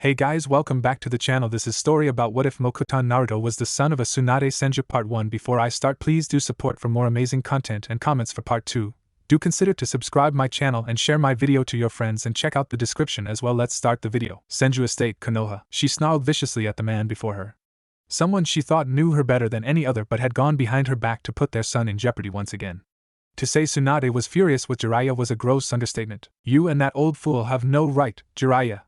Hey guys, welcome back to the channel. This is story about what if Mokuton Naruto was the son of a Tsunade Senju part 1. Before I start, please do support for more amazing content and comments for part 2. Do consider to subscribe my channel and share my video to your friends and check out the description as well. Let's start the video. Senju Estate, Konoha. She snarled viciously at the man before her. Someone she thought knew her better than any other but had gone behind her back to put their son in jeopardy once again. To say Tsunade was furious with Jiraiya was a gross understatement. You and that old fool have no right, Jiraiya,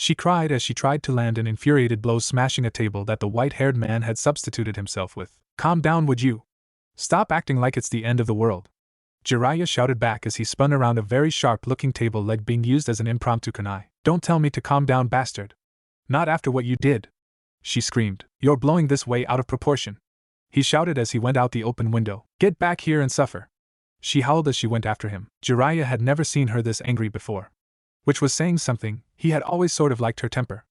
she cried as she tried to land an infuriated blow, smashing a table that the white-haired man had substituted himself with. Calm down, would you? Stop acting like it's the end of the world, Jiraiya shouted back as he spun around a very sharp-looking table leg being used as an impromptu kunai. Don't tell me to calm down, bastard. Not after what you did, she screamed. You're blowing this way out of proportion, he shouted as he went out the open window. Get back here and suffer, she howled as she went after him. Jiraiya had never seen her this angry before, which was saying something. He had always sort of liked her temper.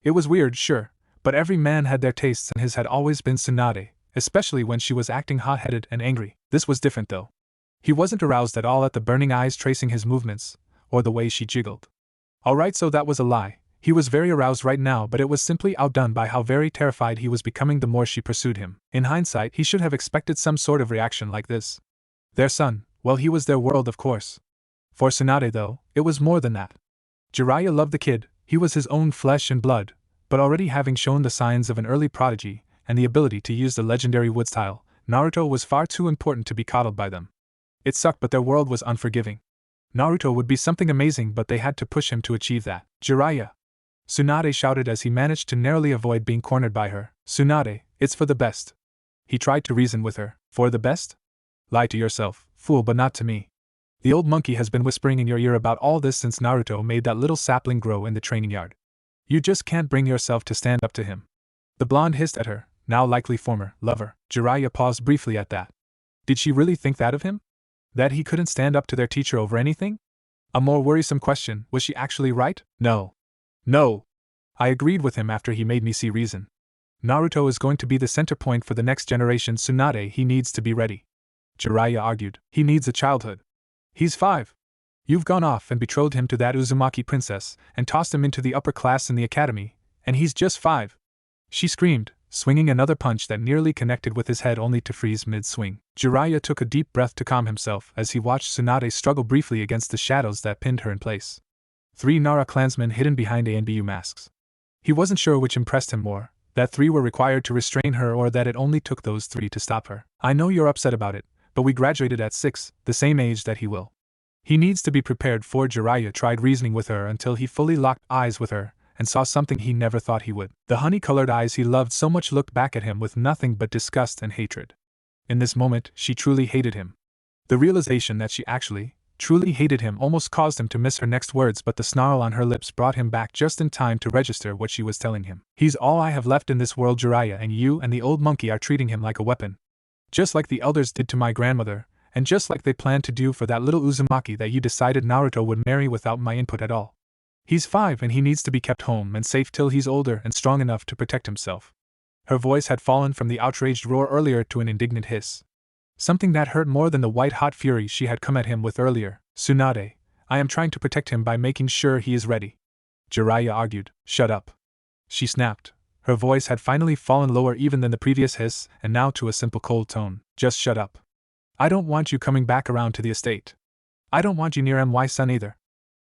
It was weird, sure, but every man had their tastes and his had always been Tsunade, especially when she was acting hot-headed and angry. This was different though. He wasn't aroused at all at the burning eyes tracing his movements, or the way she jiggled. Alright, so that was a lie. He was very aroused right now, but it was simply outdone by how very terrified he was becoming the more she pursued him. In hindsight, he should have expected some sort of reaction like this. Their son, well, he was their world, of course. For Tsunade though, it was more than that. Jiraiya loved the kid, he was his own flesh and blood, but already having shown the signs of an early prodigy, and the ability to use the legendary wood style, Naruto was far too important to be coddled by them. It sucked, but their world was unforgiving. Naruto would be something amazing, but they had to push him to achieve that. Jiraiya, Tsunade shouted as he managed to narrowly avoid being cornered by her. Tsunade, it's for the best. He tried to reason with her. For the best? Lie to yourself, fool, but not to me. The old monkey has been whispering in your ear about all this since Naruto made that little sapling grow in the training yard. You just can't bring yourself to stand up to him. The blonde hissed at her, now likely former lover. Jiraiya paused briefly at that. Did she really think that of him? That he couldn't stand up to their teacher over anything? A more worrisome question, was she actually right? No. No. I agreed with him after he made me see reason. Naruto is going to be the center point for the next generation Tsunade. He needs to be ready, Jiraiya argued. He needs a childhood. He's 5. You've gone off and betrothed him to that Uzumaki princess, and tossed him into the upper class in the academy, and he's just 5. She screamed, swinging another punch that nearly connected with his head only to freeze mid-swing. Jiraiya took a deep breath to calm himself as he watched Tsunade struggle briefly against the shadows that pinned her in place. 3 Nara clansmen hidden behind ANBU masks. He wasn't sure which impressed him more, that 3 were required to restrain her or that it only took those 3 to stop her. I know you're upset about it, but we graduated at 6, the same age that he will. He needs to be prepared for. Jiraiya tried reasoning with her until he fully locked eyes with her, and saw something he never thought he would. The honey-colored eyes he loved so much looked back at him with nothing but disgust and hatred. In this moment, she truly hated him. The realization that she actually, truly hated him almost caused him to miss her next words, but the snarl on her lips brought him back just in time to register what she was telling him. He's all I have left in this world, Jiraiya, and you and the old monkey are treating him like a weapon. Just like the elders did to my grandmother, and just like they planned to do for that little Uzumaki that you decided Naruto would marry without my input at all. He's 5 and he needs to be kept home and safe till he's older and strong enough to protect himself. Her voice had fallen from the outraged roar earlier to an indignant hiss. Something that hurt more than the white-hot fury she had come at him with earlier. Tsunade, I am trying to protect him by making sure he is ready, Jiraiya argued. Shut up, she snapped. Her voice had finally fallen lower even than the previous hiss, and now to a simple cold tone. Just shut up. I don't want you coming back around to the estate. I don't want you near my son either,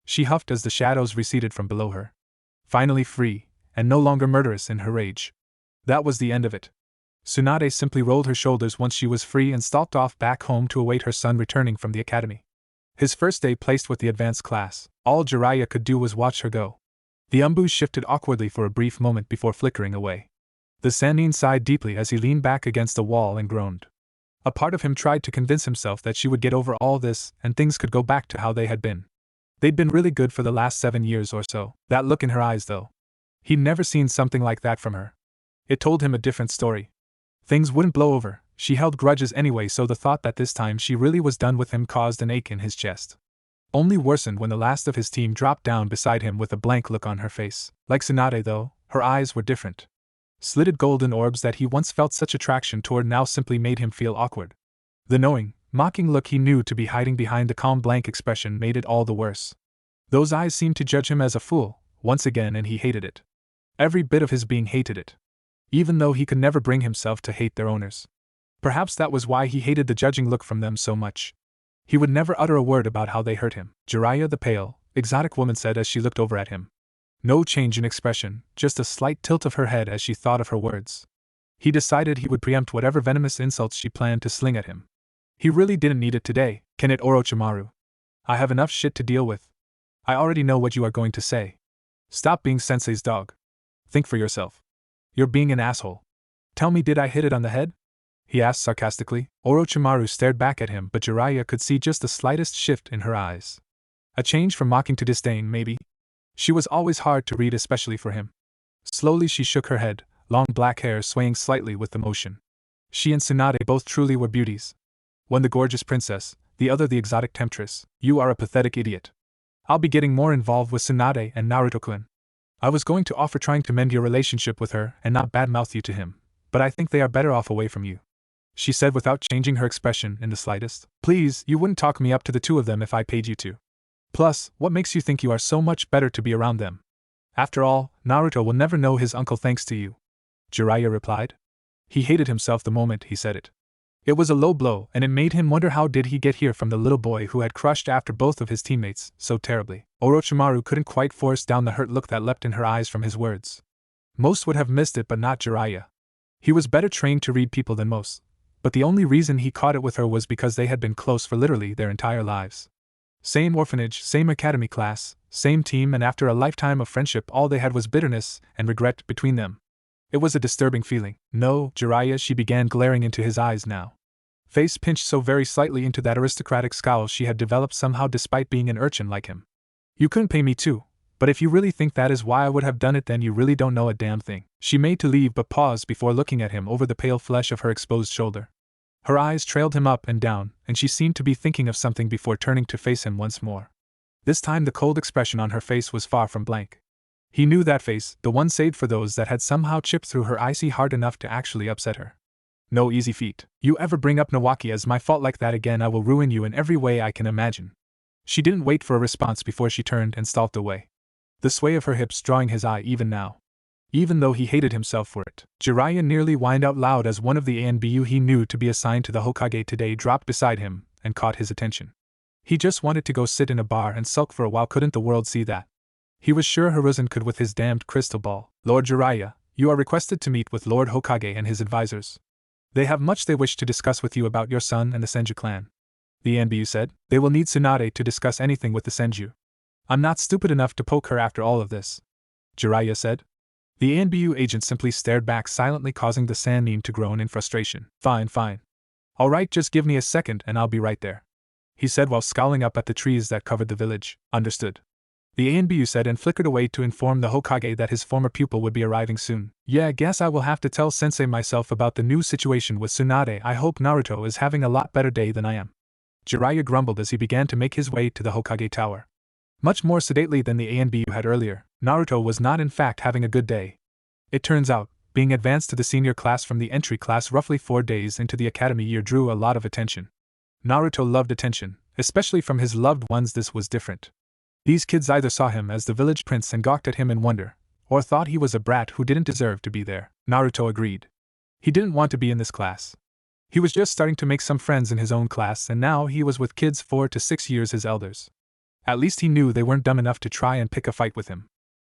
she huffed as the shadows receded from below her. Finally free, and no longer murderous in her rage. That was the end of it. Tsunade simply rolled her shoulders once she was free and stalked off back home to await her son returning from the academy. His first day placed with the advanced class, all Jiraiya could do was watch her go. The umbus shifted awkwardly for a brief moment before flickering away. The Sanin sighed deeply as he leaned back against the wall and groaned. A part of him tried to convince himself that she would get over all this and things could go back to how they had been. They'd been really good for the last 7 years or so. That look in her eyes though. He'd never seen something like that from her. It told him a different story. Things wouldn't blow over, she held grudges anyway, so the thought that this time she really was done with him caused an ache in his chest. Only worsened when the last of his team dropped down beside him with a blank look on her face. Like Tsunade though, her eyes were different. Slitted golden orbs that he once felt such attraction toward now simply made him feel awkward. The knowing, mocking look he knew to be hiding behind the calm blank expression made it all the worse. Those eyes seemed to judge him as a fool, once again, and he hated it. Every bit of his being hated it. Even though he could never bring himself to hate their owners. Perhaps that was why he hated the judging look from them so much. He would never utter a word about how they hurt him. Jiraiya, the pale, exotic woman, said as she looked over at him. No change in expression, just a slight tilt of her head as she thought of her words. He decided he would preempt whatever venomous insults she planned to sling at him. He really didn't need it today, can it, Orochimaru? I have enough shit to deal with. I already know what you are going to say. Stop being Sensei's dog. Think for yourself. You're being an asshole. Tell me, did I hit it on the head? He asked sarcastically. Orochimaru stared back at him, but Jiraiya could see just the slightest shift in her eyes. A change from mocking to disdain, maybe? She was always hard to read, especially for him. Slowly she shook her head, long black hair swaying slightly with the motion. She and Tsunade both truly were beauties. One the gorgeous princess, the other the exotic temptress. You are a pathetic idiot. I'll be getting more involved with Tsunade and Naruto-kun. I was going to offer trying to mend your relationship with her and not badmouth you to him, but I think they are better off away from you. She said without changing her expression in the slightest. Please, you wouldn't talk me up to the two of them if I paid you to. Plus, what makes you think you are so much better to be around them? After all, Naruto will never know his uncle thanks to you. Jiraiya replied. He hated himself the moment he said it. It was a low blow, and it made him wonder how did he get here from the little boy who had crushed after both of his teammates so terribly. Orochimaru couldn't quite force down the hurt look that leapt in her eyes from his words. Most would have missed it, but not Jiraiya. He was better trained to read people than most, but the only reason he caught it with her was because they had been close for literally their entire lives. Same orphanage, same academy class, same team, and after a lifetime of friendship all they had was bitterness and regret between them. It was a disturbing feeling. No, Jiraiya, she began glaring into his eyes now. Face pinched so very slightly into that aristocratic scowl she had developed somehow despite being an urchin like him. You couldn't pay me too, but if you really think that is why I would have done it, then you really don't know a damn thing. She made to leave but paused before looking at him over the pale flesh of her exposed shoulder. Her eyes trailed him up and down, and she seemed to be thinking of something before turning to face him once more. This time the cold expression on her face was far from blank. He knew that face, the one saved for those that had somehow chipped through her icy heart enough to actually upset her. No easy feat. You ever bring up Nawaki as my fault like that again, I will ruin you in every way I can imagine. She didn't wait for a response before she turned and stalked away. The sway of her hips drawing his eye even now. Even though he hated himself for it. Jiraiya nearly whined out loud as one of the ANBU he knew to be assigned to the Hokage today dropped beside him and caught his attention. He just wanted to go sit in a bar and sulk for a while. Couldn't the world see that? He was sure Hiruzen could with his damned crystal ball. Lord Jiraiya, you are requested to meet with Lord Hokage and his advisors. They have much they wish to discuss with you about your son and the Senju clan. The ANBU said. They will need Tsunade to discuss anything with the Senju. I'm not stupid enough to poke her after all of this. Jiraiya said. The ANBU agent simply stared back silently, causing the Sanin to groan in frustration. Fine. Alright, just give me a second and I'll be right there. He said while scowling up at the trees that covered the village. Understood. The ANBU said and flickered away to inform the Hokage that his former pupil would be arriving soon. Yeah, guess I will have to tell Sensei myself about the new situation with Tsunade. I hope Naruto is having a lot better day than I am. Jiraiya grumbled as he began to make his way to the Hokage tower. Much more sedately than the ANBU had earlier, Naruto was not in fact having a good day. It turns out, being advanced to the senior class from the entry class roughly 4 days into the academy year drew a lot of attention. Naruto loved attention, especially from his loved ones. This was different. These kids either saw him as the village prince and gawked at him in wonder, or thought he was a brat who didn't deserve to be there. Naruto agreed. He didn't want to be in this class. He was just starting to make some friends in his own class, and now he was with kids 4 to 6 years his elders. At least he knew they weren't dumb enough to try and pick a fight with him.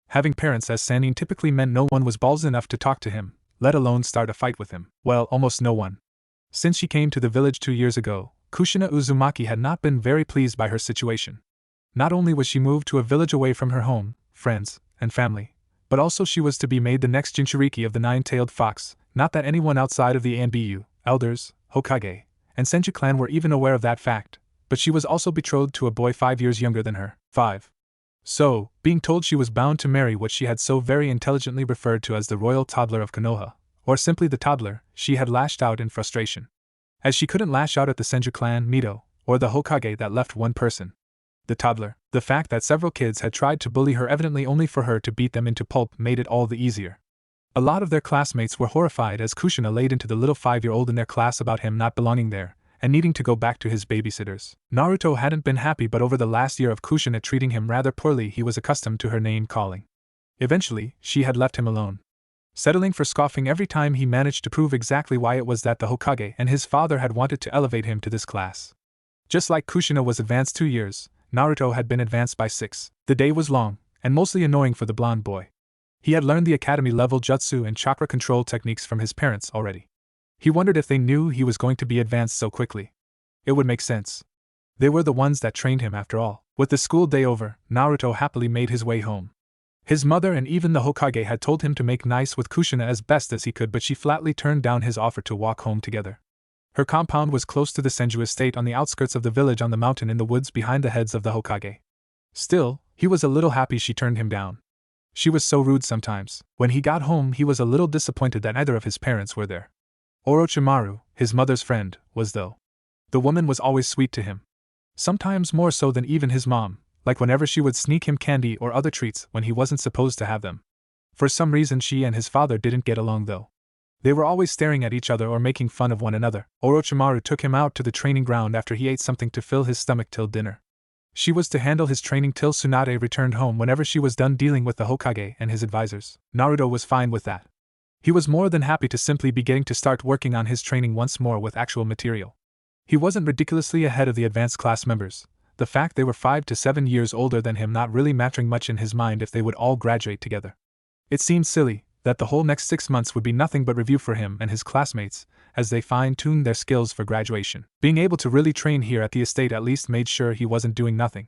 Having parents as Sanin typically meant no one was balls enough to talk to him, let alone start a fight with him. Well, almost no one. Since she came to the village 2 years ago, Kushina Uzumaki had not been very pleased by her situation. Not only was she moved to a village away from her home, friends, and family, but also she was to be made the next Jinchuriki of the Nine-Tailed Fox. Not that anyone outside of the ANBU, elders, Hokage, and Senju clan were even aware of that fact, but she was also betrothed to a boy 5 years younger than her. 5. So, being told she was bound to marry what she had so very intelligently referred to as the royal toddler of Konoha, or simply the toddler, she had lashed out in frustration. As she couldn't lash out at the Senju clan, Mito, or the Hokage that left one person. The toddler. The fact that several kids had tried to bully her evidently only for her to beat them into pulp made it all the easier. A lot of their classmates were horrified as Kushina laid into the little 5-year-old in their class about him not belonging there, and needing to go back to his babysitters. Naruto hadn't been happy, but over the last year of Kushina treating him rather poorly he was accustomed to her name calling. Eventually, she had left him alone, settling for scoffing every time he managed to prove exactly why it was that the Hokage and his father had wanted to elevate him to this class. Just like Kushina was advanced 2 years, Naruto had been advanced by 6. The day was long, and mostly annoying for the blonde boy. He had learned the academy-level jutsu and chakra control techniques from his parents already. He wondered if they knew he was going to be advanced so quickly. It would make sense. They were the ones that trained him after all. With the school day over, Naruto happily made his way home. His mother and even the Hokage had told him to make nice with Kushina as best as he could, but she flatly turned down his offer to walk home together. Her compound was close to the Senju estate on the outskirts of the village on the mountain in the woods behind the heads of the Hokage. Still, he was a little happy she turned him down. She was so rude sometimes. When he got home, he was a little disappointed that neither of his parents were there. Orochimaru, his mother's friend, was though. The woman was always sweet to him. Sometimes more so than even his mom, like whenever she would sneak him candy or other treats when he wasn't supposed to have them. For some reason she and his father didn't get along though. They were always staring at each other or making fun of one another. Orochimaru took him out to the training ground after he ate something to fill his stomach till dinner. She was to handle his training till Tsunade returned home whenever she was done dealing with the Hokage and his advisors. Naruto was fine with that. He was more than happy to simply be getting to start working on his training once more with actual material. He wasn't ridiculously ahead of the advanced class members, the fact they were 5 to 7 years older than him not really mattering much in his mind if they would all graduate together. It seemed silly that the whole next 6 months would be nothing but review for him and his classmates, as they fine-tuned their skills for graduation. Being able to really train here at the estate at least made sure he wasn't doing nothing.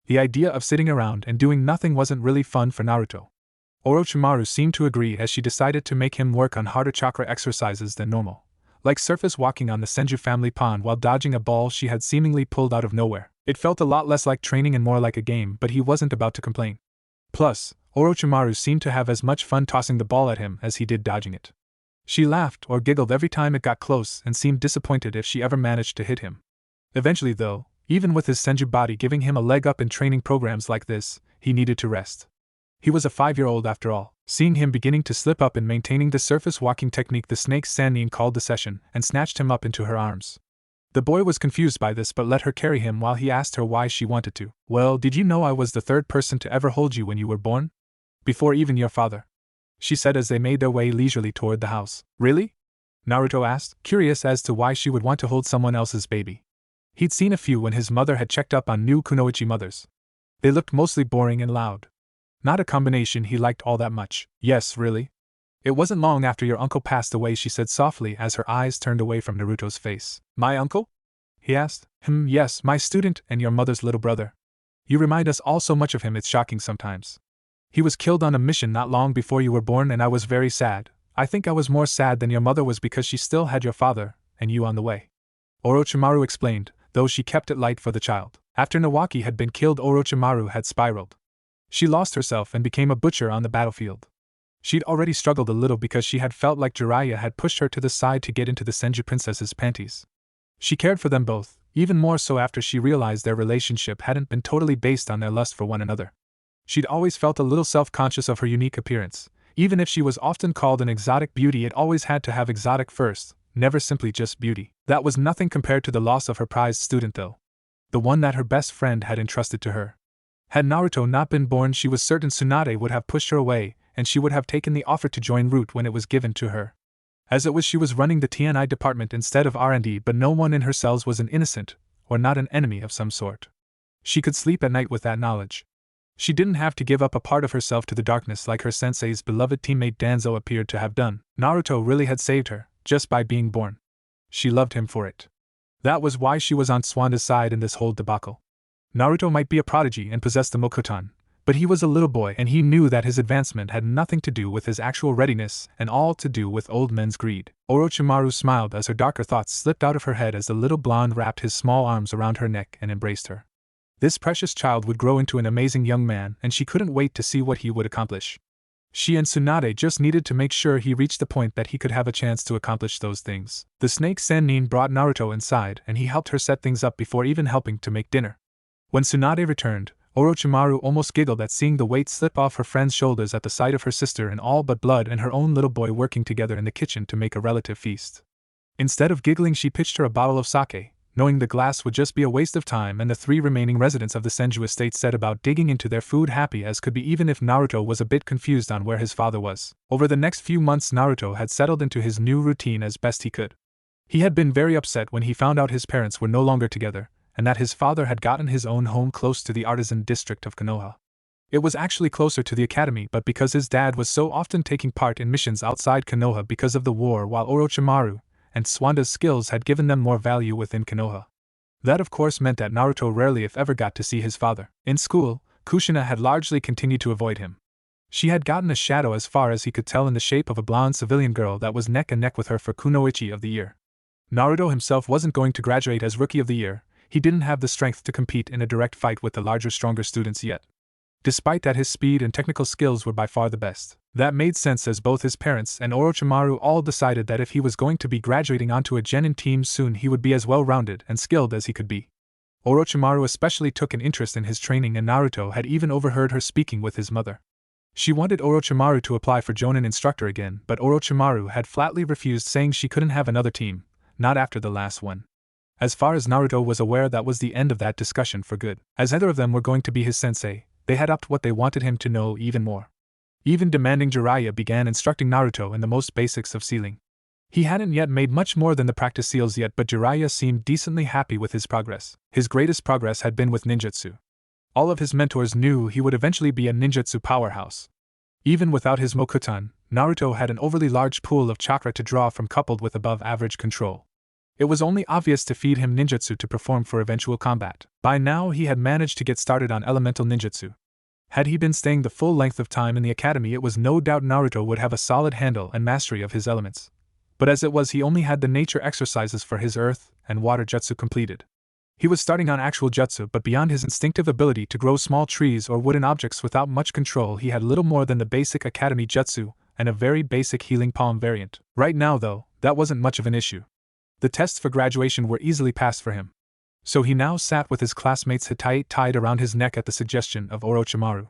The idea of sitting around and doing nothing wasn't really fun for Naruto. Orochimaru seemed to agree as she decided to make him work on harder chakra exercises than normal, like surface walking on the Senju family pond while dodging a ball she had seemingly pulled out of nowhere. It felt a lot less like training and more like a game, but he wasn't about to complain. Plus, Orochimaru seemed to have as much fun tossing the ball at him as he did dodging it. She laughed or giggled every time it got close and seemed disappointed if she ever managed to hit him. Eventually though, even with his Senju body giving him a leg up in training programs like this, he needed to rest. He was a 5-year-old after all. Seeing him beginning to slip up in maintaining the surface walking technique, the snake Sanin called the session and snatched him up into her arms. The boy was confused by this but let her carry him while he asked her why she wanted to. "Well, did you know I was the 3rd person to ever hold you when you were born? Before even your father," she said as they made their way leisurely toward the house. "Really?" Naruto asked, curious as to why she would want to hold someone else's baby. He'd seen a few when his mother had checked up on new kunoichi mothers. They looked mostly boring and loud. Not a combination he liked all that much. "Yes, really? It wasn't long after your uncle passed away," she said softly as her eyes turned away from Naruto's face. "My uncle?" he asked. Yes, my student and your mother's little brother. You remind us all so much of him, it's shocking sometimes. He was killed on a mission not long before you were born and I was very sad. I think I was more sad than your mother was because she still had your father and you on the way," Orochimaru explained, though she kept it light for the child. After Nawaki had been killed, Orochimaru had spiraled. She lost herself and became a butcher on the battlefield. She'd already struggled a little because she had felt like Jiraiya had pushed her to the side to get into the Senju princess's panties. She cared for them both, even more so after she realized their relationship hadn't been totally based on their lust for one another. She'd always felt a little self-conscious of her unique appearance. Even if she was often called an exotic beauty, it always had to have exotic first, never simply just beauty. That was nothing compared to the loss of her prized student though. The one that her best friend had entrusted to her. Had Naruto not been born, she was certain Tsunade would have pushed her away, and she would have taken the offer to join Root when it was given to her. As it was, she was running the TNI department instead of R&D, but no one in her cells was an innocent, or not an enemy of some sort. She could sleep at night with that knowledge. She didn't have to give up a part of herself to the darkness like her sensei's beloved teammate Danzo appeared to have done. Naruto really had saved her, just by being born. She loved him for it. That was why she was on Tsunade's side in this whole debacle. Naruto might be a prodigy and possess the Mokuton, but he was a little boy and he knew that his advancement had nothing to do with his actual readiness and all to do with old men's greed. Orochimaru smiled as her darker thoughts slipped out of her head as the little blonde wrapped his small arms around her neck and embraced her. This precious child would grow into an amazing young man and she couldn't wait to see what he would accomplish. She and Tsunade just needed to make sure he reached the point that he could have a chance to accomplish those things. The snake Sanin brought Naruto inside and he helped her set things up before even helping to make dinner. When Tsunade returned, Orochimaru almost giggled at seeing the weight slip off her friend's shoulders at the sight of her sister in all but blood and her own little boy working together in the kitchen to make a relative feast. Instead of giggling, she pitched her a bottle of sake, knowing the glass would just be a waste of time, and the 3 remaining residents of the Senju estate set about digging into their food happy as could be, even if Naruto was a bit confused on where his father was. Over the next few months, Naruto had settled into his new routine as best he could. He had been very upset when he found out his parents were no longer together, and that his father had gotten his own home close to the artisan district of Konoha. It was actually closer to the academy, but because his dad was so often taking part in missions outside Konoha because of the war, while Orochimaru and Tsunade's skills had given them more value within Konoha. That of course meant that Naruto rarely if ever got to see his father. In school, Kushina had largely continued to avoid him. She had gotten a shadow as far as he could tell in the shape of a blonde civilian girl that was neck and neck with her for Kunoichi of the year. Naruto himself wasn't going to graduate as Rookie of the Year. He didn't have the strength to compete in a direct fight with the larger, stronger students yet. Despite that, his speed and technical skills were by far the best. That made sense, as both his parents and Orochimaru all decided that if he was going to be graduating onto a genin team soon, he would be as well-rounded and skilled as he could be. Orochimaru especially took an interest in his training, and Naruto had even overheard her speaking with his mother. She wanted Orochimaru to apply for Jonin instructor again, but Orochimaru had flatly refused, saying she couldn't have another team, not after the last one. As far as Naruto was aware, that was the end of that discussion for good. As neither of them were going to be his sensei, they had upped what they wanted him to know even more. Even demanding Jiraiya began instructing Naruto in the most basics of sealing. He hadn't yet made much more than the practice seals yet, but Jiraiya seemed decently happy with his progress. His greatest progress had been with ninjutsu. All of his mentors knew he would eventually be a ninjutsu powerhouse. Even without his Mokuton, Naruto had an overly large pool of chakra to draw from, coupled with above-average control. It was only obvious to feed him ninjutsu to perform for eventual combat. By now he had managed to get started on elemental ninjutsu. Had he been staying the full length of time in the academy, it was no doubt Naruto would have a solid handle and mastery of his elements. But as it was, he only had the nature exercises for his earth and water jutsu completed. He was starting on actual jutsu, but beyond his instinctive ability to grow small trees or wooden objects without much control, he had little more than the basic academy jutsu and a very basic healing palm variant. Right now, though, that wasn't much of an issue. The tests for graduation were easily passed for him. So he now sat with his classmates' hitai tied around his neck at the suggestion of Orochimaru.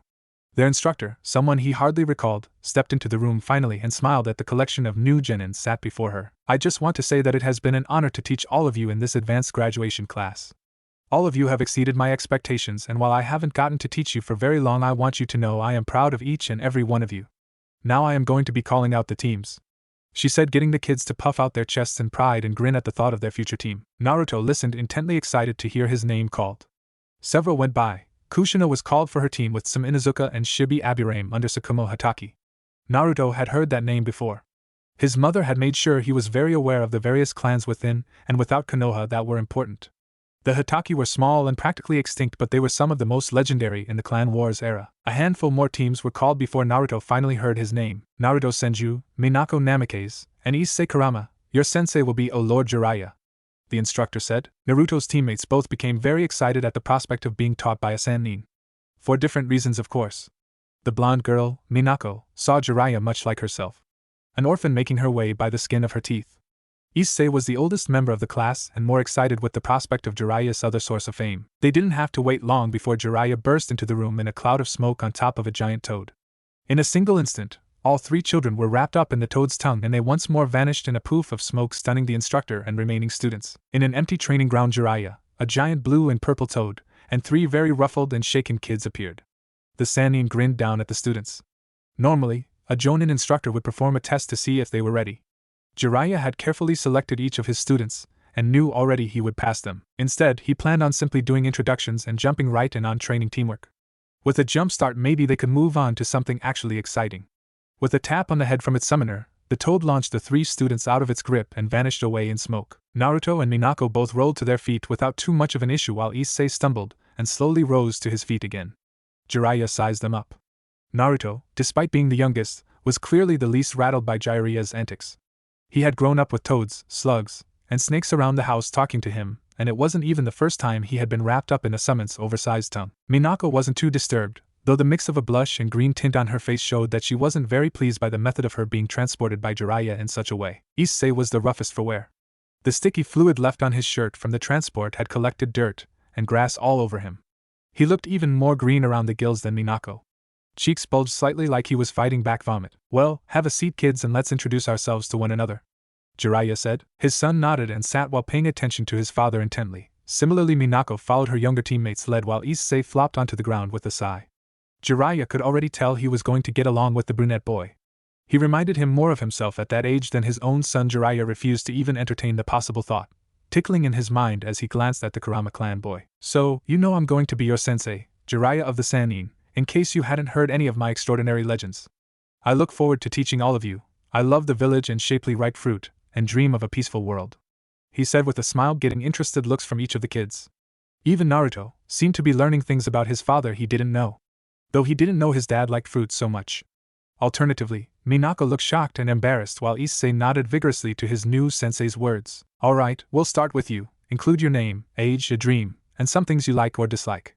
Their instructor, someone he hardly recalled, stepped into the room finally and smiled at the collection of new genins sat before her. I just want to say that it has been an honor to teach all of you in this advanced graduation class. All of you have exceeded my expectations, and while I haven't gotten to teach you for very long, I want you to know I am proud of each and every one of you. Now I am going to be calling out the teams, she said, getting the kids to puff out their chests in pride and grin at the thought of their future team. Naruto listened, intently excited to hear his name called. Several went by. Kushina was called for her team with some Inuzuka and Shibi Aburame under Tsukumo Hatake. Naruto had heard that name before. His mother had made sure he was very aware of the various clans within and without Konoha that were important. The Hatake were small and practically extinct, but they were some of the most legendary in the Clan Wars era. A handful more teams were called before Naruto finally heard his name. Naruto Senju, Minako Namikaze, and Issei Kurama. Your sensei will be O Lord Jiraiya, the instructor said. Naruto's teammates both became very excited at the prospect of being taught by a Sanin. For different reasons, of course. The blonde girl, Minako, saw Jiraiya much like herself. An orphan making her way by the skin of her teeth. Issei was the oldest member of the class and more excited with the prospect of Jiraiya's other source of fame. They didn't have to wait long before Jiraiya burst into the room in a cloud of smoke on top of a giant toad. In a single instant, all 3 children were wrapped up in the toad's tongue, and they once more vanished in a poof of smoke, stunning the instructor and remaining students. In an empty training ground, Jiraiya, a giant blue and purple toad, and 3 very ruffled and shaken kids appeared. The Sanin grinned down at the students. Normally, a Jonin instructor would perform a test to see if they were ready. Jiraiya had carefully selected each of his students, and knew already he would pass them. Instead, he planned on simply doing introductions and jumping right in on training teamwork. With a jump start, maybe they could move on to something actually exciting. With a tap on the head from its summoner, the toad launched the 3 students out of its grip and vanished away in smoke. Naruto and Minako both rolled to their feet without too much of an issue, while Issei stumbled and slowly rose to his feet again. Jiraiya sized them up. Naruto, despite being the youngest, was clearly the least rattled by Jiraiya's antics. He had grown up with toads, slugs, and snakes around the house talking to him, and it wasn't even the first time he had been wrapped up in a summon's oversized tongue. Minako wasn't too disturbed, though the mix of a blush and green tint on her face showed that she wasn't very pleased by the method of her being transported by Jiraiya in such a way. Issei was the roughest for wear. The sticky fluid left on his shirt from the transport had collected dirt and grass all over him. He looked even more green around the gills than Minako. Cheeks bulged slightly like he was fighting back vomit. Well, have a seat, kids, and let's introduce ourselves to one another. Jiraiya said. His son nodded and sat while paying attention to his father intently. Similarly, Minako followed her younger teammates led while Issei flopped onto the ground with a sigh. Jiraiya could already tell he was going to get along with the brunette boy. He reminded him more of himself at that age than his own son. Jiraiya refused to even entertain the possible thought, tickling in his mind as he glanced at the Kurama clan boy. So, you know I'm going to be your sensei, Jiraiya of the Sanin, in case you hadn't heard any of my extraordinary legends. I look forward to teaching all of you. I love the village and shapely ripe fruit, and dream of a peaceful world, he said with a smile, getting interested looks from each of the kids. Even Naruto seemed to be learning things about his father he didn't know, though he didn't know his dad liked fruit so much. Alternatively, Minako looked shocked and embarrassed while Issei nodded vigorously to his new sensei's words. Alright, we'll start with you. Include your name, age, a dream, and some things you like or dislike.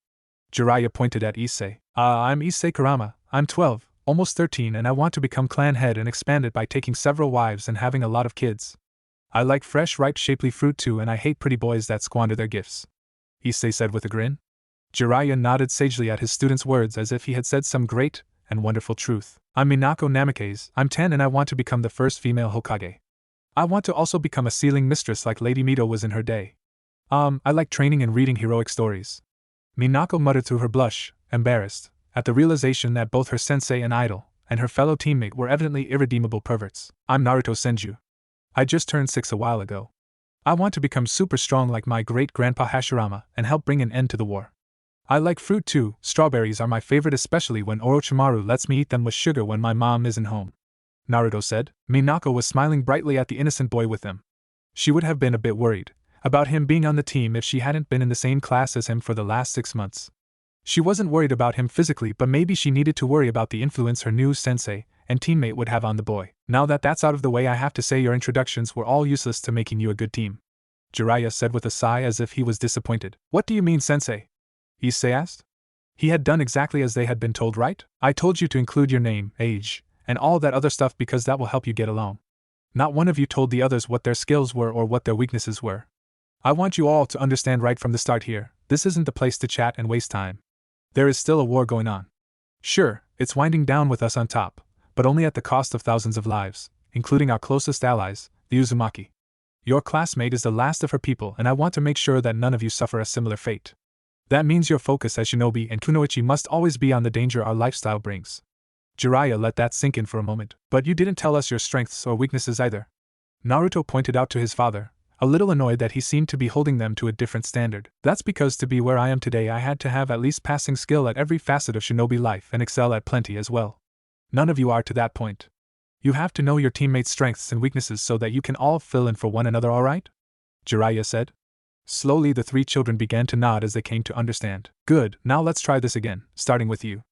Jiraiya pointed at Issei. I'm Issei Kurama. I'm 12, almost 13, and I want to become clan head and expand it by taking several wives and having a lot of kids. I like fresh, ripe, shapely fruit too, and I hate pretty boys that squander their gifts, Issei said with a grin. Jiraiya nodded sagely at his student's words as if he had said some great and wonderful truth. I'm Minako Namikaze. I'm 10 and I want to become the first female Hokage. I want to also become a sealing mistress like Lady Mito was in her day. I like training and reading heroic stories. Minako muttered through her blush, embarrassed, at the realization that both her sensei and idol, and her fellow teammate were evidently irredeemable perverts. I'm Naruto Senju. I just turned 6 a while ago. I want to become super strong like my great-grandpa Hashirama and help bring an end to the war. I like fruit too. Strawberries are my favorite, especially when Orochimaru lets me eat them with sugar when my mom isn't home, Naruto said. Minako was smiling brightly at the innocent boy with them. She would have been a bit worried about him being on the team if she hadn't been in the same class as him for the last 6 months. She wasn't worried about him physically, but maybe she needed to worry about the influence her new sensei and teammate would have on the boy. Now that that's out of the way, I have to say your introductions were all useless to making you a good team, Jiraiya said with a sigh as if he was disappointed. What do you mean, sensei? Issei asked. He had done exactly as they had been told, right? I told you to include your name, age, and all that other stuff because that will help you get along. Not one of you told the others what their skills were or what their weaknesses were. I want you all to understand right from the start here, this isn't the place to chat and waste time. There is still a war going on. Sure, it's winding down with us on top, but only at the cost of thousands of lives, including our closest allies, the Uzumaki. Your classmate is the last of her people, and I want to make sure that none of you suffer a similar fate. That means your focus as shinobi and kunoichi must always be on the danger our lifestyle brings. Jiraiya let that sink in for a moment. But you didn't tell us your strengths or weaknesses either, Naruto pointed out to his father, a little annoyed that he seemed to be holding them to a different standard. That's because to be where I am today I had to have at least passing skill at every facet of shinobi life and excel at plenty as well. None of you are to that point. You have to know your teammates' strengths and weaknesses so that you can all fill in for one another, alright? Jiraiya said. Slowly the 3 children began to nod as they came to understand. Good, now let's try this again, starting with you.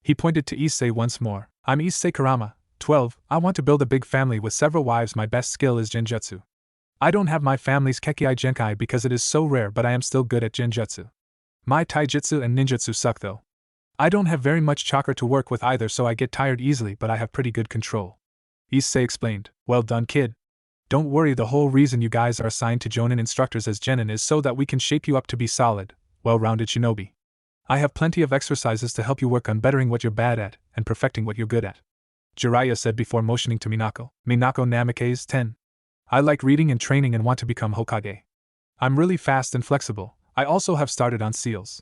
He pointed to Issei once more. I'm Issei Kurama, 12, I want to build a big family with several wives. My best skill is genjutsu. I don't have my family's Kekkei Genkai because it is so rare, but I am still good at genjutsu. My taijutsu and ninjutsu suck though. I don't have very much chakra to work with either, so I get tired easily, but I have pretty good control. Issei explained. Well done, kid. Don't worry, the whole reason you guys are assigned to Jonin instructors as genin is so that we can shape you up to be solid, well-rounded shinobi. I have plenty of exercises to help you work on bettering what you're bad at and perfecting what you're good at, Jiraiya said before motioning to Minako. Minako Namikaze, 10. I like reading and training and want to become Hokage. I'm really fast and flexible. I also have started on seals.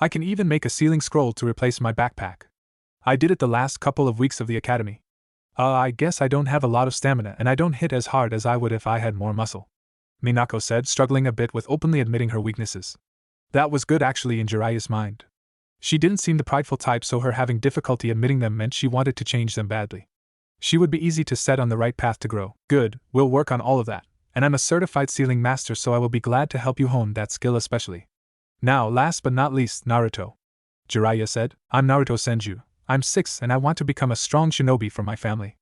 I can even make a sealing scroll to replace my backpack. I did it the last couple of weeks of the academy. I guess I don't have a lot of stamina and I don't hit as hard as I would if I had more muscle, Minako said, struggling a bit with openly admitting her weaknesses. That was good actually in Jiraiya's mind. She didn't seem the prideful type, so her having difficulty admitting them meant she wanted to change them badly. She would be easy to set on the right path to grow. Good, we'll work on all of that, and I'm a certified sealing master, so I will be glad to help you hone that skill especially. Now, last but not least, Naruto, Jiraiya said. I'm Naruto Senju. I'm 6 and I want to become a strong shinobi for my family.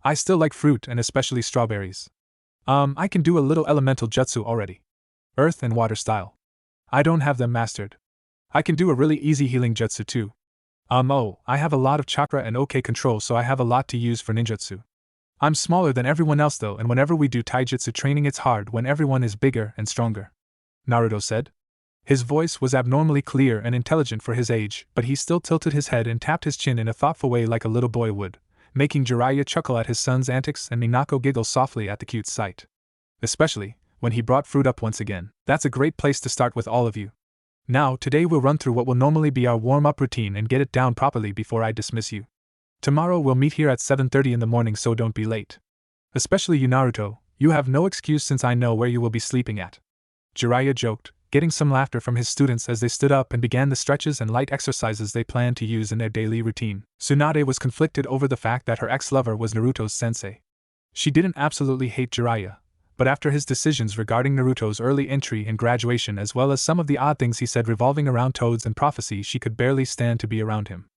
I still like fruit and especially strawberries. I can do a little elemental jutsu already. Earth and water style. I don't have them mastered. I can do a really easy healing jutsu too. I have a lot of chakra and OK control, so I have a lot to use for ninjutsu. I'm smaller than everyone else though, and whenever we do taijutsu training it's hard when everyone is bigger and stronger, Naruto said. His voice was abnormally clear and intelligent for his age, but he still tilted his head and tapped his chin in a thoughtful way like a little boy would, making Jiraiya chuckle at his son's antics and Minako giggle softly at the cute sight. Especially when he brought fruit up once again. That's a great place to start with all of you. Now, today we'll run through what will normally be our warm-up routine and get it down properly before I dismiss you. Tomorrow we'll meet here at 7:30 in the morning, so don't be late. Especially you, Naruto, you have no excuse since I know where you will be sleeping at. Jiraiya joked, getting some laughter from his students as they stood up and began the stretches and light exercises they planned to use in their daily routine. Tsunade was conflicted over the fact that her ex-lover was Naruto's sensei. She didn't absolutely hate Jiraiya, but after his decisions regarding Naruto's early entry and graduation as well as some of the odd things he said revolving around toads and prophecy, she could barely stand to be around him.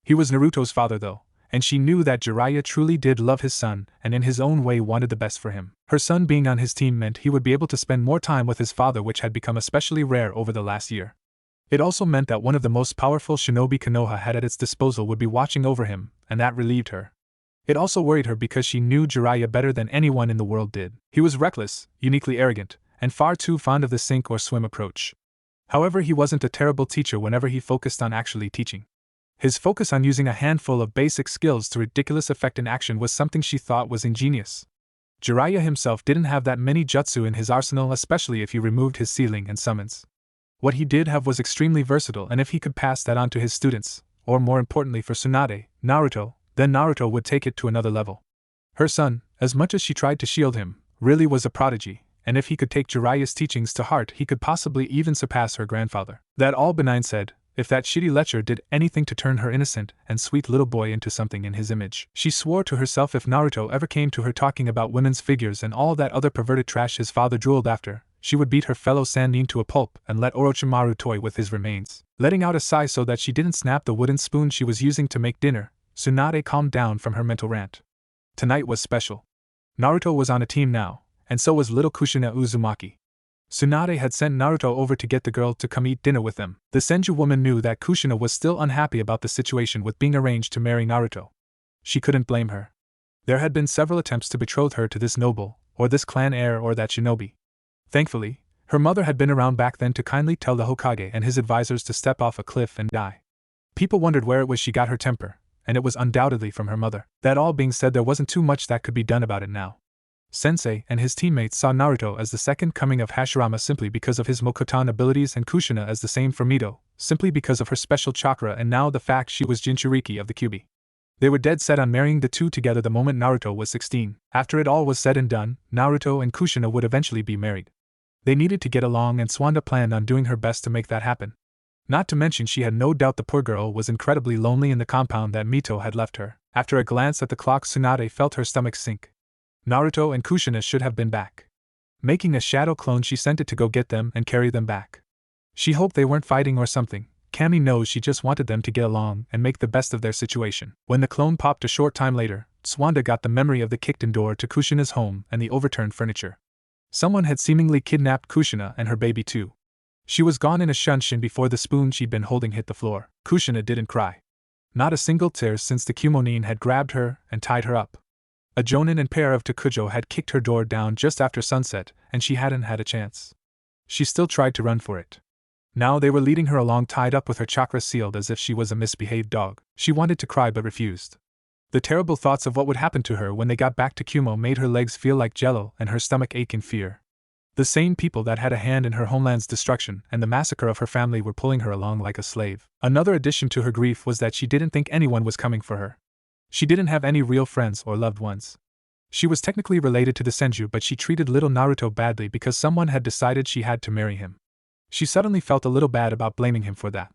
He was Naruto's father though, and she knew that Jiraiya truly did love his son and in his own way wanted the best for him. Her son being on his team meant he would be able to spend more time with his father, which had become especially rare over the last year. It also meant that one of the most powerful shinobi Konoha had at its disposal would be watching over him, and that relieved her. It also worried her because she knew Jiraiya better than anyone in the world did. He was reckless, uniquely arrogant, and far too fond of the sink or swim approach. However, he wasn't a terrible teacher whenever he focused on actually teaching. His focus on using a handful of basic skills to ridiculous effect in action was something she thought was ingenious. Jiraiya himself didn't have that many jutsu in his arsenal, especially if you removed his sealing and summons. What he did have was extremely versatile, and if he could pass that on to his students, or more importantly for Tsunade, Naruto, then Naruto would take it to another level. Her son, as much as she tried to shield him, really was a prodigy, and if he could take Jiraiya's teachings to heart, he could possibly even surpass her grandfather. That all benign said, if that shitty lecher did anything to turn her innocent and sweet little boy into something in his image. She swore to herself if Naruto ever came to her talking about women's figures and all that other perverted trash his father drooled after, she would beat her fellow Sanin to a pulp and let Orochimaru toy with his remains. Letting out a sigh so that she didn't snap the wooden spoon she was using to make dinner, Tsunade calmed down from her mental rant. Tonight was special. Naruto was on a team now, and so was little Kushina Uzumaki. Tsunade had sent Naruto over to get the girl to come eat dinner with them. The Senju woman knew that Kushina was still unhappy about the situation with being arranged to marry Naruto. She couldn't blame her. There had been several attempts to betroth her to this noble, or this clan heir, or that shinobi. Thankfully, her mother had been around back then to kindly tell the Hokage and his advisors to step off a cliff and die. People wondered where it was she got her temper, and it was undoubtedly from her mother. That all being said, there wasn't too much that could be done about it now. Sensei and his teammates saw Naruto as the second coming of Hashirama simply because of his Mokuton abilities, and Kushina as the same for Mito, simply because of her special chakra and now the fact she was Jinchuriki of the Kyuubi. They were dead set on marrying the two together the moment Naruto was 16. After it all was said and done, Naruto and Kushina would eventually be married. They needed to get along, and Tsunade planned on doing her best to make that happen. Not to mention she had no doubt the poor girl was incredibly lonely in the compound that Mito had left her. After a glance at the clock, Tsunade felt her stomach sink. Naruto and Kushina should have been back. Making a shadow clone, she sent it to go get them and carry them back. She hoped they weren't fighting or something. Kami knows she just wanted them to get along and make the best of their situation. When the clone popped a short time later, Tsunade got the memory of the kicked-in door to Kushina's home and the overturned furniture. Someone had seemingly kidnapped Kushina and her baby too. She was gone in a shunshin before the spoon she'd been holding hit the floor. Kushina didn't cry. Not a single tear, since the Kumonin had grabbed her and tied her up. A jonin and pair of Takujo had kicked her door down just after sunset, and she hadn't had a chance. She still tried to run for it. Now they were leading her along tied up with her chakra sealed as if she was a misbehaved dog. She wanted to cry but refused. The terrible thoughts of what would happen to her when they got back to Kumo made her legs feel like jello and her stomach ache in fear. The same people that had a hand in her homeland's destruction and the massacre of her family were pulling her along like a slave. Another addition to her grief was that she didn't think anyone was coming for her. She didn't have any real friends or loved ones. She was technically related to the Senju, but she treated little Naruto badly because someone had decided she had to marry him. She suddenly felt a little bad about blaming him for that.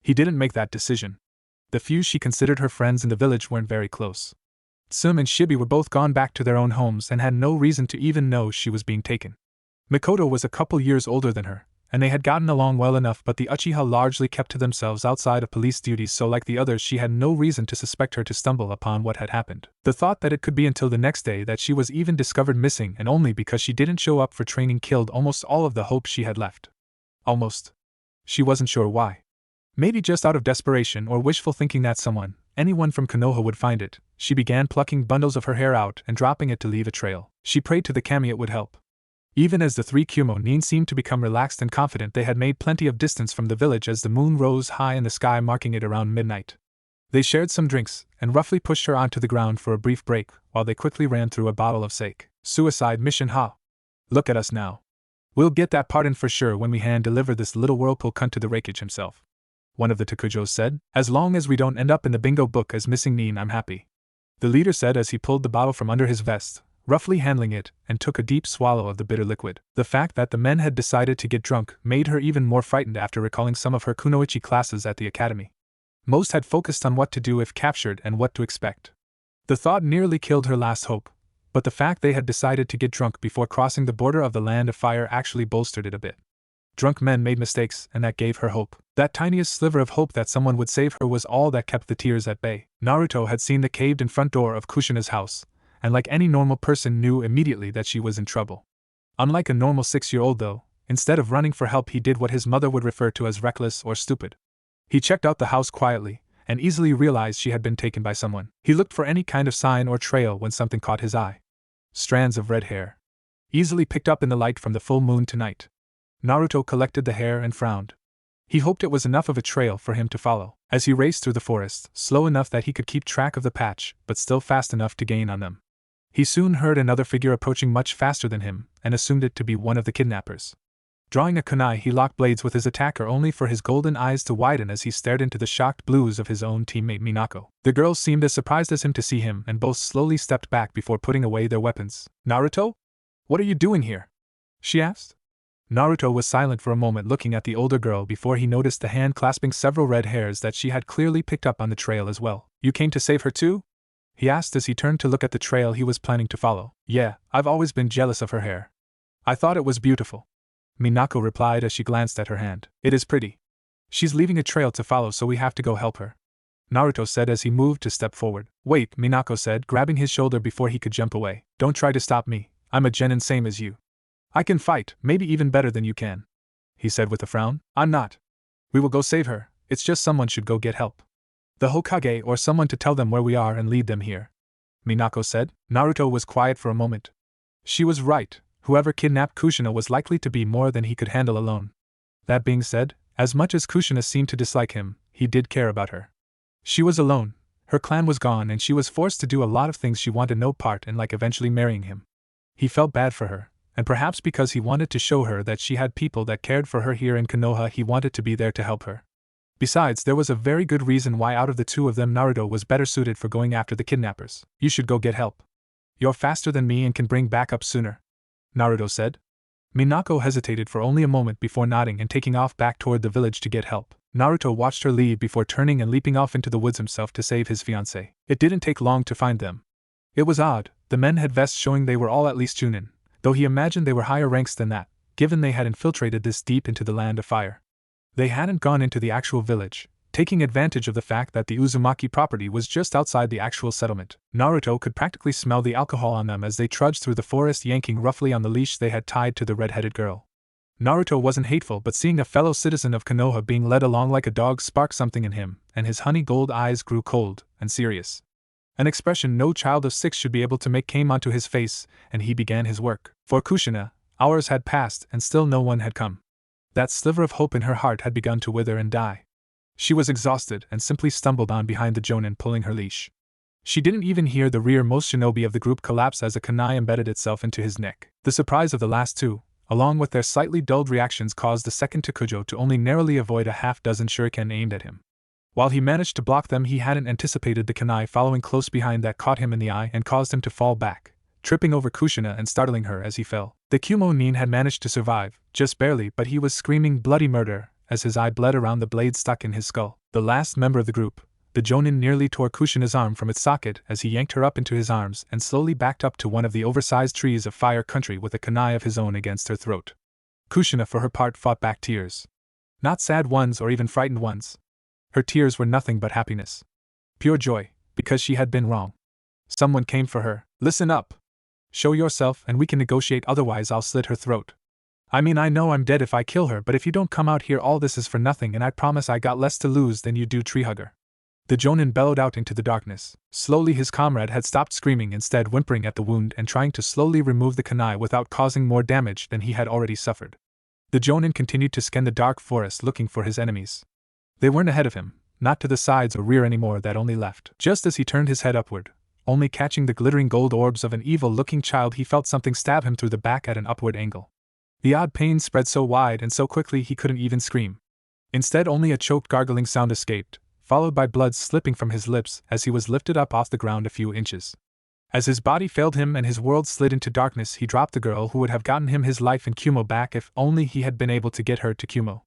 He didn't make that decision. The few she considered her friends in the village weren't very close. Tsum and Shibi were both gone back to their own homes and had no reason to even know she was being taken. Mikoto was a couple years older than her, and they had gotten along well enough, but the Achiha largely kept to themselves outside of police duties, so like the others she had no reason to suspect her to stumble upon what had happened. The thought that it could be until the next day that she was even discovered missing, and only because she didn't show up for training, killed almost all of the hope she had left. Almost. She wasn't sure why. Maybe just out of desperation or wishful thinking that anyone from Konoha would find it, she began plucking bundles of her hair out and dropping it to leave a trail. She prayed to the kami it would help. Even as the three Kumo-nin seemed to become relaxed and confident, they had made plenty of distance from the village as the moon rose high in the sky, marking it around midnight. They shared some drinks, and roughly pushed her onto the ground for a brief break, while they quickly ran through a bottle of sake. Suicide mission, ha! Look at us now. We'll get that pardon for sure when we hand-deliver this little whirlpool cunt to the rakage himself. One of the Takujos said. As long as we don't end up in the bingo book as missing Nin, I'm happy. The leader said as he pulled the bottle from under his vest, roughly handling it, and took a deep swallow of the bitter liquid. The fact that the men had decided to get drunk made her even more frightened after recalling some of her kunoichi classes at the academy. Most had focused on what to do if captured and what to expect. The thought nearly killed her last hope, but the fact they had decided to get drunk before crossing the border of the Land of Fire actually bolstered it a bit. Drunk men made mistakes, and that gave her hope. That tiniest sliver of hope that someone would save her was all that kept the tears at bay. Naruto had seen the caved-in front door of Kushina's house, and like any normal person knew immediately that she was in trouble. Unlike a normal 6-year-old though, instead of running for help he did what his mother would refer to as reckless or stupid. He checked out the house quietly, and easily realized she had been taken by someone. He looked for any kind of sign or trail when something caught his eye. Strands of red hair. Easily picked up in the light from the full moon tonight. Naruto collected the hair and frowned. He hoped it was enough of a trail for him to follow. As he raced through the forest, slow enough that he could keep track of the patch, but still fast enough to gain on them. He soon heard another figure approaching much faster than him, and assumed it to be one of the kidnappers. Drawing a kunai, he locked blades with his attacker only for his golden eyes to widen as he stared into the shocked blues of his own teammate Minako. The girls seemed as surprised as him to see him, and both slowly stepped back before putting away their weapons. Naruto? What are you doing here? She asked. Naruto was silent for a moment, looking at the older girl before he noticed the hand clasping several red hairs that she had clearly picked up on the trail as well. You came to save her too? He asked as he turned to look at the trail he was planning to follow. Yeah, I've always been jealous of her hair. I thought it was beautiful. Minako replied as she glanced at her hand. It is pretty. She's leaving a trail to follow, so we have to go help her. Naruto said as he moved to step forward. Wait, Minako said, grabbing his shoulder before he could jump away. Don't try to stop me. I'm a genin same as you. I can fight, maybe even better than you can. He said with a frown. I'm not. We will go save her, it's just someone should go get help. The Hokage or someone to tell them where we are and lead them here. Minako said. Naruto was quiet for a moment. She was right. Whoever kidnapped Kushina was likely to be more than he could handle alone. That being said, as much as Kushina seemed to dislike him, he did care about her. She was alone, her clan was gone, and she was forced to do a lot of things she wanted no part in, like eventually marrying him. He felt bad for her, and perhaps because he wanted to show her that she had people that cared for her here in Konoha, he wanted to be there to help her. Besides, there was a very good reason why out of the two of them Naruto was better suited for going after the kidnappers. You should go get help. You're faster than me and can bring backup sooner, Naruto said. Minako hesitated for only a moment before nodding and taking off back toward the village to get help. Naruto watched her leave before turning and leaping off into the woods himself to save his fiancée. It didn't take long to find them. It was odd, the men had vests showing they were all at least Chunin, though he imagined they were higher ranks than that, given they had infiltrated this deep into the Land of Fire. They hadn't gone into the actual village, taking advantage of the fact that the Uzumaki property was just outside the actual settlement. Naruto could practically smell the alcohol on them as they trudged through the forest, yanking roughly on the leash they had tied to the red-headed girl. Naruto wasn't hateful, but seeing a fellow citizen of Konoha being led along like a dog sparked something in him, and his honey gold eyes grew cold and serious. An expression no child of 6 should be able to make came onto his face, and he began his work. For Kushina, hours had passed and still no one had come. That sliver of hope in her heart had begun to wither and die. She was exhausted and simply stumbled on behind the jonin, pulling her leash. She didn't even hear the rearmost shinobi of the group collapse as a kunai embedded itself into his neck. The surprise of the last two, along with their slightly dulled reactions, caused the second Takujo to only narrowly avoid a half-dozen shuriken aimed at him. While he managed to block them, he hadn't anticipated the kunai following close behind that caught him in the eye and caused him to fall back, tripping over Kushina and startling her as he fell. The Kumo Nin had managed to survive, just barely, but he was screaming bloody murder as his eye bled around the blade stuck in his skull. The last member of the group, the jonin, nearly tore Kushina's arm from its socket as he yanked her up into his arms and slowly backed up to one of the oversized trees of fire country with a kunai of his own against her throat. Kushina, for her part, fought back tears. Not sad ones or even frightened ones. Her tears were nothing but happiness. Pure joy, because she had been wrong. Someone came for her. Listen up. Show yourself and we can negotiate, otherwise I'll slit her throat. I mean, I know I'm dead if I kill her, but if you don't come out here all this is for nothing, and I promise I got less to lose than you do, tree hugger. The jonin bellowed out into the darkness. Slowly his comrade had stopped screaming, instead whimpering at the wound and trying to slowly remove the kunai without causing more damage than he had already suffered. The jonin continued to scan the dark forest looking for his enemies. They weren't ahead of him, not to the sides or rear anymore, that only left. Just as he turned his head upward, only catching the glittering gold orbs of an evil-looking child, he felt something stab him through the back at an upward angle. The odd pain spread so wide and so quickly he couldn't even scream. Instead, only a choked gargling sound escaped, followed by blood slipping from his lips as he was lifted up off the ground a few inches. As his body failed him and his world slid into darkness, he dropped the girl who would have gotten him his life in Kumo back if only he had been able to get her to Kumo.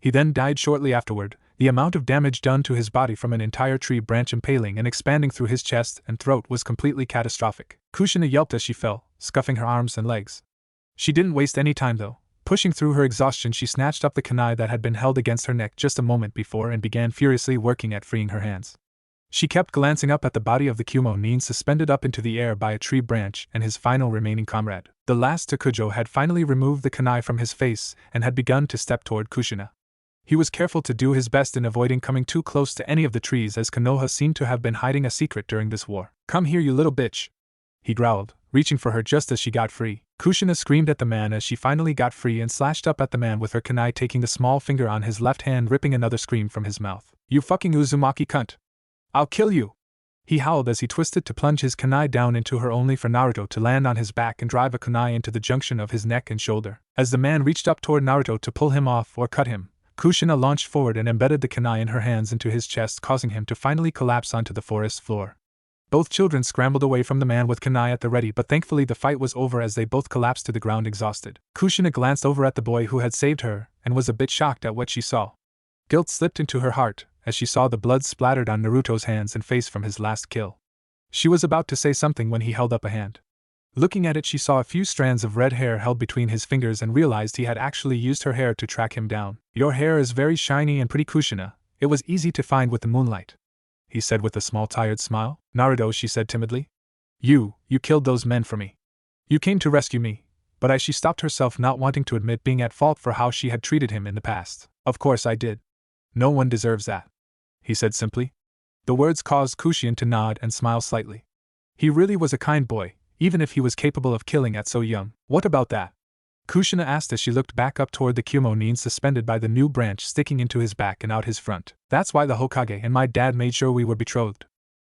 He then died shortly afterward, the amount of damage done to his body from an entire tree branch impaling and expanding through his chest and throat was completely catastrophic. Kushina yelped as she fell, scuffing her arms and legs. She didn't waste any time though. Pushing through her exhaustion, she snatched up the kunai that had been held against her neck just a moment before and began furiously working at freeing her hands. She kept glancing up at the body of the Kumo nin suspended up into the air by a tree branch and his final remaining comrade. The last Tokujo had finally removed the kunai from his face and had begun to step toward Kushina. He was careful to do his best in avoiding coming too close to any of the trees, as Konoha seemed to have been hiding a secret during this war. "Come here, you little bitch," he growled, reaching for her just as she got free. Kushina screamed at the man as she finally got free and slashed up at the man with her kunai, taking the small finger on his left hand, ripping another scream from his mouth. "You fucking Uzumaki cunt! I'll kill you!" He howled as he twisted to plunge his kunai down into her, only for Naruto to land on his back and drive a kunai into the junction of his neck and shoulder. As the man reached up toward Naruto to pull him off or cut him, Kushina launched forward and embedded the kunai in her hands into his chest, causing him to finally collapse onto the forest floor. Both children scrambled away from the man with kunai at the ready, but thankfully the fight was over as they both collapsed to the ground exhausted. Kushina glanced over at the boy who had saved her and was a bit shocked at what she saw. Guilt slipped into her heart as she saw the blood splattered on Naruto's hands and face from his last kill. She was about to say something when he held up a hand. Looking at it, she saw a few strands of red hair held between his fingers and realized he had actually used her hair to track him down. "Your hair is very shiny and pretty, Kushina. It was easy to find with the moonlight," he said with a small tired smile. "Naruto," she said timidly. You killed those men for me. You came to rescue me." But she stopped herself, not wanting to admit being at fault for how she had treated him in the past. "Of course I did. No one deserves that," he said simply. The words caused Kushina to nod and smile slightly. He really was a kind boy, even if he was capable of killing at so young. "What about that?" Kushina asked as she looked back up toward the Kumo nin suspended by the new branch sticking into his back and out his front. "That's why the Hokage and my dad made sure we were betrothed.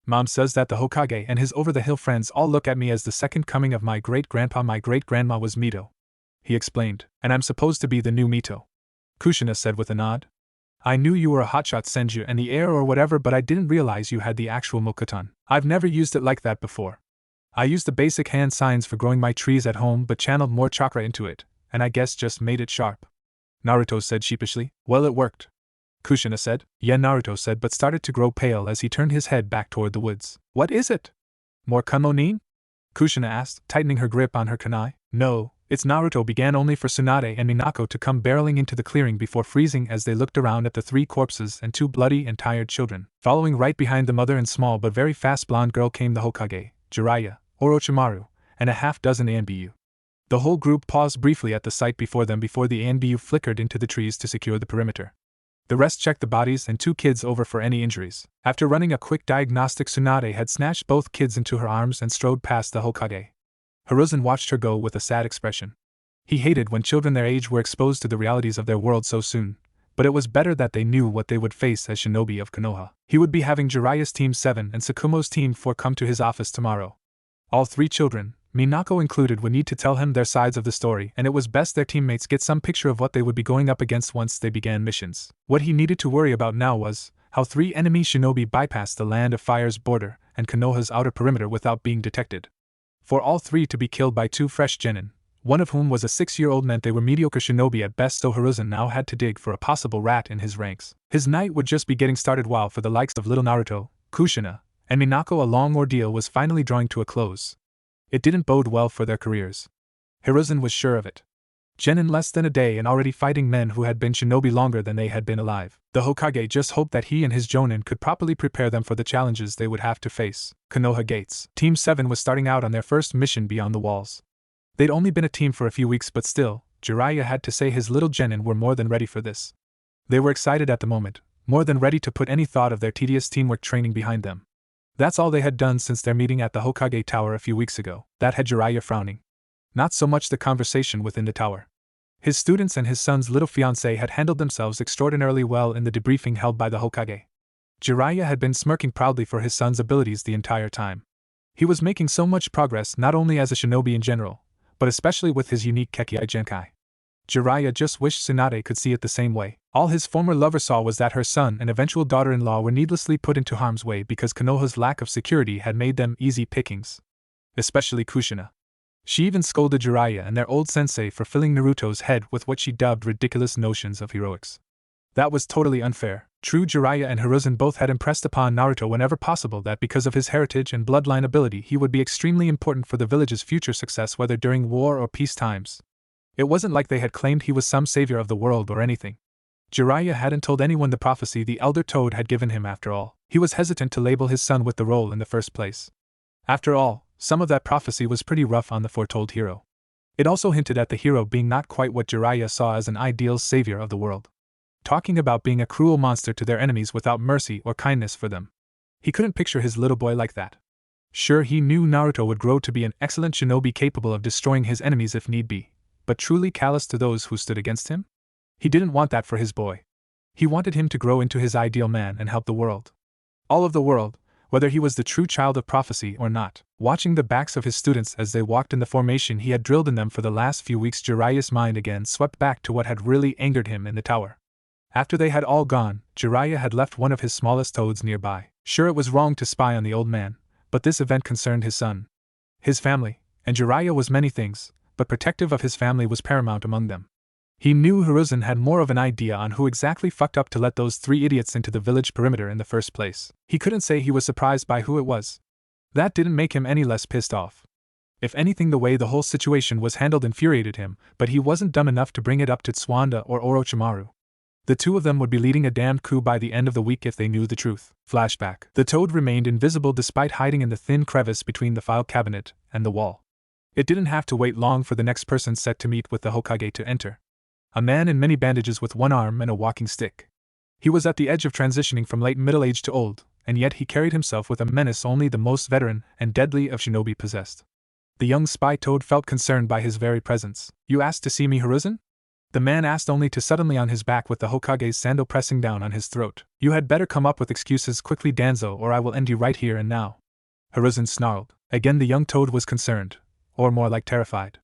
Mom says that the Hokage and his over-the-hill friends all look at me as the second coming of my great-grandpa. My great-grandma was Mito," he explained, "and I'm supposed to be the new Mito," Kushina said with a nod. "I knew you were a hotshot Senju and the air or whatever, but I didn't realize you had the actual Mokuton. I've never used it like that before. I used the basic hand signs for growing my trees at home but channeled more chakra into it, and I guess just made it sharp," Naruto said sheepishly. "Well, it worked," Kushina said. "Yeah," Naruto said, but started to grow pale as he turned his head back toward the woods. "What is it? More Kumo nin?" Kushina asked, tightening her grip on her kunai. "No, it's Naruto," began, only for Tsunade and Minako to come barreling into the clearing before freezing as they looked around at the 3 corpses and 2 bloody and tired children. Following right behind the mother and small but very fast blonde girl came the Hokage, Jiraiya, Orochimaru, and a half-dozen ANBU. The whole group paused briefly at the sight before them before the ANBU flickered into the trees to secure the perimeter. The rest checked the bodies and 2 kids over for any injuries. After running a quick diagnostic, Tsunade had snatched both kids into her arms and strode past the Hokage. Hiruzen watched her go with a sad expression. He hated when children their age were exposed to the realities of their world so soon, but it was better that they knew what they would face as shinobi of Konoha. He would be having Jiraiya's Team 7 and Tsukumo's Team 4 come to his office tomorrow. All 3 children, Minako included, would need to tell him their sides of the story, and it was best their teammates get some picture of what they would be going up against once they began missions. What he needed to worry about now was how 3 enemy shinobi bypassed the Land of Fire's border and Konoha's outer perimeter without being detected. For all 3 to be killed by 2 fresh genin, one of whom was a 6-year-old, meant they were mediocre shinobi at best, so Hiruzen now had to dig for a possible rat in his ranks. His night would just be getting started, while for the likes of little Naruto, Kushina, and Minako a long ordeal was finally drawing to a close. It didn't bode well for their careers. Hiruzen was sure of it. Genin less than a day and already fighting men who had been shinobi longer than they had been alive. The Hokage just hoped that he and his jonin could properly prepare them for the challenges they would have to face. Konoha Gates. Team 7 was starting out on their first mission beyond the walls. They'd only been a team for a few weeks, but still, Jiraiya had to say his little genin were more than ready for this. They were excited at the moment, more than ready to put any thought of their tedious teamwork training behind them. That's all they had done since their meeting at the Hokage Tower a few weeks ago. That had Jiraiya frowning. Not so much the conversation within the tower. His students and his son's little fiancé had handled themselves extraordinarily well in the debriefing held by the Hokage. Jiraiya had been smirking proudly for his son's abilities the entire time. He was making so much progress not only as a shinobi in general, but especially with his unique Kekkei Genkai. Jiraiya just wished Tsunade could see it the same way. All his former lover saw was that her son and eventual daughter-in-law were needlessly put into harm's way because Konoha's lack of security had made them easy pickings. Especially Kushina. She even scolded Jiraiya and their old sensei for filling Naruto's head with what she dubbed ridiculous notions of heroics. That was totally unfair. True, Jiraiya and Hiruzen both had impressed upon Naruto whenever possible that because of his heritage and bloodline ability he would be extremely important for the village's future success whether during war or peace times. It wasn't like they had claimed he was some savior of the world or anything. Jiraiya hadn't told anyone the prophecy the Elder Toad had given him after all. He was hesitant to label his son with the role in the first place. After all, some of that prophecy was pretty rough on the foretold hero. It also hinted at the hero being not quite what Jiraiya saw as an ideal savior of the world. Talking about being a cruel monster to their enemies without mercy or kindness for them. He couldn't picture his little boy like that. Sure, he knew Naruto would grow to be an excellent shinobi capable of destroying his enemies if need be, but truly callous to those who stood against him? He didn't want that for his boy. He wanted him to grow into his ideal man and help the world. All of the world, whether he was the true child of prophecy or not. Watching the backs of his students as they walked in the formation he had drilled in them for the last few weeks, Jiraiya's mind again swept back to what had really angered him in the tower. After they had all gone, Jiraiya had left one of his smallest toads nearby. Sure, it was wrong to spy on the old man, but this event concerned his son, his family, and Jiraiya was many things, but protective of his family was paramount among them. He knew Hiruzen had more of an idea on who exactly fucked up to let those 3 idiots into the village perimeter in the first place. He couldn't say he was surprised by who it was. That didn't make him any less pissed off. If anything, the way the whole situation was handled infuriated him, but he wasn't dumb enough to bring it up to Tsunade or Orochimaru. The two of them would be leading a damned coup by the end of the week if they knew the truth. Flashback. The toad remained invisible despite hiding in the thin crevice between the file cabinet and the wall. It didn't have to wait long for the next person set to meet with the Hokage to enter. A man in many bandages with one arm and a walking stick. He was at the edge of transitioning from late middle age to old, and yet he carried himself with a menace only the most veteran and deadly of shinobi possessed. The young spy toad felt concerned by his very presence. "You asked to see me, Hiruzen?" The man asked only to suddenly on his back with the Hokage's sandal pressing down on his throat. "You had better come up with excuses quickly, Danzo, or I will end you right here and now." Hiruzen snarled. Again the young toad was concerned, or more like terrified.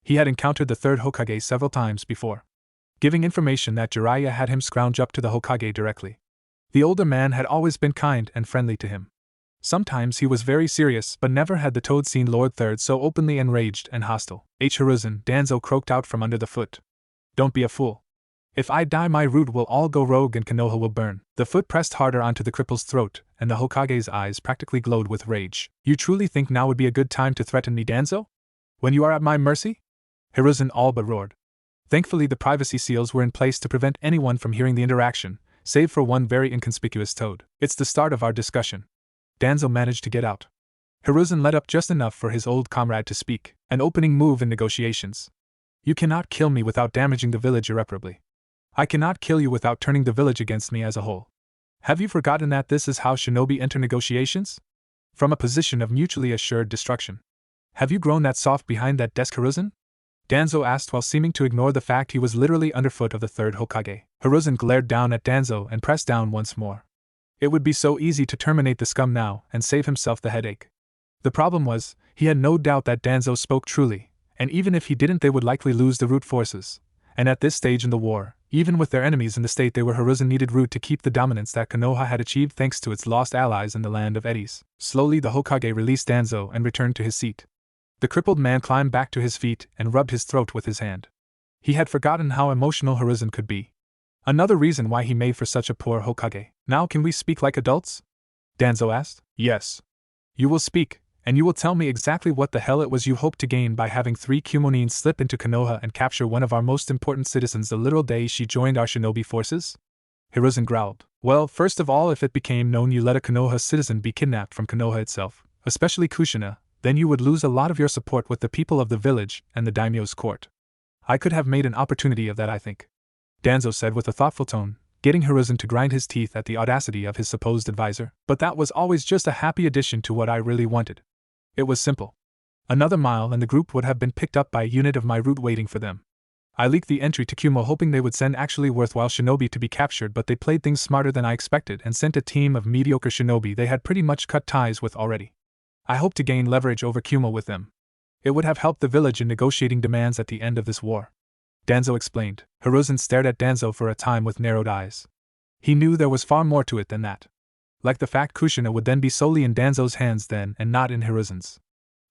He had encountered the third Hokage several times before, giving information that Jiraiya had him scrounge up to the Hokage directly. The older man had always been kind and friendly to him. Sometimes he was very serious, but never had the toad seen Lord Third so openly enraged and hostile. Hiruzen, Danzo croaked out from under the foot. "Don't be a fool. If I die, my root will all go rogue and Konoha will burn." The foot pressed harder onto the cripple's throat, and the Hokage's eyes practically glowed with rage. "You truly think now would be a good time to threaten me, Danzo? When you are at my mercy?" Hiruzen all but roared. Thankfully the privacy seals were in place to prevent anyone from hearing the interaction, save for one very inconspicuous toad. "It's the start of our discussion." Danzo managed to get out. Hiruzen let up just enough for his old comrade to speak. "An opening move in negotiations. You cannot kill me without damaging the village irreparably. I cannot kill you without turning the village against me as a whole. Have you forgotten that this is how shinobi enter negotiations? From a position of mutually assured destruction. Have you grown that soft behind that desk, Hiruzen?" Danzo asked while seeming to ignore the fact he was literally underfoot of the third Hokage. Hiruzen glared down at Danzo and pressed down once more. It would be so easy to terminate the scum now and save himself the headache. The problem was, he had no doubt that Danzo spoke truly, and even if he didn't they would likely lose the root forces. And at this stage in the war, even with their enemies in the state they were, Hiruzen needed root to keep the dominance that Konoha had achieved thanks to its lost allies in the land of eddies. Slowly the Hokage released Danzo and returned to his seat. The crippled man climbed back to his feet and rubbed his throat with his hand. He had forgotten how emotional Hiruzen could be. Another reason why he made for such a poor Hokage. "Now can we speak like adults?" Danzo asked. "Yes. You will speak, and you will tell me exactly what the hell it was you hoped to gain by having 3 Kumonins slip into Konoha and capture one of our most important citizens the literal day she joined our shinobi forces?" Hiruzen growled. "Well, first of all, if it became known you let a Konoha citizen be kidnapped from Konoha itself, especially Kushina, then you would lose a lot of your support with the people of the village and the daimyo's court. I could have made an opportunity of that, I think," Danzo said with a thoughtful tone, getting Hiruzen to grind his teeth at the audacity of his supposed advisor. "But that was always just a happy addition to what I really wanted. It was simple. Another mile and the group would have been picked up by a unit of my root waiting for them. I leaked the entry to Kumo hoping they would send actually worthwhile shinobi to be captured, but they played things smarter than I expected and sent a team of mediocre shinobi they had pretty much cut ties with already. I hope to gain leverage over Kumo with them. It would have helped the village in negotiating demands at the end of this war. Danzo explained. Hiruzen stared at Danzo for a time with narrowed eyes. He knew there was far more to it than that. Like the fact Kushina would then be solely in Danzo's hands then and not in Hiruzen's.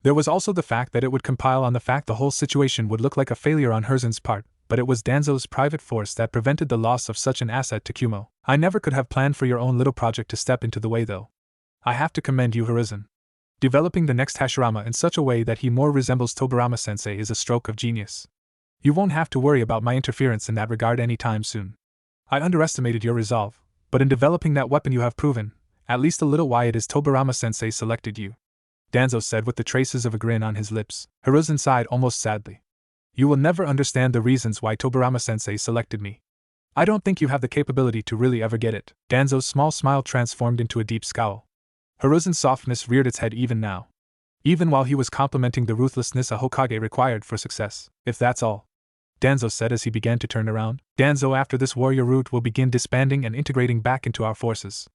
There was also the fact that it would compile on the fact the whole situation would look like a failure on Hiruzen's part, but it was Danzo's private force that prevented the loss of such an asset to Kumo. I never could have planned for your own little project to step into the way though. I have to commend you, Hiruzen. Developing the next Hashirama in such a way that he more resembles Tobirama-sensei is a stroke of genius. You won't have to worry about my interference in that regard anytime soon. I underestimated your resolve, but in developing that weapon you have proven, at least a little, why it is Tobirama-sensei selected you. Danzo said with the traces of a grin on his lips. Hiruzen sighed almost sadly. You will never understand the reasons why Tobirama-sensei selected me. I don't think you have the capability to really ever get it. Danzo's small smile transformed into a deep scowl. Hiruzen's softness reared its head even now. Even while he was complimenting the ruthlessness a Hokage required for success. If that's all, Danzo said as he began to turn around. Danzo, after this warrior route will begin disbanding and integrating back into our forces.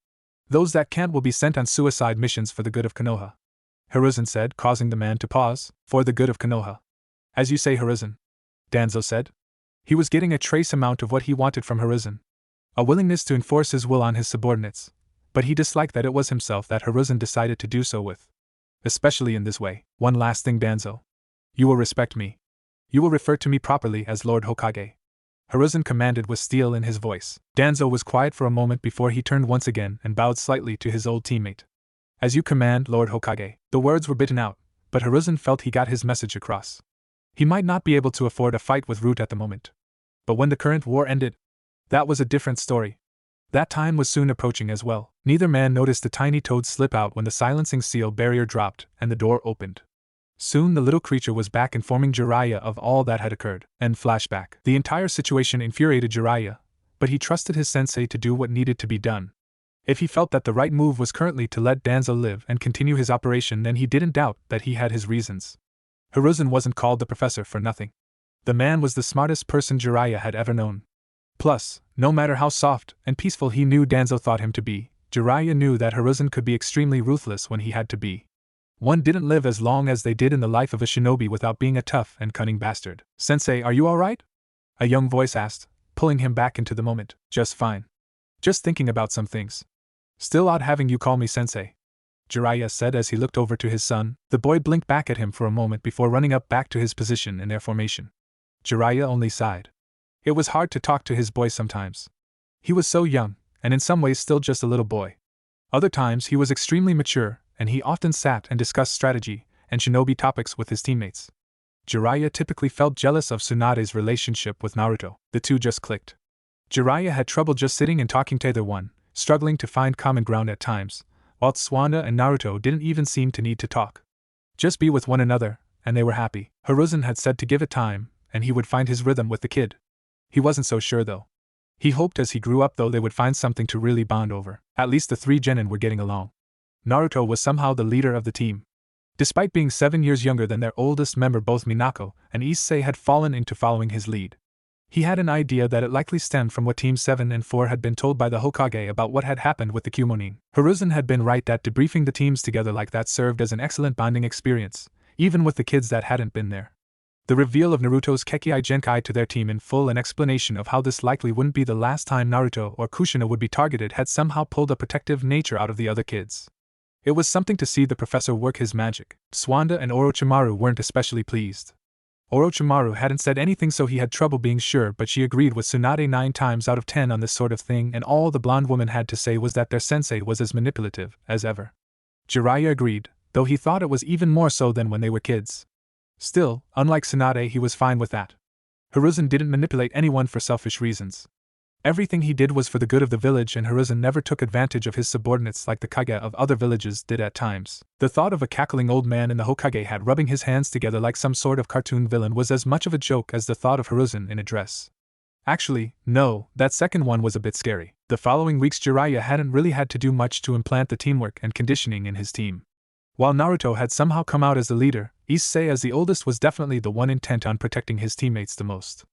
Those that can't will be sent on suicide missions for the good of Konoha. Hiruzen said, causing the man to pause. For the good of Konoha. As you say, Hiruzen, Danzo said. He was getting a trace amount of what he wanted from Hiruzen. A willingness to enforce his will on his subordinates, but he disliked that it was himself that Hiruzen decided to do so with. Especially in this way. One last thing, Danzo. You will respect me. You will refer to me properly as Lord Hokage. Hiruzen commanded with steel in his voice. Danzo was quiet for a moment before he turned once again and bowed slightly to his old teammate. As you command, Lord Hokage. The words were bitten out, but Hiruzen felt he got his message across. He might not be able to afford a fight with Root at the moment. But when the current war ended, that was a different story. That time was soon approaching as well. Neither man noticed the tiny toad slip out when the silencing seal barrier dropped and the door opened. Soon the little creature was back informing Jiraiya of all that had occurred. And flashback. The entire situation infuriated Jiraiya, but he trusted his sensei to do what needed to be done. If he felt that the right move was currently to let Danzo live and continue his operation, then he didn't doubt that he had his reasons. Hiruzen wasn't called the professor for nothing. The man was the smartest person Jiraiya had ever known. Plus, no matter how soft and peaceful he knew Danzo thought him to be, Jiraiya knew that Hiruzen could be extremely ruthless when he had to be. One didn't live as long as they did in the life of a shinobi without being a tough and cunning bastard. Sensei, are you alright? A young voice asked, pulling him back into the moment. Just fine. Just thinking about some things. Still odd having you call me sensei, Jiraiya said as he looked over to his son. The boy blinked back at him for a moment before running up back to his position in their formation. Jiraiya only sighed. It was hard to talk to his boy sometimes. He was so young, and in some ways still just a little boy. Other times he was extremely mature, and he often sat and discussed strategy and shinobi topics with his teammates. Jiraiya typically felt jealous of Tsunade's relationship with Naruto. The two just clicked. Jiraiya had trouble just sitting and talking to either one, struggling to find common ground at times, while Tsunade and Naruto didn't even seem to need to talk. Just be with one another, and they were happy. Hiruzen had said to give it time, and he would find his rhythm with the kid. He wasn't so sure though. He hoped as he grew up though they would find something to really bond over. At least the three genin were getting along. Naruto was somehow the leader of the team. Despite being 7 years younger than their oldest member, both Minako and Issei had fallen into following his lead. He had an idea that it likely stemmed from what Teams 7 and 4 had been told by the Hokage about what had happened with the Kumonin. Hiruzen had been right that debriefing the teams together like that served as an excellent bonding experience, even with the kids that hadn't been there. The reveal of Naruto's Kekkai Genkai to their team in full and explanation of how this likely wouldn't be the last time Naruto or Kushina would be targeted had somehow pulled a protective nature out of the other kids. It was something to see the professor work his magic. Tsunade and Orochimaru weren't especially pleased. Orochimaru hadn't said anything, so he had trouble being sure, but she agreed with Tsunade 9 times out of 10 on this sort of thing, and all the blonde woman had to say was that their sensei was as manipulative as ever. Jiraiya agreed, though he thought it was even more so than when they were kids. Still, unlike Tsunade, he was fine with that. Hiruzen didn't manipulate anyone for selfish reasons. Everything he did was for the good of the village, and Hiruzen never took advantage of his subordinates like the Kage of other villages did at times. The thought of a cackling old man in the Hokage hat rubbing his hands together like some sort of cartoon villain was as much of a joke as the thought of Hiruzen in a dress. Actually, no, that second one was a bit scary. The following weeks Jiraiya hadn't really had to do much to implant the teamwork and conditioning in his team. While Naruto had somehow come out as the leader, Issei as the oldest was definitely the one intent on protecting his teammates the most.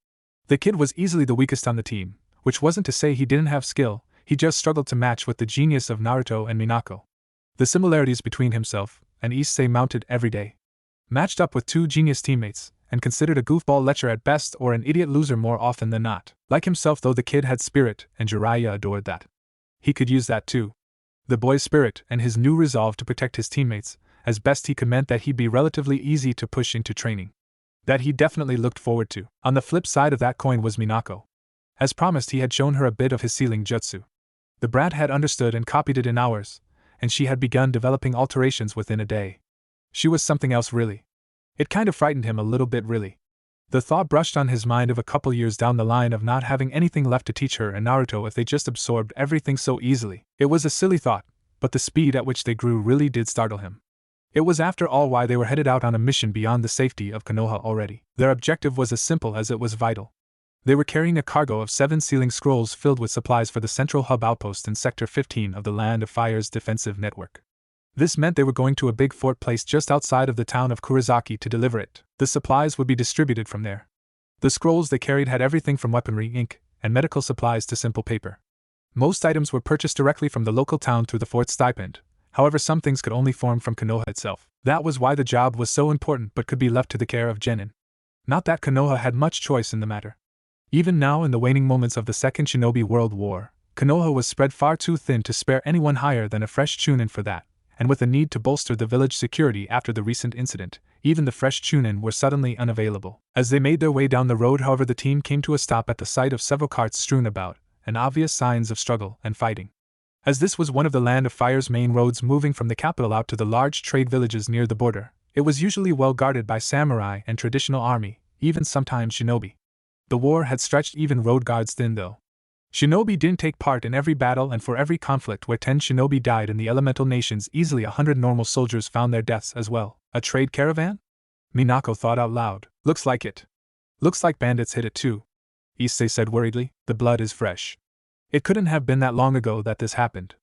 The kid was easily the weakest on the team, which wasn't to say he didn't have skill, he just struggled to match with the genius of Naruto and Minako. The similarities between himself and Issei mounted every day. Matched up with two genius teammates, and considered a goofball lecher at best or an idiot loser more often than not. Like himself though, the kid had spirit, and Jiraiya adored that. He could use that too. The boy's spirit and his new resolve to protect his teammates, as best he could, meant that he'd be relatively easy to push into training. That he definitely looked forward to. On the flip side of that coin was Minako. As promised, he had shown her a bit of his sealing jutsu. The brat had understood and copied it in hours, and she had begun developing alterations within a day. She was something else really. It kind of frightened him a little bit really. The thought brushed on his mind of a couple years down the line of not having anything left to teach her and Naruto if they just absorbed everything so easily. It was a silly thought, but the speed at which they grew really did startle him. It was after all why they were headed out on a mission beyond the safety of Konoha already. Their objective was as simple as it was vital. They were carrying a cargo of 7 sealing scrolls filled with supplies for the central hub outpost in Sector 15 of the Land of Fire's defensive network. This meant they were going to a big fort placed just outside of the town of Kurizaki to deliver it. The supplies would be distributed from there. The scrolls they carried had everything from weaponry, ink, and medical supplies to simple paper. Most items were purchased directly from the local town through the fort's stipend, however some things could only form from Konoha itself. That was why the job was so important but could be left to the care of Genin. Not that Konoha had much choice in the matter. Even now, in the waning moments of the Second Shinobi World War, Konoha was spread far too thin to spare anyone higher than a fresh Chunin for that, and with the need to bolster the village security after the recent incident, even the fresh Chunin were suddenly unavailable. As they made their way down the road, however, the team came to a stop at the sight of several carts strewn about, and obvious signs of struggle and fighting. As this was one of the Land of Fire's main roads moving from the capital out to the large trade villages near the border, it was usually well guarded by samurai and traditional army, even sometimes shinobi. The war had stretched even road guards thin though. Shinobi didn't take part in every battle, and for every conflict where 10 shinobi died in the elemental nations, easily 100 normal soldiers found their deaths as well. A trade caravan? Minako thought out loud. Looks like it. Looks like bandits hit it too, Issei said worriedly. The blood is fresh. It couldn't have been that long ago that this happened.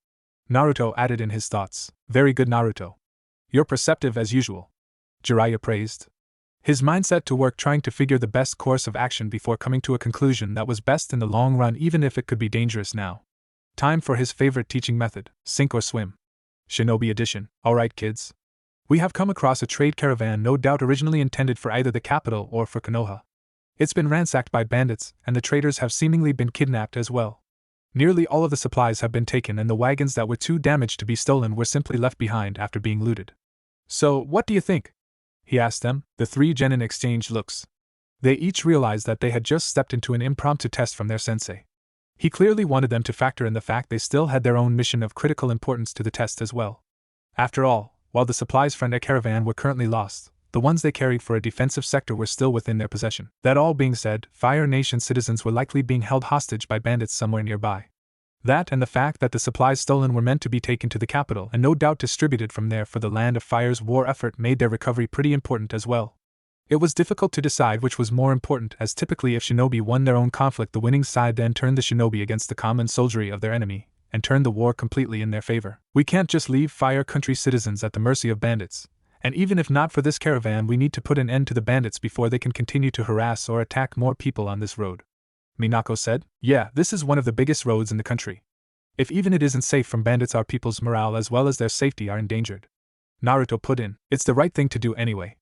Naruto added in his thoughts. Very good, Naruto. You're perceptive as usual, Jiraiya praised. His mind set to work trying to figure the best course of action before coming to a conclusion that was best in the long run, even if it could be dangerous now. Time for his favorite teaching method, sink or swim. Shinobi edition. Alright kids. We have come across a trade caravan, no doubt originally intended for either the capital or for Konoha. It's been ransacked by bandits, and the traders have seemingly been kidnapped as well. Nearly all of the supplies have been taken, and the wagons that were too damaged to be stolen were simply left behind after being looted. So, what do you think? He asked them. The 3 genin exchanged looks. They each realized that they had just stepped into an impromptu test from their sensei. He clearly wanted them to factor in the fact they still had their own mission of critical importance to the test as well. After all, while the supplies from their caravan were currently lost, the ones they carried for a defensive sector were still within their possession. That all being said, Fire Nation citizens were likely being held hostage by bandits somewhere nearby. That and the fact that the supplies stolen were meant to be taken to the capital and no doubt distributed from there for the Land of Fire's war effort made their recovery pretty important as well. It was difficult to decide which was more important, as typically if shinobi won their own conflict, the winning side then turned the shinobi against the common soldiery of their enemy, and turned the war completely in their favor. We can't just leave Fire Country citizens at the mercy of bandits, and even if not for this caravan, we need to put an end to the bandits before they can continue to harass or attack more people on this road. Minako said. Yeah, this is one of the biggest roads in the country. If even it isn't safe from bandits, our people's morale as well as their safety are endangered. Naruto put in. It's the right thing to do anyway.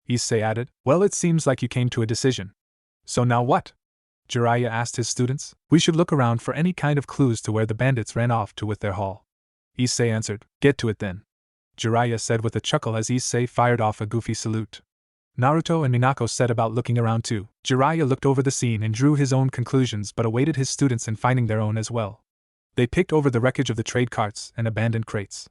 Issei added. Well, it seems like you came to a decision. So now what? Jiraiya asked his students. We should look around for any kind of clues to where the bandits ran off to with their haul. Issei answered. Get to it then, Jiraiya said with a chuckle as Issei fired off a goofy salute. Naruto and Minako set about looking around too. Jiraiya looked over the scene and drew his own conclusions but awaited his students in finding their own as well. They picked over the wreckage of the trade carts and abandoned crates.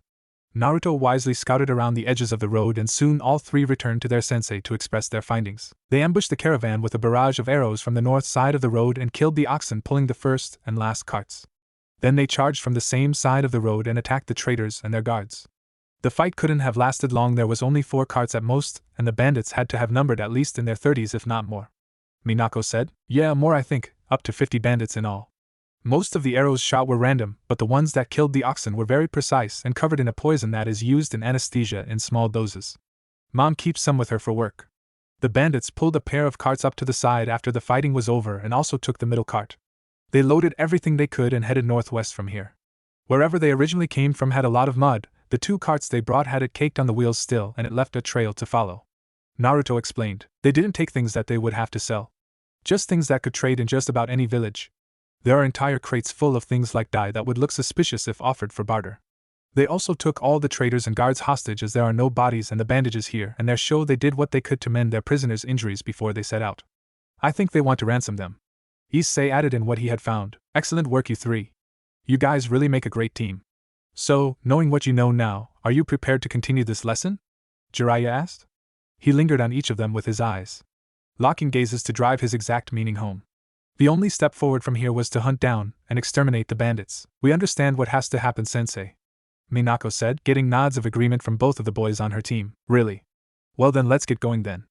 Naruto wisely scouted around the edges of the road, and soon all 3 returned to their sensei to express their findings. They ambushed the caravan with a barrage of arrows from the north side of the road and killed the oxen pulling the first and last carts. Then they charged from the same side of the road and attacked the traders and their guards. The fight couldn't have lasted long. There was only 4 carts at most, and the bandits had to have numbered at least in their 30s if not more. Minako said. Yeah, more I think, up to 50 bandits in all. Most of the arrows shot were random, but the ones that killed the oxen were very precise and covered in a poison that is used in anesthesia in small doses. Mom keeps some with her for work. The bandits pulled a pair of carts up to the side after the fighting was over and also took the middle cart. They loaded everything they could and headed northwest from here. Wherever they originally came from had a lot of mud. The 2 carts they brought had it caked on the wheels still, and it left a trail to follow. Naruto explained. They didn't take things that they would have to sell. Just things that could trade in just about any village. There are entire crates full of things like dye that would look suspicious if offered for barter. They also took all the traders and guards hostage as there are no bodies and the bandages here, and their show they did what they could to mend their prisoners' injuries before they set out. I think they want to ransom them. Issei added in what he had found. Excellent work, you 3. You guys really make a great team. So, knowing what you know now, are you prepared to continue this lesson? Jiraiya asked. He lingered on each of them with his eyes, locking gazes to drive his exact meaning home. The only step forward from here was to hunt down and exterminate the bandits. We understand what has to happen, Sensei, Minako said, getting nods of agreement from both of the boys on her team. Really? Well then let's get going then.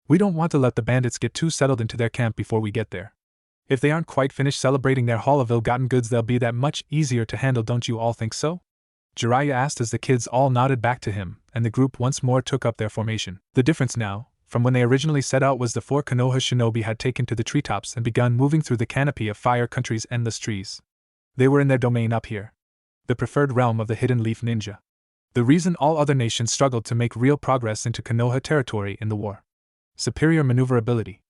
We don't want to let the bandits get too settled into their camp before we get there. If they aren't quite finished celebrating their haul of ill-gotten goods, they'll be that much easier to handle, don't you all think so? Jiraiya asked as the kids all nodded back to him, and the group once more took up their formation. The difference now, from when they originally set out, was the 4 Konoha shinobi had taken to the treetops and begun moving through the canopy of Fire Country's endless trees. They were in their domain up here, the preferred realm of the Hidden Leaf Ninja. The reason all other nations struggled to make real progress into Konoha territory in the war. Superior maneuverability.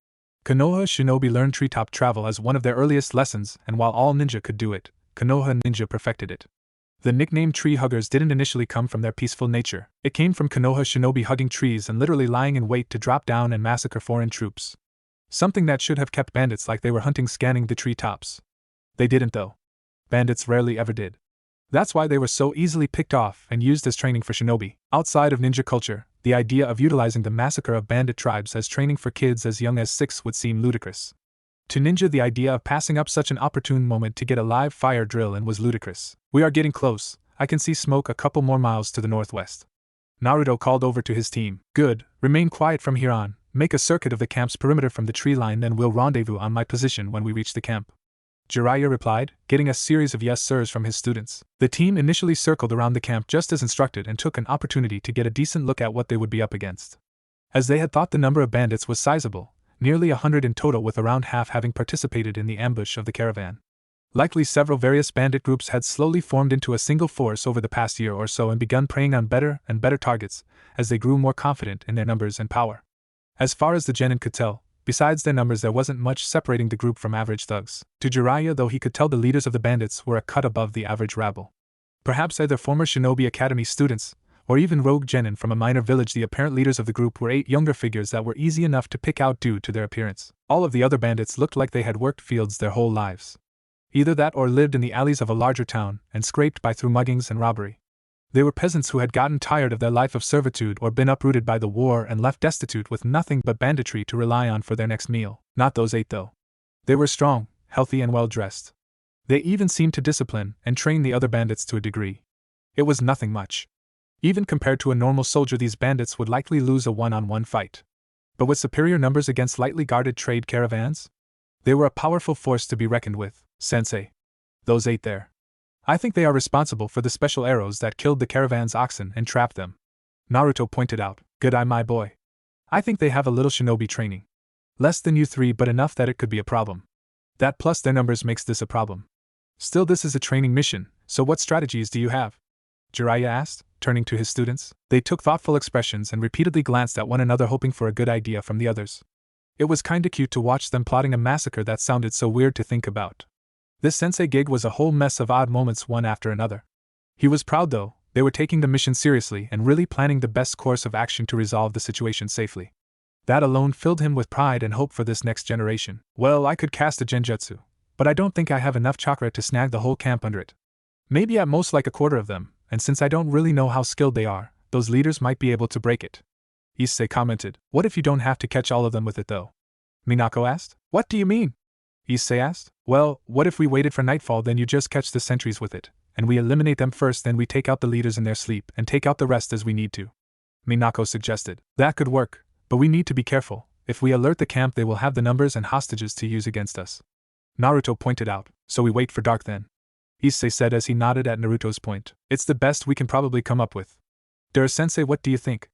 Konoha shinobi learned treetop travel as one of their earliest lessons, and while all ninja could do it, Konoha ninja perfected it. The nickname tree huggers didn't initially come from their peaceful nature. It came from Konoha shinobi hugging trees and literally lying in wait to drop down and massacre foreign troops. Something that should have kept bandits like they were hunting, scanning the treetops. They didn't though. Bandits rarely ever did. That's why they were so easily picked off and used as training for shinobi. Outside of ninja culture, the idea of utilizing the massacre of bandit tribes as training for kids as young as 6 would seem ludicrous. To ninja, the idea of passing up such an opportune moment to get a live fire drill in was ludicrous. We are getting close. I can see smoke a couple more miles to the northwest. Naruto called over to his team. Good, remain quiet from here on. Make a circuit of the camp's perimeter from the tree line, then we'll rendezvous on my position when we reach the camp. Jiraiya replied, getting a series of yes sirs from his students. The team initially circled around the camp just as instructed and took an opportunity to get a decent look at what they would be up against. As they had thought, the number of bandits was sizable, nearly 100 in total, with around half having participated in the ambush of the caravan. Likely several various bandit groups had slowly formed into a single force over the past year or so and begun preying on better and better targets as they grew more confident in their numbers and power. As far as the genin could tell, besides their numbers, there wasn't much separating the group from average thugs. To Jiraiya, though, he could tell the leaders of the bandits were a cut above the average rabble. Perhaps either former Shinobi Academy students, or even rogue genin from a minor village. The apparent leaders of the group were 8 younger figures that were easy enough to pick out due to their appearance. All of the other bandits looked like they had worked fields their whole lives. Either that or lived in the alleys of a larger town and scraped by through muggings and robbery. They were peasants who had gotten tired of their life of servitude or been uprooted by the war and left destitute with nothing but banditry to rely on for their next meal. Not those 8 though. They were strong, healthy, and well dressed. They even seemed to discipline and train the other bandits to a degree. It was nothing much. Even compared to a normal soldier, these bandits would likely lose a one-on-one fight. But with superior numbers against lightly guarded trade caravans, they were a powerful force to be reckoned with. Sensei. Those 8 there. I think they are responsible for the special arrows that killed the caravan's oxen and trapped them. Naruto pointed out. Good eye, my boy. I think they have a little shinobi training. Less than you 3, but enough that it could be a problem. That plus their numbers makes this a problem. Still, this is a training mission, so what strategies do you have? Jiraiya asked, turning to his students. They took thoughtful expressions and repeatedly glanced at one another, hoping for a good idea from the others. It was kinda cute to watch them plotting a massacre that sounded so weird to think about. This sensei gig was a whole mess of odd moments, one after another. He was proud though. They were taking the mission seriously and really planning the best course of action to resolve the situation safely. That alone filled him with pride and hope for this next generation. Well, I could cast a genjutsu, but I don't think I have enough chakra to snag the whole camp under it. Maybe at most like a quarter of them, and since I don't really know how skilled they are, those leaders might be able to break it. Issei commented. What if you don't have to catch all of them with it though? Minako asked. What do you mean? Issei asked. Well, what if we waited for nightfall, then you just catch the sentries with it, and we eliminate them first, then we take out the leaders in their sleep and take out the rest as we need to. Minako suggested. That could work, but we need to be careful. If we alert the camp, they will have the numbers and hostages to use against us. Naruto pointed out. So we wait for dark then. Issei said as he nodded at Naruto's point. It's the best we can probably come up with. Dura-sensei, what do you think?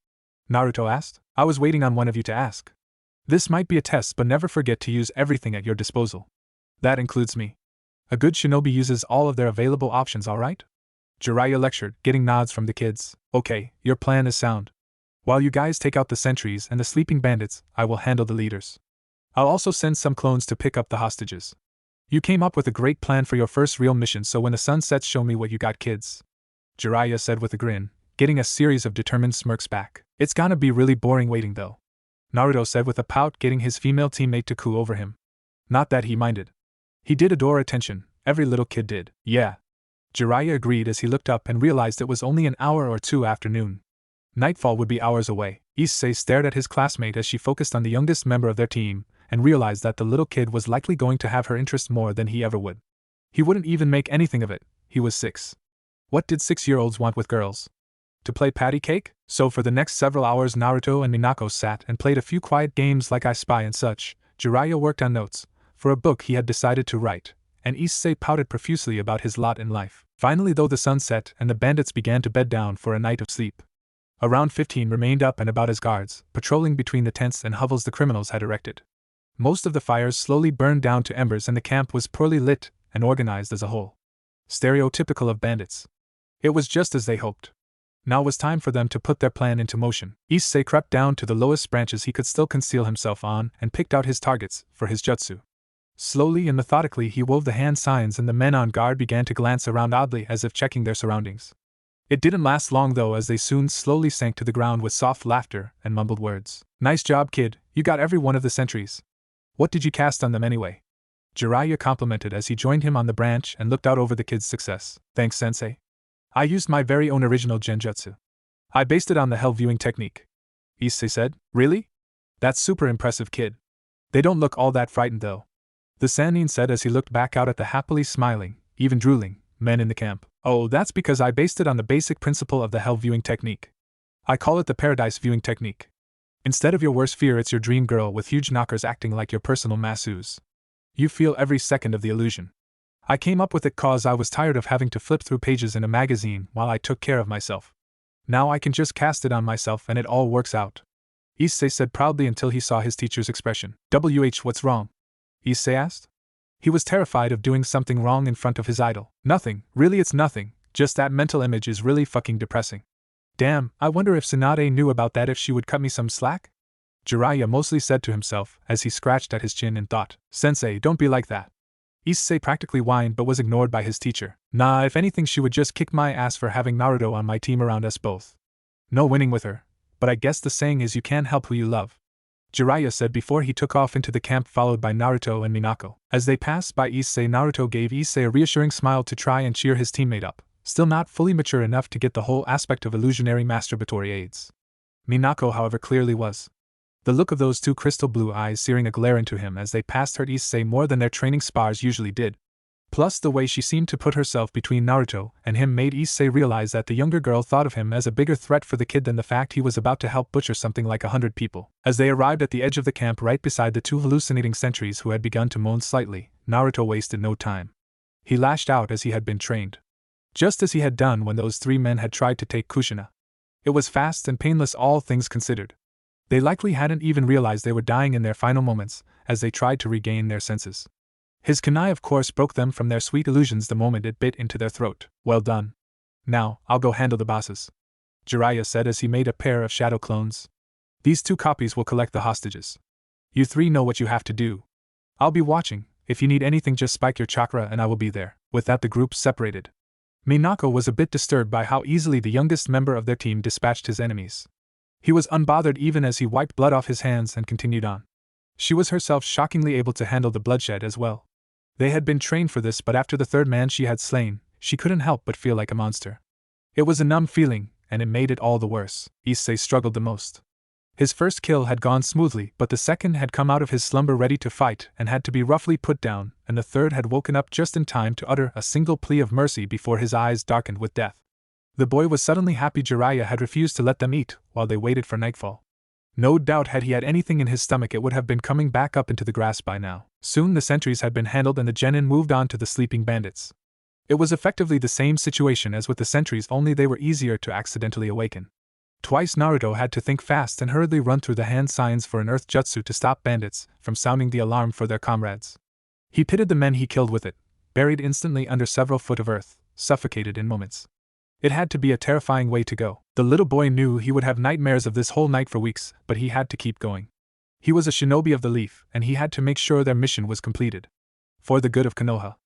Naruto asked. I was waiting on one of you to ask. This might be a test, but never forget to use everything at your disposal. That includes me. A good shinobi uses all of their available options, alright? Jiraiya lectured, getting nods from the kids. Okay, your plan is sound. While you guys take out the sentries and the sleeping bandits, I will handle the leaders. I'll also send some clones to pick up the hostages. You came up with a great plan for your first real mission, so when the sun sets, show me what you got, kids. Jiraiya said with a grin, getting a series of determined smirks back. It's gonna be really boring waiting though. Naruto said with a pout, getting his female teammate to coo over him. Not that he minded. He did adore attention, every little kid did. Yeah. Jiraiya agreed as he looked up and realized it was only an hour or two after noon. Nightfall would be hours away. Issei stared at his classmate as she focused on the youngest member of their team, and realized that the little kid was likely going to have her interest more than he ever would. He wouldn't even make anything of it, he was 6. What did 6-year-olds want with girls? To play patty cake? So for the next several hours Naruto and Minako sat and played a few quiet games like I Spy and such. Jiraiya worked on notes, for a book he had decided to write, and Issei pouted profusely about his lot in life. Finally though the sun set and the bandits began to bed down for a night of sleep. Around 15 remained up and about as guards, patrolling between the tents and hovels the criminals had erected. Most of the fires slowly burned down to embers and the camp was poorly lit and organized as a whole. Stereotypical of bandits. It was just as they hoped. Now was time for them to put their plan into motion. Issei crept down to the lowest branches he could still conceal himself on and picked out his targets for his jutsu. Slowly and methodically he wove the hand signs and the men on guard began to glance around oddly as if checking their surroundings. It didn't last long though, as they soon slowly sank to the ground with soft laughter and mumbled words. Nice job, kid, you got every one of the sentries. What did you cast on them anyway? Jiraiya complimented as he joined him on the branch and looked out over the kid's success. Thanks, sensei. I used my very own original genjutsu. I based it on the hell viewing technique. Issei said. Really? That's super impressive, kid. They don't look all that frightened though. The Sanin said as he looked back out at the happily smiling, even drooling, men in the camp. Oh, that's because I based it on the basic principle of the hell viewing technique. I call it the paradise viewing technique. Instead of your worst fear, it's your dream girl with huge knockers acting like your personal masseuse. You feel every second of the illusion. I came up with it cause I was tired of having to flip through pages in a magazine while I took care of myself. Now I can just cast it on myself and it all works out. Issei said proudly until he saw his teacher's expression. What's wrong? Issei asked. He was terrified of doing something wrong in front of his idol. Nothing, really it's nothing, just that mental image is really fucking depressing. Damn, I wonder if Tsunade knew about that, if she would cut me some slack? Jiraiya mostly said to himself as he scratched at his chin and thought. Sensei, don't be like that. Issei practically whined but was ignored by his teacher. Nah, if anything she would just kick my ass for having Naruto on my team around us both. No winning with her, but I guess the saying is you can't help who you love. Jiraiya said before he took off into the camp followed by Naruto and Minako. As they passed by Issei, Naruto gave Issei a reassuring smile to try and cheer his teammate up, still not fully mature enough to get the whole aspect of illusionary masturbatory aids. Minako, however, clearly was. The look of those two crystal blue eyes searing a glare into him as they passed hurt Issei more than their training spars usually did. Plus the way she seemed to put herself between Naruto and him made Issei realize that the younger girl thought of him as a bigger threat for the kid than the fact he was about to help butcher something like 100 people. As they arrived at the edge of the camp right beside the two hallucinating sentries who had begun to moan slightly, Naruto wasted no time. He lashed out as he had been trained. Just as he had done when those 3 men had tried to take Kushina. It was fast and painless, all things considered. They likely hadn't even realized they were dying in their final moments as they tried to regain their senses. His kunai of course broke them from their sweet illusions the moment it bit into their throat. Well done. Now, I'll go handle the bosses. Jiraiya said as he made a pair of shadow clones. These 2 copies will collect the hostages. You 3 know what you have to do. I'll be watching. If you need anything, just spike your chakra and I will be there. With that the group separated. Minako was a bit disturbed by how easily the youngest member of their team dispatched his enemies. He was unbothered even as he wiped blood off his hands and continued on. She was herself shockingly able to handle the bloodshed as well. They had been trained for this, but after the 3rd man she had slain, she couldn't help but feel like a monster. It was a numb feeling, and it made it all the worse. Issei struggled the most. His first kill had gone smoothly, but the second had come out of his slumber ready to fight and had to be roughly put down, and the third had woken up just in time to utter a single plea of mercy before his eyes darkened with death. The boy was suddenly happy Jiraiya had refused to let them eat while they waited for nightfall. No doubt had he had anything in his stomach it would have been coming back up into the grass by now. Soon the sentries had been handled and the genin moved on to the sleeping bandits. It was effectively the same situation as with the sentries, only they were easier to accidentally awaken. Twice Naruto had to think fast and hurriedly run through the hand signs for an earth jutsu to stop bandits from sounding the alarm for their comrades. He pitted the men he killed with it, buried instantly under several foot of earth, suffocated in moments. It had to be a terrifying way to go. The little boy knew he would have nightmares of this whole night for weeks, but he had to keep going. He was a shinobi of the leaf, and he had to make sure their mission was completed. For the good of Konoha.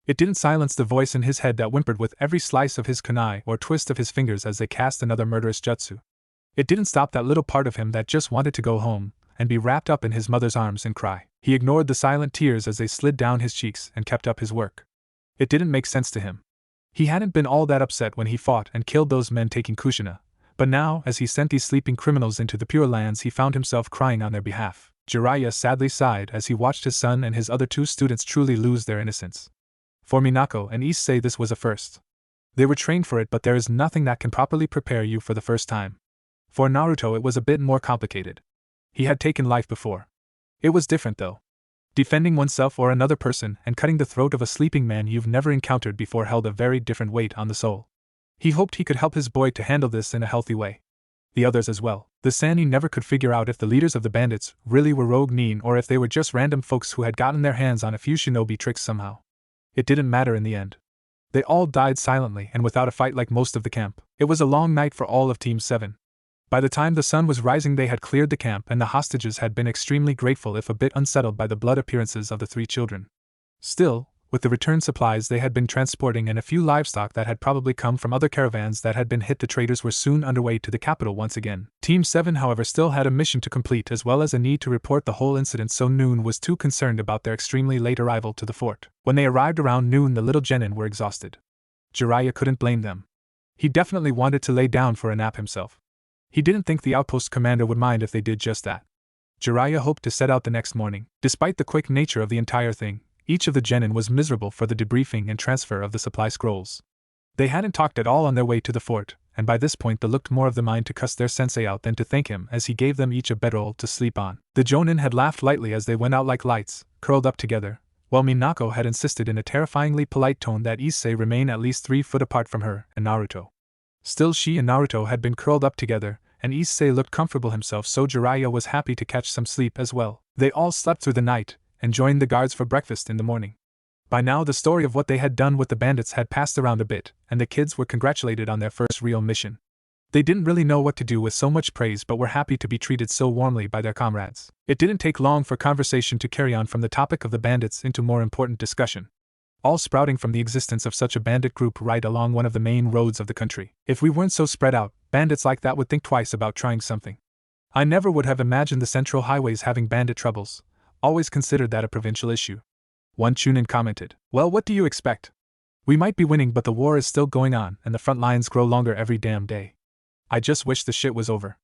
It didn't silence the voice in his head that whimpered with every slice of his kunai or twist of his fingers as they cast another murderous jutsu. It didn't stop that little part of him that just wanted to go home and be wrapped up in his mother's arms and cry. He ignored the silent tears as they slid down his cheeks and kept up his work. It didn't make sense to him. He hadn't been all that upset when he fought and killed those men taking Kushina, but now, as he sent these sleeping criminals into the Pure Lands, he found himself crying on their behalf. Jiraiya sadly sighed as he watched his son and his other two students truly lose their innocence. For Minako and Issei, this was a first. They were trained for it, but there is nothing that can properly prepare you for the first time. For Naruto, it was a bit more complicated. He had taken life before. It was different though. Defending oneself or another person and cutting the throat of a sleeping man you've never encountered before held a very different weight on the soul. He hoped he could help his boy to handle this in a healthy way. The others as well. The Sanin never could figure out if the leaders of the bandits really were rogue nin or if they were just random folks who had gotten their hands on a few shinobi tricks somehow. It didn't matter in the end. They all died silently and without a fight like most of the camp. It was a long night for all of Team 7. By the time the sun was rising, they had cleared the camp, and the hostages had been extremely grateful if a bit unsettled by the blood appearances of the three children. Still, with the return supplies they had been transporting and a few livestock that had probably come from other caravans that had been hit, the traders were soon underway to the capital once again. Team 7, however, still had a mission to complete as well as a need to report the whole incident, so Noon was too concerned about their extremely late arrival to the fort. When they arrived around noon, the little genin were exhausted. Jiraiya couldn't blame them. He definitely wanted to lay down for a nap himself. He didn't think the outpost commander would mind if they did just that. Jiraiya hoped to set out the next morning. Despite the quick nature of the entire thing, each of the genin was miserable for the debriefing and transfer of the supply scrolls. They hadn't talked at all on their way to the fort, and by this point they looked more of the mind to cuss their sensei out than to thank him as he gave them each a bedroll to sleep on. The jonin had laughed lightly as they went out like lights, curled up together, while Minako had insisted in a terrifyingly polite tone that Issei remain at least 3 foot apart from her and Naruto. Still, she and Naruto had been curled up together, and Issei looked comfortable himself, so Jiraiya was happy to catch some sleep as well. They all slept through the night, and joined the guards for breakfast in the morning. By now the story of what they had done with the bandits had passed around a bit, and the kids were congratulated on their first real mission. They didn't really know what to do with so much praise, but were happy to be treated so warmly by their comrades. It didn't take long for conversation to carry on from the topic of the bandits into more important discussion, all sprouting from the existence of such a bandit group right along one of the main roads of the country. If we weren't so spread out, bandits like that would think twice about trying something. I never would have imagined the central highways having bandit troubles. Always considered that a provincial issue. One Chunin commented. Well, what do you expect? We might be winning, but the war is still going on, and the front lines grow longer every damn day. I just wish the shit was over.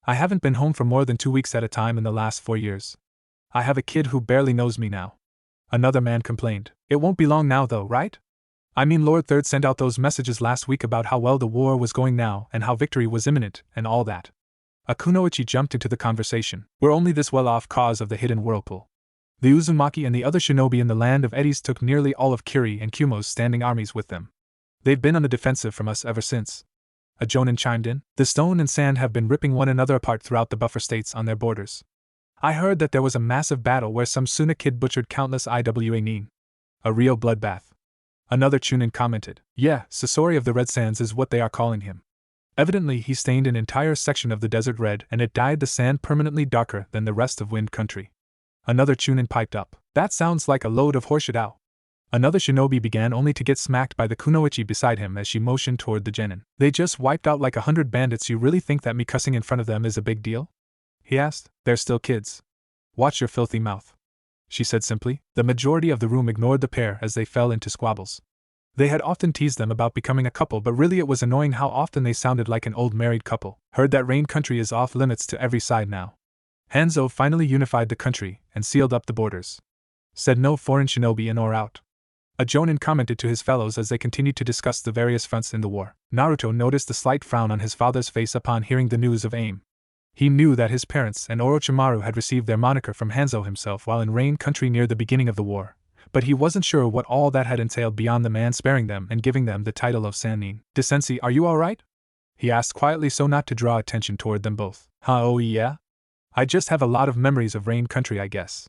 I haven't been home for more than 2 weeks at a time in the last 4 years. I have a kid who barely knows me now. Another man complained. It won't be long now though, right? I mean, Lord Third sent out those messages last week about how well the war was going now and how victory was imminent and all that. A kunoichi jumped into the conversation. We're only this well off cause of the hidden whirlpool. The Uzumaki and the other shinobi in the land of eddies took nearly all of Kiri and Kumo's standing armies with them. They've been on the defensive from us ever since. A jonin chimed in. The stone and sand have been ripping one another apart throughout the buffer states on their borders. I heard that there was a massive battle where some Suna kid butchered countless IWA nin. A real bloodbath. Another Chunin commented. Yeah, Sasori of the Red Sands is what they are calling him. Evidently he stained an entire section of the desert red and it dyed the sand permanently darker than the rest of Wind Country. Another Chunin piped up. That sounds like a load of horseshit out. Another shinobi began, only to get smacked by the kunoichi beside him as she motioned toward the genin. They just wiped out like 100 bandits. You really think that me cussing in front of them is a big deal? He asked. They're still kids. Watch your filthy mouth, she said simply. The majority of the room ignored the pair as they fell into squabbles. They had often teased them about becoming a couple, but really it was annoying how often they sounded like an old married couple. Heard that Rain Country is off limits to every side now. Hanzo finally unified the country and sealed up the borders. Said no foreign shinobi in or out. A jonin commented to his fellows as they continued to discuss the various fronts in the war. Naruto noticed the slight frown on his father's face upon hearing the news of AIM. He knew that his parents and Orochimaru had received their moniker from Hanzo himself while in Rain Country near the beginning of the war, but he wasn't sure what all that had entailed beyond the man sparing them and giving them the title of Sanin. Sensei, are you alright? He asked quietly so not to draw attention toward them both. Oh yeah? I just have a lot of memories of Rain Country, I guess.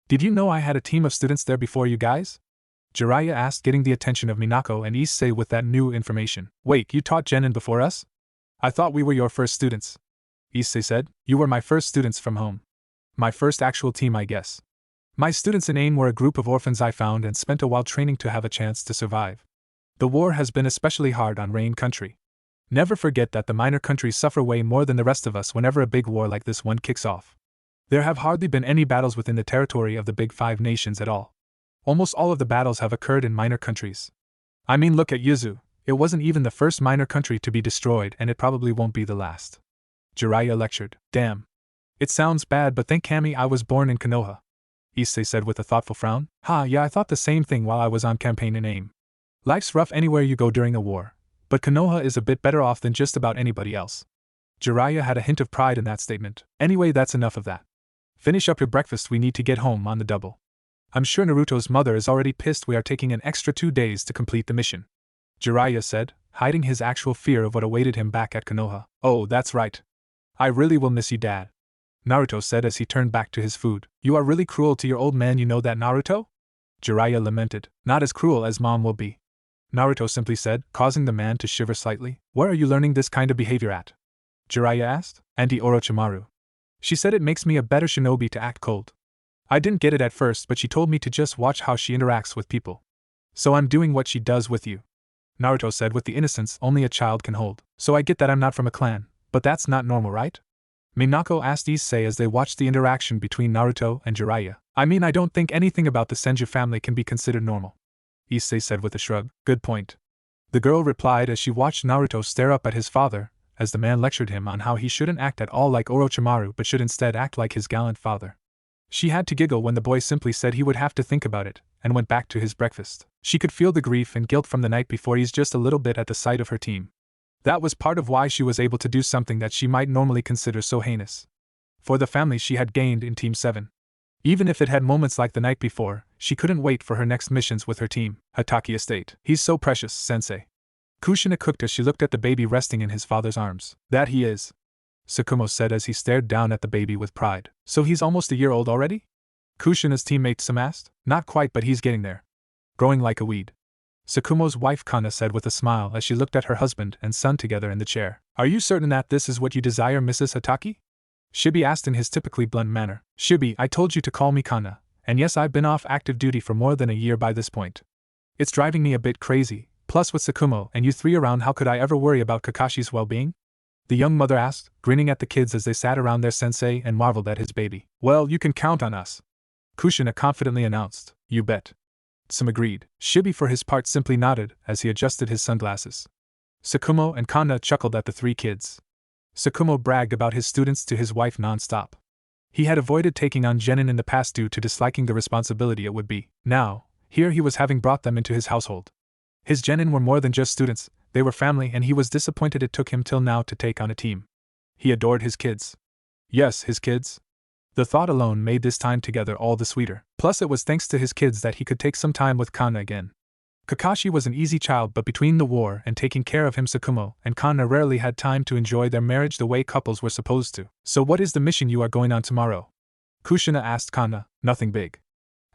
Did you know I had a team of students there before you guys? Jiraiya asked, getting the attention of Minako and Issei with that new information. Wait, you taught Genin before us? I thought we were your first students. Issei said. You were my first students from home. My first actual team, I guess. My students in AIM were a group of orphans I found and spent a while training to have a chance to survive. The war has been especially hard on Rain Country. Never forget that the minor countries suffer way more than the rest of us whenever a big war like this one kicks off. There have hardly been any battles within the territory of the Big Five nations at all. Almost all of the battles have occurred in minor countries. I mean, look at Yuzu. It wasn't even the first minor country to be destroyed, and it probably won't be the last. Jiraiya lectured. Damn. It sounds bad, but thank Kami I was born in Konoha. Issei said with a thoughtful frown. Yeah, I thought the same thing while I was on campaign in AIM. Life's rough anywhere you go during a war, but Konoha is a bit better off than just about anybody else. Jiraiya had a hint of pride in that statement. Anyway, that's enough of that. Finish up your breakfast, we need to get home on the double. I'm sure Naruto's mother is already pissed we are taking an extra 2 days to complete the mission. Jiraiya said, hiding his actual fear of what awaited him back at Konoha. Oh, that's right. I really will miss you, Dad. Naruto said as he turned back to his food. You are really cruel to your old man, you know that, Naruto? Jiraiya lamented. Not as cruel as Mom will be. Naruto simply said, causing the man to shiver slightly. Where are you learning this kind of behavior at? Jiraiya asked. Auntie Orochimaru. She said it makes me a better shinobi to act cold. I didn't get it at first, but she told me to just watch how she interacts with people. So I'm doing what she does with you. Naruto said with the innocence only a child can hold. So I get that I'm not from a clan, but that's not normal, right? Minako asked Issei as they watched the interaction between Naruto and Jiraiya. I mean, I don't think anything about the Senju family can be considered normal. Issei said with a shrug. Good point. The girl replied as she watched Naruto stare up at his father, as the man lectured him on how he shouldn't act at all like Orochimaru but should instead act like his gallant father. She had to giggle when the boy simply said he would have to think about it, and went back to his breakfast. She could feel the grief and guilt from the night before ease just a little bit at the sight of her team. That was part of why she was able to do something that she might normally consider so heinous. For the family she had gained in Team 7. Even if it had moments like the night before, she couldn't wait for her next missions with her team. Hatake Estate. He's so precious, sensei. Kushina cooked as she looked at the baby resting in his father's arms. That he is. Tsukumo said as he stared down at the baby with pride. So he's almost a year old already? Kushina's teammate Sam asked. Not quite, but he's getting there. Growing like a weed. Tsukumo's wife Kana said with a smile as she looked at her husband and son together in the chair. Are you certain that this is what you desire, Mrs. Hatake? Shibi asked in his typically blunt manner. Shibi, I told you to call me Kana, and yes, I've been off active duty for more than a year by this point. It's driving me a bit crazy, plus with Tsukumo and you three around, how could I ever worry about Kakashi's well-being? The young mother asked, grinning at the kids as they sat around their sensei and marveled at his baby. Well, you can count on us. Kushina confidently announced. You bet. Some agreed. Shibi for his part simply nodded as he adjusted his sunglasses. Tsukumo and Kana chuckled at the three kids. Tsukumo bragged about his students to his wife non-stop. He had avoided taking on Genin in the past due to disliking the responsibility it would be. Now, here he was having brought them into his household. His Genin were more than just students, they were family, and he was disappointed it took him till now to take on a team. He adored his kids. Yes, his kids. The thought alone made this time together all the sweeter. Plus it was thanks to his kids that he could take some time with Kana again. Kakashi was an easy child, but between the war and taking care of him, Tsukumo and Kana rarely had time to enjoy their marriage the way couples were supposed to. So what is the mission you are going on tomorrow? Kushina asked Kana. Nothing big.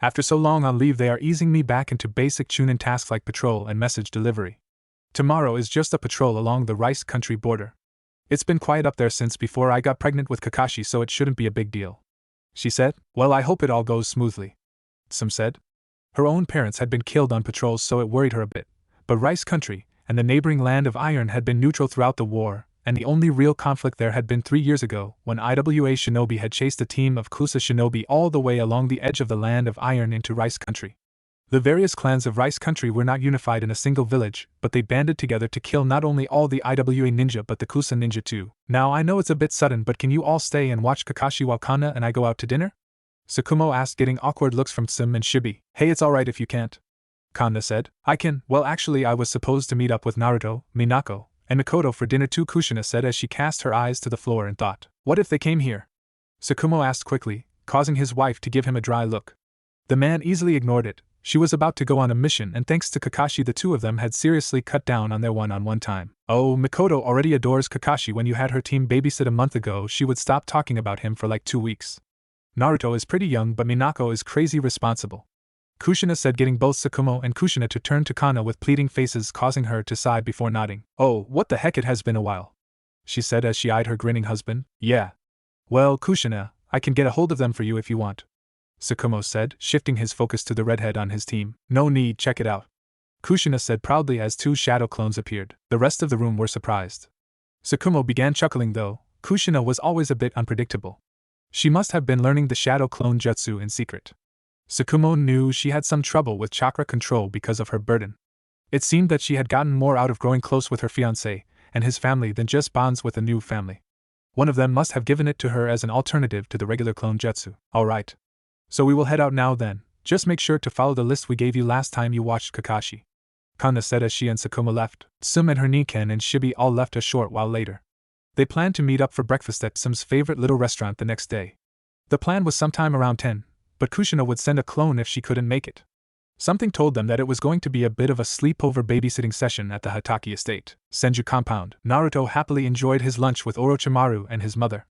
After so long on leave, they are easing me back into basic Chunin tasks like patrol and message delivery. Tomorrow is just a patrol along the Rice Country border. It's been quiet up there since before I got pregnant with Kakashi, so it shouldn't be a big deal. She said. Well, I hope it all goes smoothly. Some said. Her own parents had been killed on patrols, so it worried her a bit, but Rice Country and the neighboring land of Iron had been neutral throughout the war, and the only real conflict there had been 3 years ago when IWA Shinobi had chased a team of Kusa Shinobi all the way along the edge of the land of Iron into Rice Country. The various clans of Rice Country were not unified in a single village, but they banded together to kill not only all the IWA ninja but the Kusa ninja too. Now I know it's a bit sudden, but can you all stay and watch Kakashi while Kana and I go out to dinner? Tsukumo asked, getting awkward looks from Sim and Shibi. Hey, it's alright if you can't. Kana said. I can. Well, actually I was supposed to meet up with Naruto, Minako, and Mikoto for dinner too, Kushina said as she cast her eyes to the floor and thought. What if they came here? Tsukumo asked quickly, causing his wife to give him a dry look. The man easily ignored it, She was about to go on a mission, and thanks to Kakashi the two of them had seriously cut down on their one-on-one time. Oh, Mikoto already adores Kakashi. When you had her team babysit a month ago, she would stop talking about him for like 2 weeks. Naruto is pretty young, but Minako is crazy responsible. Kushina said, getting both Tsukumo and Kushina to turn to Kana with pleading faces, causing her to sigh before nodding. Oh, what the heck, it has been a while, she said as she eyed her grinning husband. Yeah. Well, Kushina, I can get a hold of them for you if you want, Tsukumo said, shifting his focus to the redhead on his team. No need, check it out, Kushina said proudly as 2 shadow clones appeared. The rest of the room were surprised. Tsukumo began chuckling though. Kushina was always a bit unpredictable. She must have been learning the shadow clone jutsu in secret. Tsukumo knew she had some trouble with chakra control because of her burden. It seemed that she had gotten more out of growing close with her fiancé and his family than just bonds with a new family. One of them must have given it to her as an alternative to the regular clone jutsu. Alright. So we will head out now then. Just make sure to follow the list we gave you last time you watched Kakashi, Kana said as she and Tsukumo left. Tsum and her Niken and Shibi all left a short while later. They planned to meet up for breakfast at Tsum's favorite little restaurant the next day. The plan was sometime around 10. But Kushina would send a clone if she couldn't make it. Something told them that it was going to be a bit of a sleepover babysitting session at the Hokage estate, Senju compound. Naruto happily enjoyed his lunch with Orochimaru and his mother.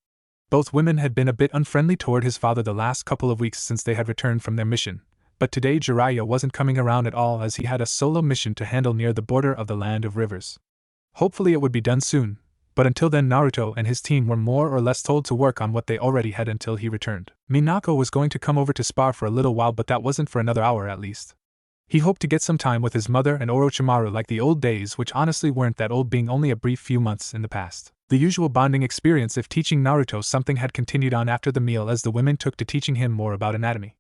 Both women had been a bit unfriendly toward his father the last couple of weeks since they had returned from their mission, but today Jiraiya wasn't coming around at all as he had a solo mission to handle near the border of the Land of Rivers. Hopefully it would be done soon, but until then Naruto and his team were more or less told to work on what they already had until he returned. Minako was going to come over to spar for a little while, but that wasn't for another hour at least. He hoped to get some time with his mother and Orochimaru like the old days, which honestly weren't that old, being only a brief few months in the past. The usual bonding experience if teaching Naruto something had continued on after the meal as the women took to teaching him more about anatomy.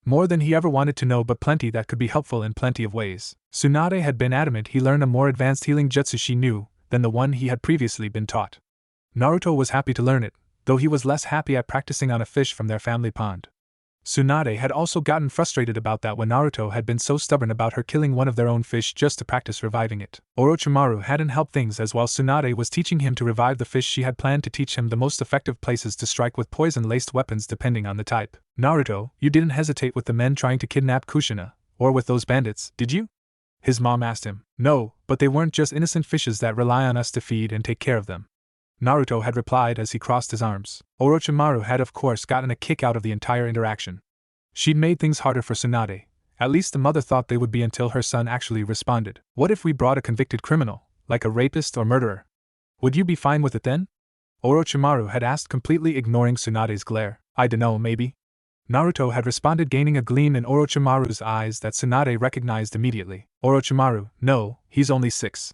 More than he ever wanted to know, but plenty that could be helpful in plenty of ways. Tsunade had been adamant he learn a more advanced healing jutsu she knew than the one he had previously been taught. Naruto was happy to learn it, though he was less happy at practicing on a fish from their family pond. Tsunade had also gotten frustrated about that when Naruto had been so stubborn about her killing one of their own fish just to practice reviving it. Orochimaru hadn't helped things, as while Tsunade was teaching him to revive the fish, she had planned to teach him the most effective places to strike with poison-laced weapons depending on the type. Naruto, you didn't hesitate with the men trying to kidnap Kushina, or with those bandits, did you? His mom asked him. No, but they weren't just innocent fishes that rely on us to feed and take care of them, Naruto had replied as he crossed his arms. Orochimaru had of course gotten a kick out of the entire interaction. She'd made things harder for Tsunade, at least the mother thought they would be, until her son actually responded. What if we brought a convicted criminal, like a rapist or murderer? Would you be fine with it then? Orochimaru had asked, completely ignoring Tsunade's glare. I dunno, maybe? Naruto had responded, gaining a gleam in Orochimaru's eyes that Tsunade recognized immediately. Orochimaru, no, he's only 6.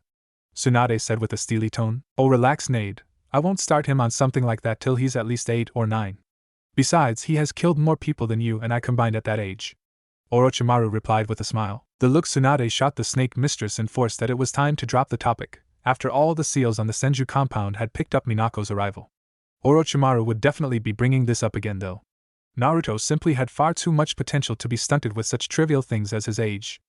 Tsunade said with a steely tone. Oh, relax, Nade. I won't start him on something like that till he's at least 8 or 9. Besides, he has killed more people than you and I combined at that age, Orochimaru replied with a smile. The look Tsunade shot the snake mistress enforced that it was time to drop the topic, after all the seals on the Senju compound had picked up Minako's arrival. Orochimaru would definitely be bringing this up again though. Naruto simply had far too much potential to be stunted with such trivial things as his age.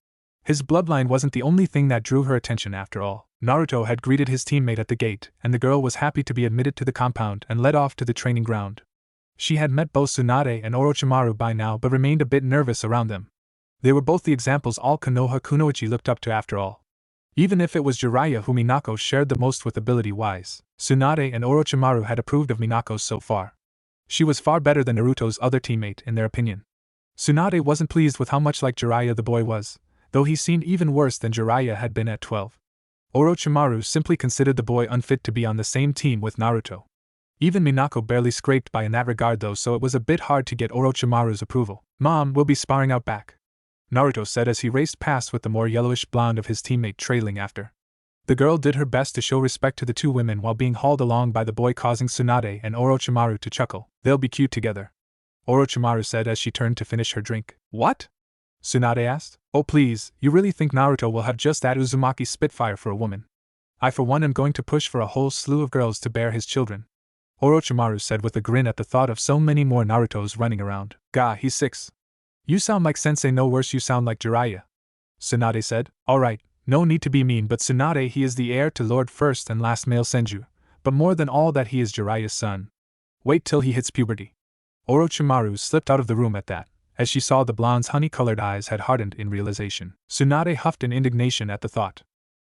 His bloodline wasn't the only thing that drew her attention after all. Naruto had greeted his teammate at the gate, and the girl was happy to be admitted to the compound and led off to the training ground. She had met both Tsunade and Orochimaru by now but remained a bit nervous around them. They were both the examples all Konoha Kunoichi looked up to after all. Even if it was Jiraiya who Minako shared the most with ability-wise, Tsunade and Orochimaru had approved of Minako so far. She was far better than Naruto's other teammate in their opinion. Tsunade wasn't pleased with how much like Jiraiya the boy was, though he seemed even worse than Jiraiya had been at 12. Orochimaru simply considered the boy unfit to be on the same team with Naruto. Even Minako barely scraped by in that regard though, so it was a bit hard to get Orochimaru's approval. Mom, we'll be sparring out back, Naruto said as he raced past with the more yellowish blonde of his teammate trailing after. The girl did her best to show respect to the two women while being hauled along by the boy, causing Tsunade and Orochimaru to chuckle. They'll be cute together, Orochimaru said as she turned to finish her drink. What? Tsunade asked. Oh please, you really think Naruto will have just that Uzumaki Spitfire for a woman? I for one am going to push for a whole slew of girls to bear his children, Orochimaru said with a grin at the thought of so many more Narutos running around. Gah, he's 6. You sound like sensei, no worse, you sound like Jiraiya, Tsunade said. Alright, no need to be mean, but Tsunade, he is the heir to Lord First and Last Male Senju, but more than all that he is Jiraiya's son. Wait till he hits puberty. Orochimaru slipped out of the room at that, as she saw the blonde's honey-colored eyes had hardened in realization. Tsunade huffed in indignation at the thought.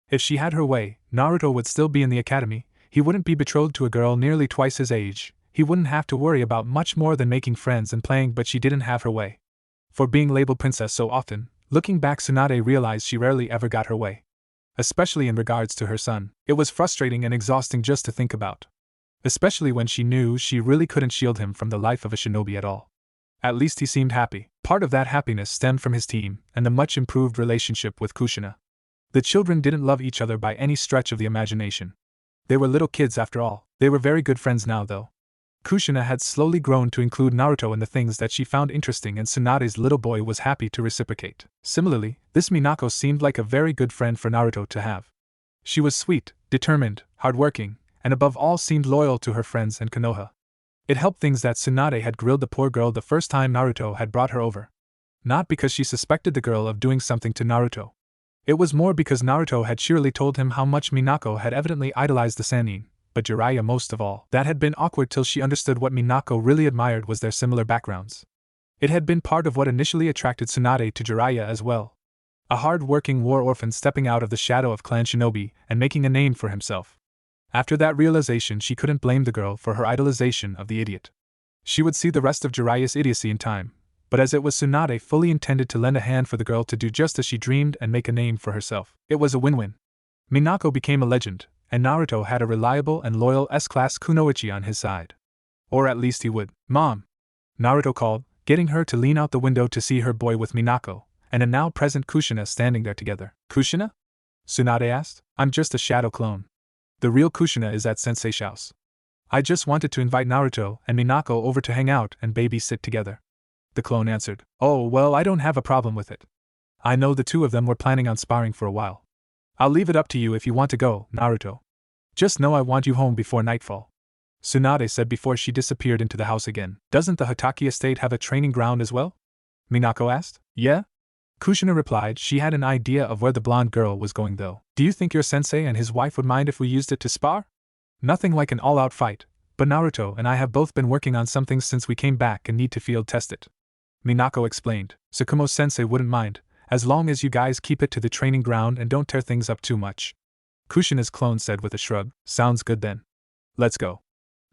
If she had her way, Naruto would still be in the academy, he wouldn't be betrothed to a girl nearly twice his age, he wouldn't have to worry about much more than making friends and playing, but she didn't have her way. For being labeled princess so often, looking back, Tsunade realized she rarely ever got her way. Especially in regards to her son, it was frustrating and exhausting just to think about. Especially when she knew she really couldn't shield him from the life of a shinobi at all. At least he seemed happy. Part of that happiness stemmed from his team and the much improved relationship with Kushina. The children didn't love each other by any stretch of the imagination. They were little kids after all. They were very good friends now though. Kushina had slowly grown to include Naruto in the things that she found interesting, and Tsunade's little boy was happy to reciprocate. Similarly, this Minako seemed like a very good friend for Naruto to have. She was sweet, determined, hardworking, and above all seemed loyal to her friends and Konoha. It helped things that Tsunade had grilled the poor girl the first time Naruto had brought her over. Not because she suspected the girl of doing something to Naruto. It was more because Naruto had surely told him how much Minako had evidently idolized the Sanin, but Jiraiya most of all. That had been awkward till she understood what Minako really admired was their similar backgrounds. It had been part of what initially attracted Tsunade to Jiraiya as well. A hard-working war orphan stepping out of the shadow of clan shinobi and making a name for himself. After that realization, she couldn't blame the girl for her idolization of the idiot. She would see the rest of Jiraiya's idiocy in time, but as it was, Tsunade fully intended to lend a hand for the girl to do just as she dreamed and make a name for herself. It was a win-win. Minako became a legend, and Naruto had a reliable and loyal S-class kunoichi on his side. Or at least he would. "Mom!" Naruto called, getting her to lean out the window to see her boy with Minako, and a now-present Kushina standing there together. "Kushina?" Tsunade asked. "I'm just a shadow clone. The real Kushina is at Sensei's house. I just wanted to invite Naruto and Minako over to hang out and babysit together." The clone answered. "Oh, well, I don't have a problem with it. I know the two of them were planning on sparring for a while. I'll leave it up to you if you want to go, Naruto. Just know I want you home before nightfall," Tsunade said before she disappeared into the house again. "Doesn't the Hokage estate have a training ground as well?" Minako asked. "Yeah?" Kushina replied. She had an idea of where the blonde girl was going though. "Do you think your sensei and his wife would mind if we used it to spar?" "Nothing like an all-out fight, but Naruto and I have both been working on some things since we came back and need to field test it," Minako explained. "Tsukumo-sensei wouldn't mind, as long as you guys keep it to the training ground and don't tear things up too much," Kushina's clone said with a shrug. "Sounds good then. Let's go."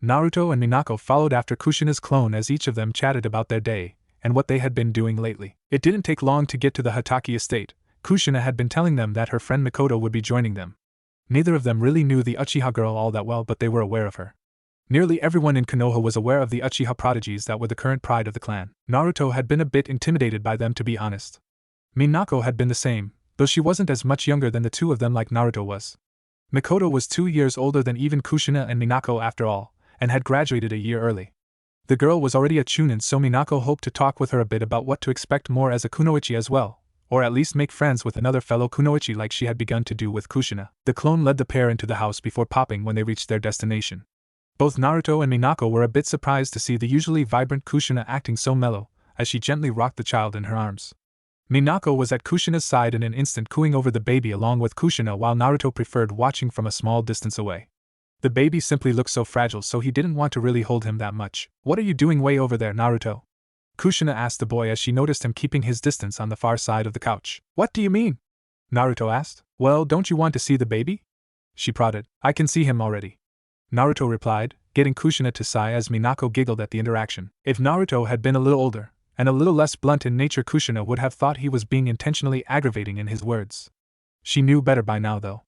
Naruto and Minako followed after Kushina's clone as each of them chatted about their day and what they had been doing lately. It didn't take long to get to the Hokage estate. Kushina had been telling them that her friend Makoto would be joining them. Neither of them really knew the Achiha girl all that well, but they were aware of her. Nearly everyone in Konoha was aware of the Achiha prodigies that were the current pride of the clan. Naruto had been a bit intimidated by them, to be honest. Minako had been the same, though she wasn't as much younger than the two of them like Naruto was. Makoto was 2 years older than even Kushina and Minako after all, and had graduated a year early. The girl was already a Chunin, so Minako hoped to talk with her a bit about what to expect more as a kunoichi as well, or at least make friends with another fellow kunoichi like she had begun to do with Kushina. The clone led the pair into the house before popping when they reached their destination. Both Naruto and Minako were a bit surprised to see the usually vibrant Kushina acting so mellow, as she gently rocked the child in her arms. Minako was at Kushina's side in an instant, cooing over the baby along with Kushina, while Naruto preferred watching from a small distance away. The baby simply looked so fragile, so he didn't want to really hold him that much. "What are you doing way over there, Naruto?" Kushina asked the boy as she noticed him keeping his distance on the far side of the couch. "What do you mean?" Naruto asked. "Well, don't you want to see the baby?" She prodded. "I can see him already," Naruto replied, getting Kushina to sigh as Minako giggled at the interaction. If Naruto had been a little older, and a little less blunt in nature, Kushina would have thought he was being intentionally aggravating in his words. She knew better by now though.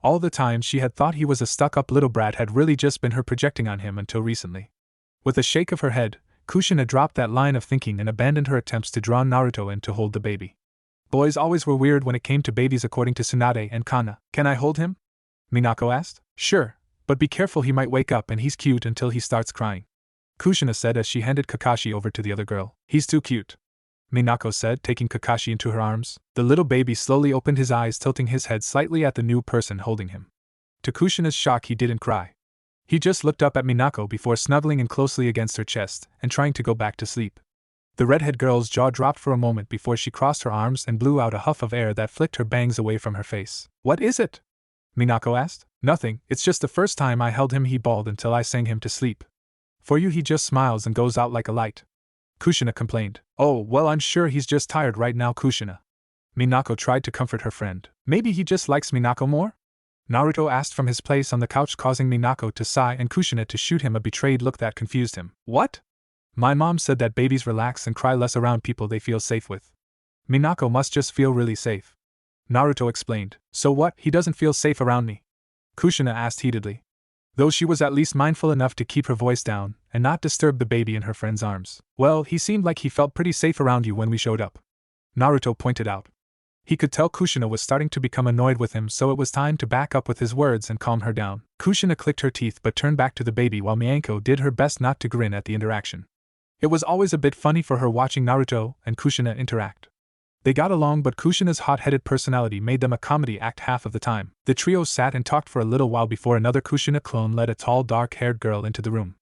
All the time she had thought he was a stuck-up little brat had really just been her projecting on him until recently. With a shake of her head, Kushina dropped that line of thinking and abandoned her attempts to draw Naruto in to hold the baby. Boys always were weird when it came to babies, according to Tsunade and Kana. "Can I hold him?" Minako asked. "Sure, but be careful, he might wake up and he's cute until he starts crying," Kushina said as she handed Kakashi over to the other girl. "He's too cute," Minako said, taking Kakashi into her arms. The little baby slowly opened his eyes, tilting his head slightly at the new person holding him. To Kushina's shock, he didn't cry. He just looked up at Minako before snuggling in closely against her chest and trying to go back to sleep. The redhead girl's jaw dropped for a moment before she crossed her arms and blew out a huff of air that flicked her bangs away from her face. "What is it?" Minako asked. "Nothing, it's just the first time I held him he bawled until I sang him to sleep. For you he just smiles and goes out like a light." Kushina complained. Oh, well, I'm sure he's just tired right now, Kushina. Minako tried to comfort her friend. Maybe he just likes Minako more? Naruto asked from his place on the couch, causing Minako to sigh and Kushina to shoot him a betrayed look that confused him. What? My mom said that babies relax and cry less around people they feel safe with. Minako must just feel really safe. Naruto explained. So what, he doesn't feel safe around me? Kushina asked heatedly. Though she was at least mindful enough to keep her voice down and not disturb the baby in her friend's arms. Well, he seemed like he felt pretty safe around you when we showed up. Naruto pointed out. He could tell Kushina was starting to become annoyed with him, so it was time to back up with his words and calm her down. Kushina clicked her teeth but turned back to the baby while Miyako did her best not to grin at the interaction. It was always a bit funny for her watching Naruto and Kushina interact. They got along, but Kushina's hot-headed personality made them a comedy act half of the time. The trio sat and talked for a little while before another Kushina clone led a tall, dark-haired girl into the room.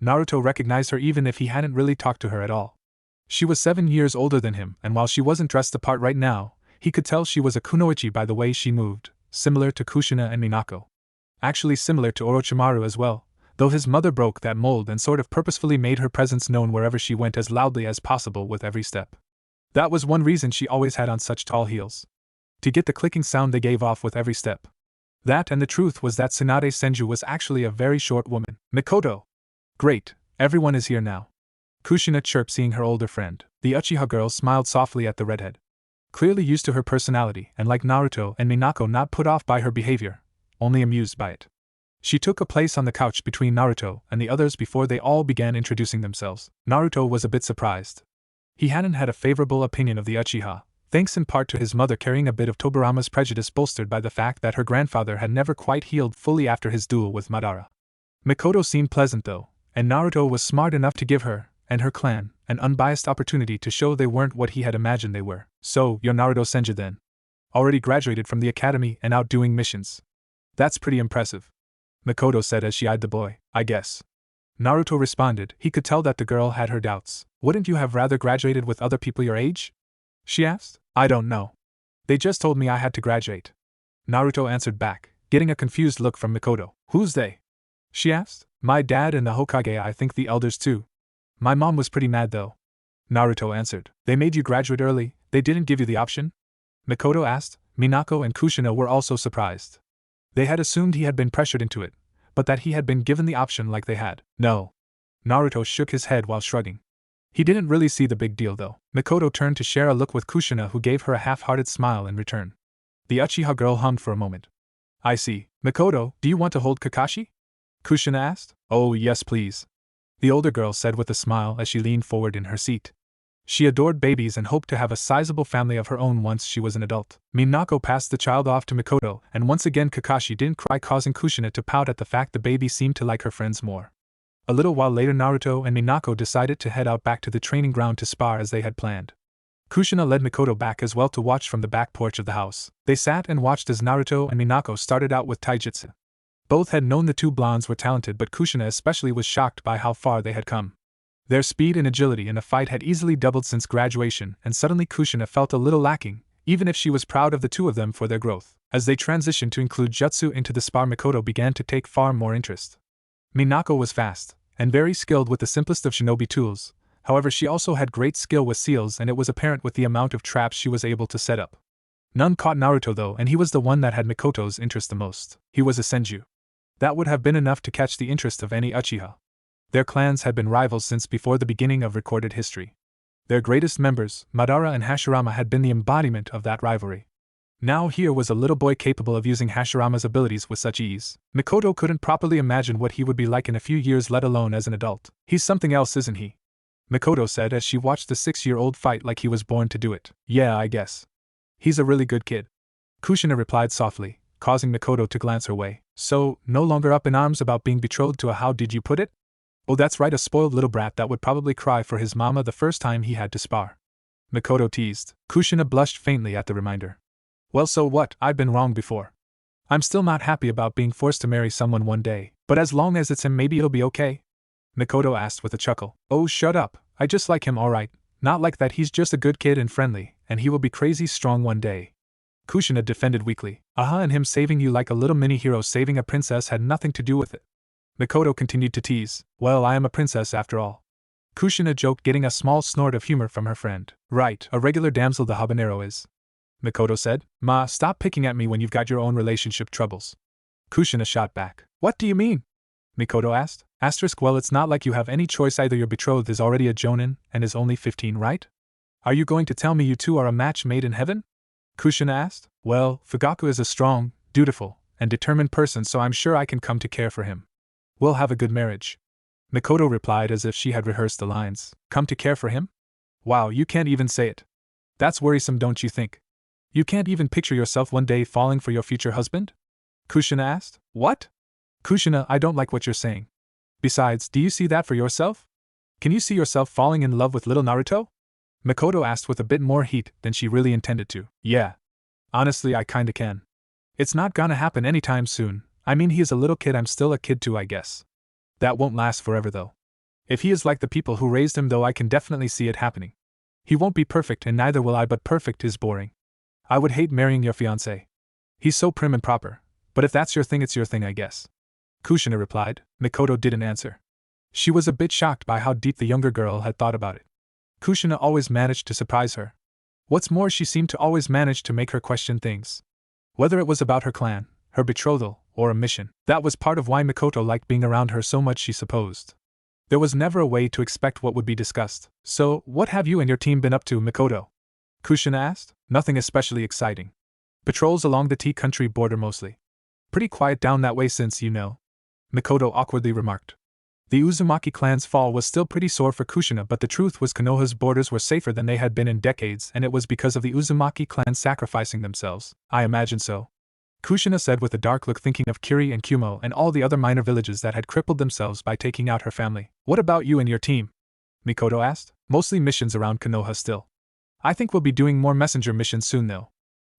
Naruto recognized her even if he hadn't really talked to her at all. She was 7 years older than him, and while she wasn't dressed the part right now, he could tell she was a kunoichi by the way she moved, similar to Kushina and Minako. Actually similar to Orochimaru as well, though his mother broke that mold and sort of purposefully made her presence known wherever she went as loudly as possible with every step. That was one reason she always had on such tall heels. To get the clicking sound they gave off with every step. That, and the truth was that Tsunade Senju was actually a very short woman. Mikoto! Great, everyone is here now. Kushina chirped, seeing her older friend. The Achiha girl smiled softly at the redhead. Clearly used to her personality, and like Naruto and Minako, not put off by her behavior, only amused by it. She took a place on the couch between Naruto and the others before they all began introducing themselves. Naruto was a bit surprised. He hadn't had a favorable opinion of the Achiha, thanks in part to his mother carrying a bit of Tobirama's prejudice bolstered by the fact that her grandfather had never quite healed fully after his duel with Madara. Mikoto seemed pleasant though, and Naruto was smart enough to give her, and her clan, an unbiased opportunity to show they weren't what he had imagined they were. So, you're Naruto Senju then? Already graduated from the academy and out doing missions. That's pretty impressive. Mikoto said as she eyed the boy. I guess. Naruto responded. He could tell that the girl had her doubts. Wouldn't you have rather graduated with other people your age? She asked. I don't know. They just told me I had to graduate. Naruto answered back, getting a confused look from Mikoto. Who's they? She asked. My dad and the Hokage, I think the elders too. My mom was pretty mad though. Naruto answered. They made you graduate early, they didn't give you the option? Mikoto asked. Minako and Kushina were also surprised. They had assumed he had been pressured into it, but that he had been given the option like they had. No. Naruto shook his head while shrugging. He didn't really see the big deal though. Mikoto turned to share a look with Kushina, who gave her a half-hearted smile in return. The Achiha girl hummed for a moment. I see. Mikoto, do you want to hold Kakashi? Kushina asked. Oh yes please. The older girl said with a smile as she leaned forward in her seat. She adored babies and hoped to have a sizable family of her own once she was an adult. Minako passed the child off to Mikoto, and once again Kakashi didn't cry, causing Kushina to pout at the fact the baby seemed to like her friends more. A little while later Naruto and Minako decided to head out back to the training ground to spar as they had planned. Kushina led Mikoto back as well to watch from the back porch of the house. They sat and watched as Naruto and Minako started out with taijutsu. Both had known the two blondes were talented, but Kushina especially was shocked by how far they had come. Their speed and agility in a fight had easily doubled since graduation, and suddenly Kushina felt a little lacking, even if she was proud of the two of them for their growth. As they transitioned to include jutsu into the spar, Mikoto began to take far more interest. Minako was fast, and very skilled with the simplest of shinobi tools, however she also had great skill with seals, and it was apparent with the amount of traps she was able to set up. None caught Naruto though, and he was the one that had Mikoto's interest the most. He was a Senju. That would have been enough to catch the interest of any Achiha. Their clans had been rivals since before the beginning of recorded history. Their greatest members, Madara and Hashirama, had been the embodiment of that rivalry. Now here was a little boy capable of using Hashirama's abilities with such ease. Mikoto couldn't properly imagine what he would be like in a few years, let alone as an adult. He's something else, isn't he? Mikoto said as she watched the 6-year-old fight like he was born to do it. Yeah, I guess. He's a really good kid. Kushina replied softly, causing Mikoto to glance her way. So, no longer up in arms about being betrothed to a, how did you put it? Oh, that's right, a spoiled little brat that would probably cry for his mama the first time he had to spar. Mikoto teased. Kushina blushed faintly at the reminder. Well, so what? I've been wrong before. I'm still not happy about being forced to marry someone one day, but as long as it's him, maybe it'll be okay? Mikoto asked with a chuckle. Oh, shut up. I just like him alright. Not like that, he's just a good kid and friendly, and he will be crazy strong one day. Kushina defended weakly. Aha, and him saving you like a little mini-hero saving a princess had nothing to do with it. Mikoto continued to tease. Well, I am a princess after all. Kushina joked, getting a small snort of humor from her friend. Right, a regular damsel the habanero is. Mikoto said. Ma, stop picking at me when you've got your own relationship troubles. Kushina shot back. What do you mean? Mikoto asked. Well, it's not like you have any choice either. Your betrothed is already a jonin and is only 15, right? Are you going to tell me you two are a match made in heaven? Kushina asked. Well, Fugaku is a strong, dutiful, and determined person, so I'm sure I can come to care for him. We'll have a good marriage. Mikoto replied as if she had rehearsed the lines. Come to care for him? Wow, you can't even say it. That's worrisome, don't you think? You can't even picture yourself one day falling for your future husband? Kushina asked. What? Kushina, I don't like what you're saying. Besides, do you see that for yourself? Can you see yourself falling in love with little Naruto? Mikoto asked with a bit more heat than she really intended to. Yeah. Honestly, I kinda can. It's not gonna happen anytime soon. I mean, he is a little kid, I'm still a kid too, I guess. That won't last forever though. If he is like the people who raised him though, I can definitely see it happening. He won't be perfect and neither will I, but perfect is boring. I would hate marrying your fiancé. He's so prim and proper, but if that's your thing, it's your thing, I guess. Kushina replied. Mikoto didn't answer. She was a bit shocked by how deep the younger girl had thought about it. Kushina always managed to surprise her. What's more, she seemed to always manage to make her question things. Whether it was about her clan, her betrothal, or a mission, that was part of why Mikoto liked being around her so much, she supposed. There was never a way to expect what would be discussed. So, what have you and your team been up to, Mikoto? Kushina asked. Nothing especially exciting. Patrols along the Tea Country border mostly. Pretty quiet down that way since, you know. Mikoto awkwardly remarked. The Uzumaki clan's fall was still pretty sore for Kushina, but the truth was Konoha's borders were safer than they had been in decades, and it was because of the Uzumaki clan sacrificing themselves. I imagine so. Kushina said with a dark look, thinking of Kiri and Kumo and all the other minor villages that had crippled themselves by taking out her family. What about you and your team? Mikoto asked. Mostly missions around Konoha still. I think we'll be doing more messenger missions soon though.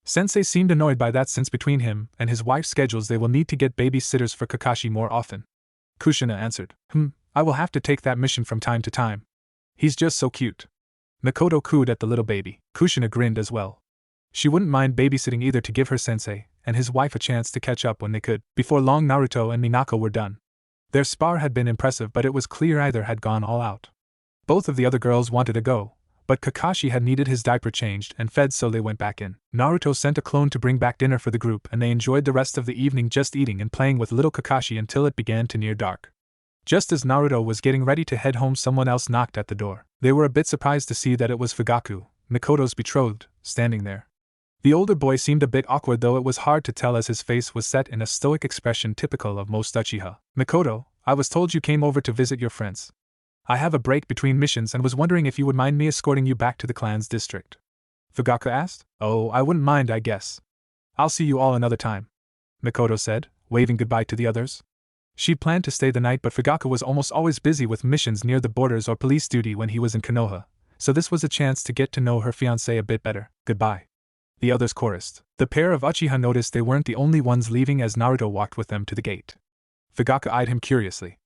Sensei seemed annoyed by that since between him and his wife's schedules they will need to get babysitters for Kakashi more often. Kushina answered. I will have to take that mission from time to time. He's just so cute. Mikoto cooed at the little baby. Kushina grinned as well. She wouldn't mind babysitting either to give her sensei and his wife a chance to catch up when they could. Before long, Naruto and Minako were done. Their spar had been impressive, but it was clear either had gone all out. Both of the other girls wanted to go, but Kakashi had needed his diaper changed and fed, so they went back in. Naruto sent a clone to bring back dinner for the group, and they enjoyed the rest of the evening just eating and playing with little Kakashi until it began to near dark. Just as Naruto was getting ready to head home, someone else knocked at the door. They were a bit surprised to see that it was Fugaku, Mikoto's betrothed, standing there. The older boy seemed a bit awkward, though it was hard to tell as his face was set in a stoic expression typical of most Achiha. Mikoto, I was told you came over to visit your friends. I have a break between missions and was wondering if you would mind me escorting you back to the clan's district. Fugaku asked. Oh, I wouldn't mind, I guess. I'll see you all another time, Mikoto said, waving goodbye to the others. She'd planned to stay the night, but Fugaku was almost always busy with missions near the borders or police duty when he was in Konoha, so this was a chance to get to know her fiancé a bit better. Goodbye. The others chorused. The pair of Achiha noticed they weren't the only ones leaving as Naruto walked with them to the gate. Fugaku eyed him curiously.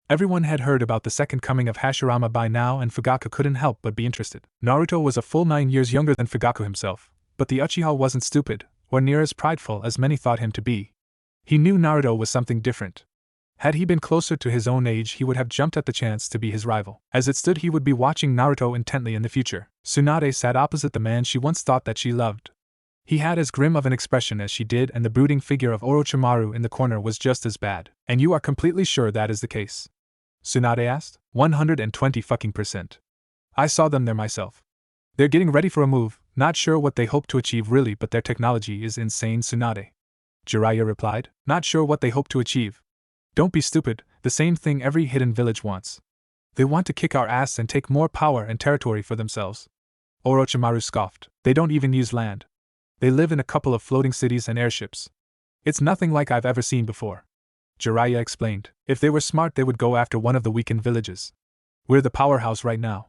Everyone had heard about the second coming of Hashirama by now, and Fugaku couldn't help but be interested. Naruto was a full 9 years younger than Fugaku himself, but the Uchiha wasn't stupid, or near as prideful as many thought him to be. He knew Naruto was something different. Had he been closer to his own age, he would have jumped at the chance to be his rival. As it stood, he would be watching Naruto intently in the future. Tsunade sat opposite the man she once thought that she loved. He had as grim of an expression as she did, and the brooding figure of Orochimaru in the corner was just as bad. And you are completely sure that is the case? Tsunade asked. 120%. I saw them there myself. They're getting ready for a move, not sure what they hope to achieve really, but their technology is insane, Tsunade. Jiraiya replied. Not sure what they hope to achieve. Don't be stupid, the same thing every hidden village wants. They want to kick our ass and take more power and territory for themselves. Orochimaru scoffed. They don't even use land. They live in a couple of floating cities and airships. It's nothing like I've ever seen before. Jiraiya explained. If they were smart, they would go after one of the weakened villages. We're the powerhouse right now.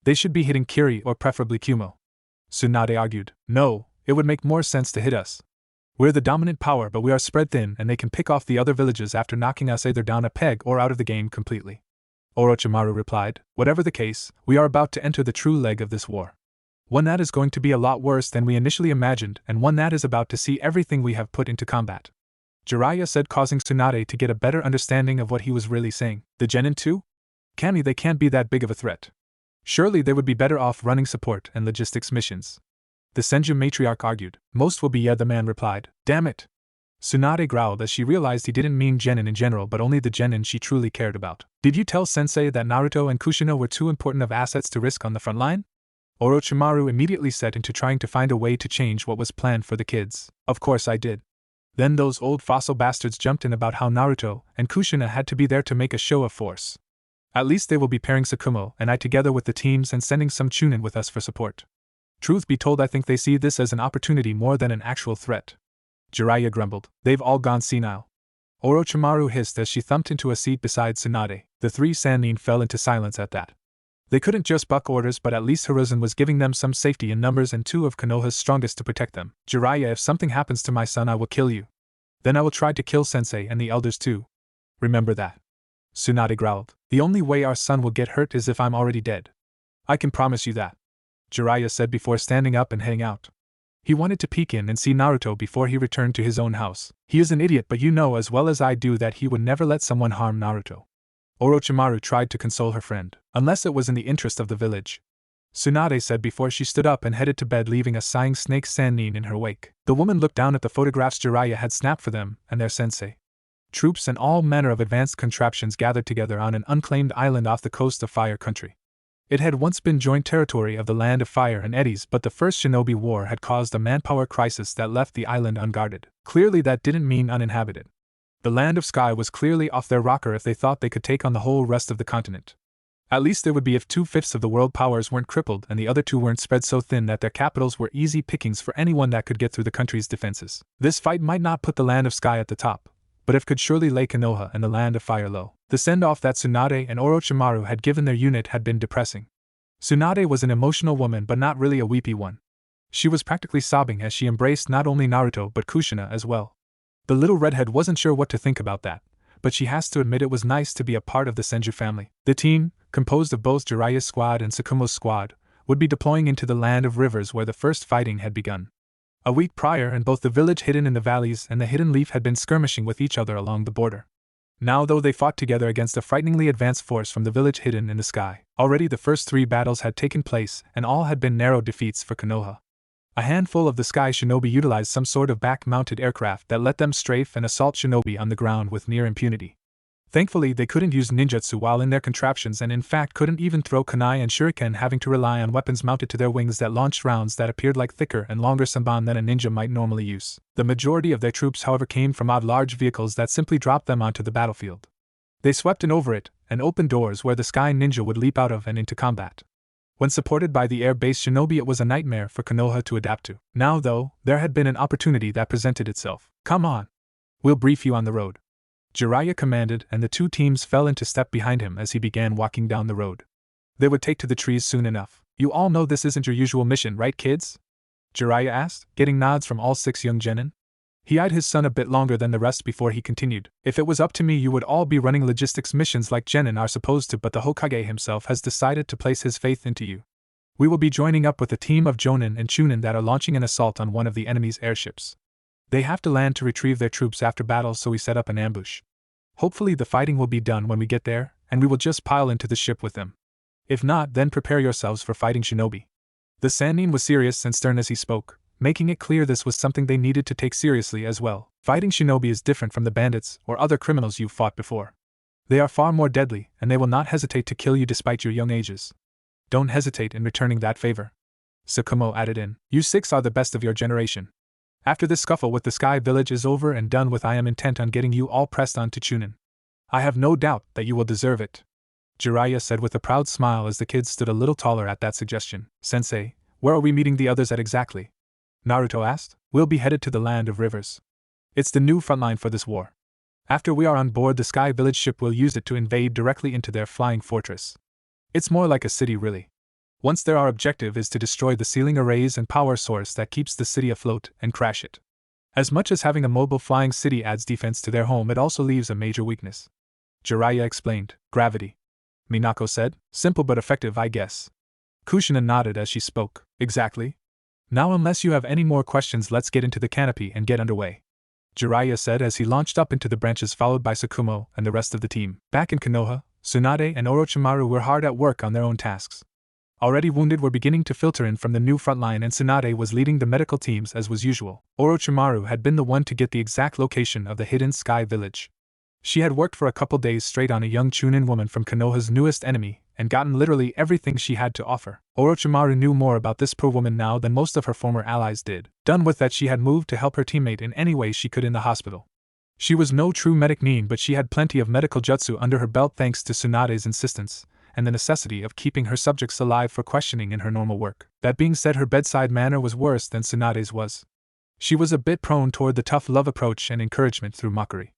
They should be hitting Kiri or preferably Kumo. Tsunade argued. No, it would make more sense to hit us. We're the dominant power, but we are spread thin and they can pick off the other villages after knocking us either down a peg or out of the game completely. Orochimaru replied. Whatever the case, we are about to enter the true leg of this war. One that is going to be a lot worse than we initially imagined, and one that is about to see everything we have put into combat. Jiraiya said, causing Tsunade to get a better understanding of what he was really saying. The Genin too? Kami, they can't be that big of a threat. Surely they would be better off running support and logistics missions. The Senju matriarch argued. Most will be, yeah, the man replied. Damn it! Tsunade growled as she realized he didn't mean genin in general but only the genin she truly cared about. Did you tell Sensei that Naruto and Kushina were too important of assets to risk on the front line? Orochimaru immediately set into trying to find a way to change what was planned for the kids. Of course I did. Then those old fossil bastards jumped in about how Naruto and Kushina had to be there to make a show of force. At least they will be pairing Tsukumo and I together with the teams and sending some Chunin with us for support. Truth be told, I think they see this as an opportunity more than an actual threat. Jiraiya grumbled. They've all gone senile. Orochimaru hissed as she thumped into a seat beside Tsunade. The three Sanin fell into silence at that. They couldn't just buck orders, but at least Hiruzen was giving them some safety in numbers and two of Konoha's strongest to protect them. Jiraiya, if something happens to my son I will kill you. Then I will try to kill Sensei and the elders too. Remember that. Tsunade growled. The only way our son will get hurt is if I'm already dead. I can promise you that. Jiraiya said before standing up and heading out. He wanted to peek in and see Naruto before he returned to his own house. He is an idiot, but you know as well as I do that he would never let someone harm Naruto. Orochimaru tried to console her friend. Unless it was in the interest of the village. Tsunade said before she stood up and headed to bed, leaving a sighing snake Sanin in her wake. The woman looked down at the photographs Jiraiya had snapped for them and their sensei. Troops and all manner of advanced contraptions gathered together on an unclaimed island off the coast of Fire Country. It had once been joint territory of the Land of Fire and Eddies, but the First Shinobi War had caused a manpower crisis that left the island unguarded. Clearly that didn't mean uninhabited. The Land of Sky was clearly off their rocker if they thought they could take on the whole rest of the continent. At least there would be if 2/5 of the world powers weren't crippled and the other two weren't spread so thin that their capitals were easy pickings for anyone that could get through the country's defenses. This fight might not put the Land of Sky at the top, but it could surely lay Konoha and the Land of Fire low. The send-off that Tsunade and Orochimaru had given their unit had been depressing. Tsunade was an emotional woman but not really a weepy one. She was practically sobbing as she embraced not only Naruto but Kushina as well. The little redhead wasn't sure what to think about that, but she has to admit it was nice to be a part of the Senju family. The team, composed of both Jiraiya's squad and Tsukumo's squad, would be deploying into the Land of Rivers where the first fighting had begun. A week prior, and both the village hidden in the valleys and the Hidden Leaf had been skirmishing with each other along the border. Now though they fought together against a frighteningly advanced force from the village hidden in the sky. Already the first 3 battles had taken place, and all had been narrow defeats for Konoha. A handful of the sky shinobi utilized some sort of back-mounted aircraft that let them strafe and assault shinobi on the ground with near impunity. Thankfully they couldn't use ninjutsu while in their contraptions and in fact couldn't even throw kunai and shuriken, having to rely on weapons mounted to their wings that launched rounds that appeared like thicker and longer sanban than a ninja might normally use. The majority of their troops however came from odd large vehicles that simply dropped them onto the battlefield. They swept in over it, and opened doors where the sky ninja would leap out of and into combat. When supported by the air-based shinobi it was a nightmare for Konoha to adapt to. Now though, there had been an opportunity that presented itself. Come on! We'll brief you on the road. Jiraiya commanded, and the 2 teams fell into step behind him as he began walking down the road. They would take to the trees soon enough. You all know this isn't your usual mission, right kids? Jiraiya asked, getting nods from all 6 young genin. He eyed his son a bit longer than the rest before he continued. If it was up to me you would all be running logistics missions like genin are supposed to, but the Hokage himself has decided to place his faith into you. We will be joining up with a team of jonin and chunin that are launching an assault on one of the enemy's airships. They have to land to retrieve their troops after battle, so we set up an ambush. Hopefully the fighting will be done when we get there, and we will just pile into the ship with them. If not, then prepare yourselves for fighting shinobi. The Sanin was serious and stern as he spoke, making it clear this was something they needed to take seriously as well. Fighting shinobi is different from the bandits or other criminals you've fought before. They are far more deadly, and they will not hesitate to kill you despite your young ages. Don't hesitate in returning that favor. Tsukumo added in. You 6 are the best of your generation. After this scuffle with the Sky Village is over and done with, I am intent on getting you all pressed on to Chunin. I have no doubt that you will deserve it. Jiraiya said with a proud smile as the kids stood a little taller at that suggestion. Sensei, where are we meeting the others at exactly? Naruto asked. We'll be headed to the Land of Rivers. It's the new frontline for this war. After we are on board the Sky Village ship, we'll use it to invade directly into their flying fortress. It's more like a city really. Once there, our objective is to destroy the ceiling arrays and power source that keeps the city afloat and crash it. As much as having a mobile flying city adds defense to their home, it also leaves a major weakness. Jiraiya explained. Gravity. Minako said. Simple but effective, I guess. Kushina nodded as she spoke. Exactly. Now unless you have any more questions, let's get into the canopy and get underway. Jiraiya said as he launched up into the branches, followed by Tsukumo and the rest of the team. Back in Konoha, Tsunade and Orochimaru were hard at work on their own tasks. Already wounded were beginning to filter in from the new front line, and Tsunade was leading the medical teams as was usual. Orochimaru had been the one to get the exact location of the hidden sky village. She had worked for a couple days straight on a young Chunin woman from Konoha's newest enemy, and gotten literally everything she had to offer. Orochimaru knew more about this poor woman now than most of her former allies did. Done with that, she had moved to help her teammate in any way she could in the hospital. She was no true medic nin, but she had plenty of medical jutsu under her belt thanks to Tsunade's insistence, and the necessity of keeping her subjects alive for questioning in her normal work. That being said, her bedside manner was worse than Tsunade's was. She was a bit prone toward the tough love approach and encouragement through mockery.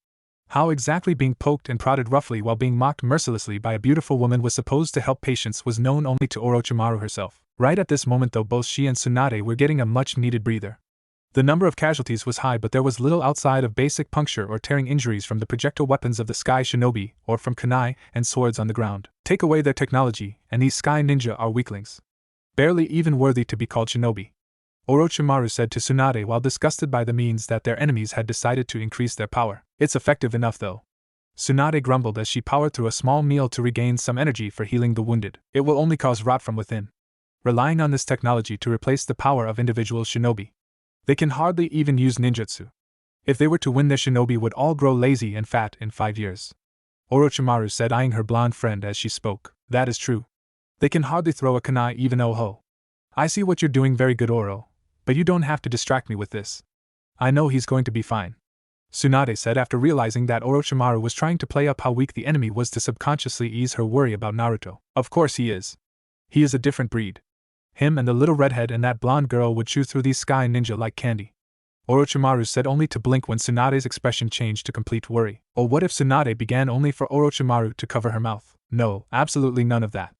How exactly being poked and prodded roughly while being mocked mercilessly by a beautiful woman was supposed to help patients was known only to Orochimaru herself. Right at this moment though, both she and Tsunade were getting a much-needed breather. The number of casualties was high, but there was little outside of basic puncture or tearing injuries from the projectile weapons of the Sky Shinobi, or from kunai and swords on the ground. Take away their technology, and these Sky Ninja are weaklings. Barely even worthy to be called shinobi. Orochimaru said to Tsunade while disgusted by the means that their enemies had decided to increase their power. It's effective enough though. Tsunade grumbled as she powered through a small meal to regain some energy for healing the wounded. It will only cause rot from within. Relying on this technology to replace the power of individual shinobi. They can hardly even use ninjutsu. If they were to win, their shinobi would all grow lazy and fat in 5 years. Orochimaru said, eyeing her blonde friend as she spoke. That is true. They can hardly throw a kunai even oh-ho. I see what you're doing, very good Oro. But you don't have to distract me with this. I know he's going to be fine. Tsunade said after realizing that Orochimaru was trying to play up how weak the enemy was to subconsciously ease her worry about Naruto. Of course he is. He is a different breed. Him and the little redhead and that blonde girl would chew through these Sky Ninja like candy. Orochimaru said, only to blink when Tsunade's expression changed to complete worry. Or what if Tsunade began only for Orochimaru to cover her mouth? No, absolutely none of that.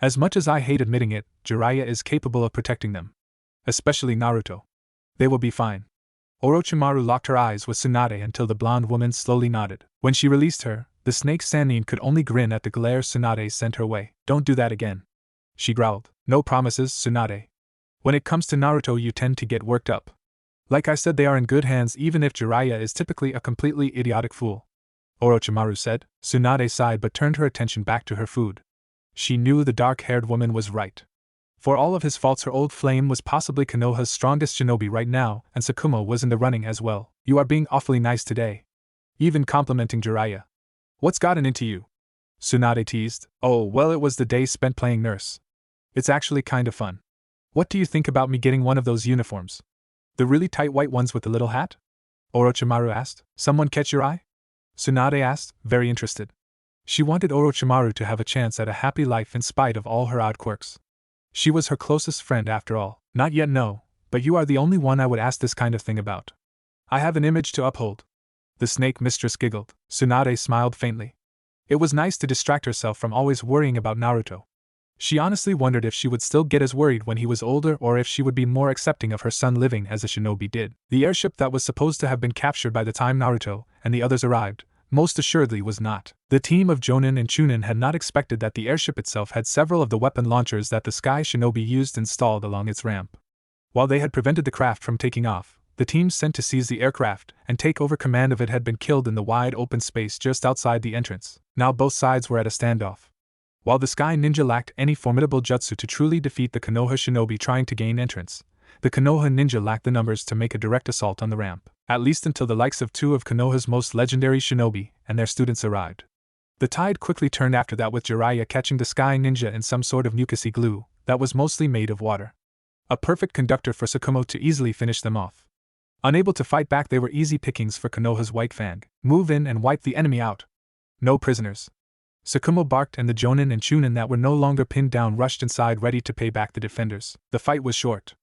As much as I hate admitting it, Jiraiya is capable of protecting them. Especially Naruto. They will be fine. Orochimaru locked her eyes with Tsunade until the blonde woman slowly nodded. When she released her, the snake Sanin could only grin at the glare Tsunade sent her way. Don't do that again. She growled. No promises, Tsunade. When it comes to Naruto, you tend to get worked up. Like I said, they are in good hands even if Jiraiya is typically a completely idiotic fool. Orochimaru said. Tsunade sighed but turned her attention back to her food. She knew the dark-haired woman was right. For all of his faults, her old flame was possibly Konoha's strongest shinobi right now, and Tsukumo was in the running as well. You are being awfully nice today. Even complimenting Jiraiya. What's gotten into you? Tsunade teased. Oh, well, it was the day spent playing nurse. It's actually kind of fun. What do you think about me getting one of those uniforms? The really tight white ones with the little hat? Orochimaru asked. Someone catch your eye? Tsunade asked, very interested. She wanted Orochimaru to have a chance at a happy life in spite of all her odd quirks. She was her closest friend after all. Not yet, no, but you are the only one I would ask this kind of thing about. I have an image to uphold. The snake mistress giggled. Tsunade smiled faintly. It was nice to distract herself from always worrying about Naruto. She honestly wondered if she would still get as worried when he was older, or if she would be more accepting of her son living as a shinobi did. The airship that was supposed to have been captured by the time Naruto and the others arrived, most assuredly was not. The team of Jonin and Chunin had not expected that the airship itself had several of the weapon launchers that the Sky Shinobi used installed along its ramp. While they had prevented the craft from taking off, the team sent to seize the aircraft and take over command of it had been killed in the wide open space just outside the entrance. Now both sides were at a standoff. While the Sky Ninja lacked any formidable jutsu to truly defeat the Konoha Shinobi trying to gain entrance, the Konoha Ninja lacked the numbers to make a direct assault on the ramp, at least until the likes of two of Konoha's most legendary shinobi and their students arrived. The tide quickly turned after that, with Jiraiya catching the Sky Ninja in some sort of mucousy glue that was mostly made of water. A perfect conductor for Tsukumo to easily finish them off. Unable to fight back, they were easy pickings for Konoha's White Fang. Move in and wipe the enemy out. No prisoners. Tsukumo barked, and the Jonin and Chunin that were no longer pinned down rushed inside ready to pay back the defenders. The fight was short.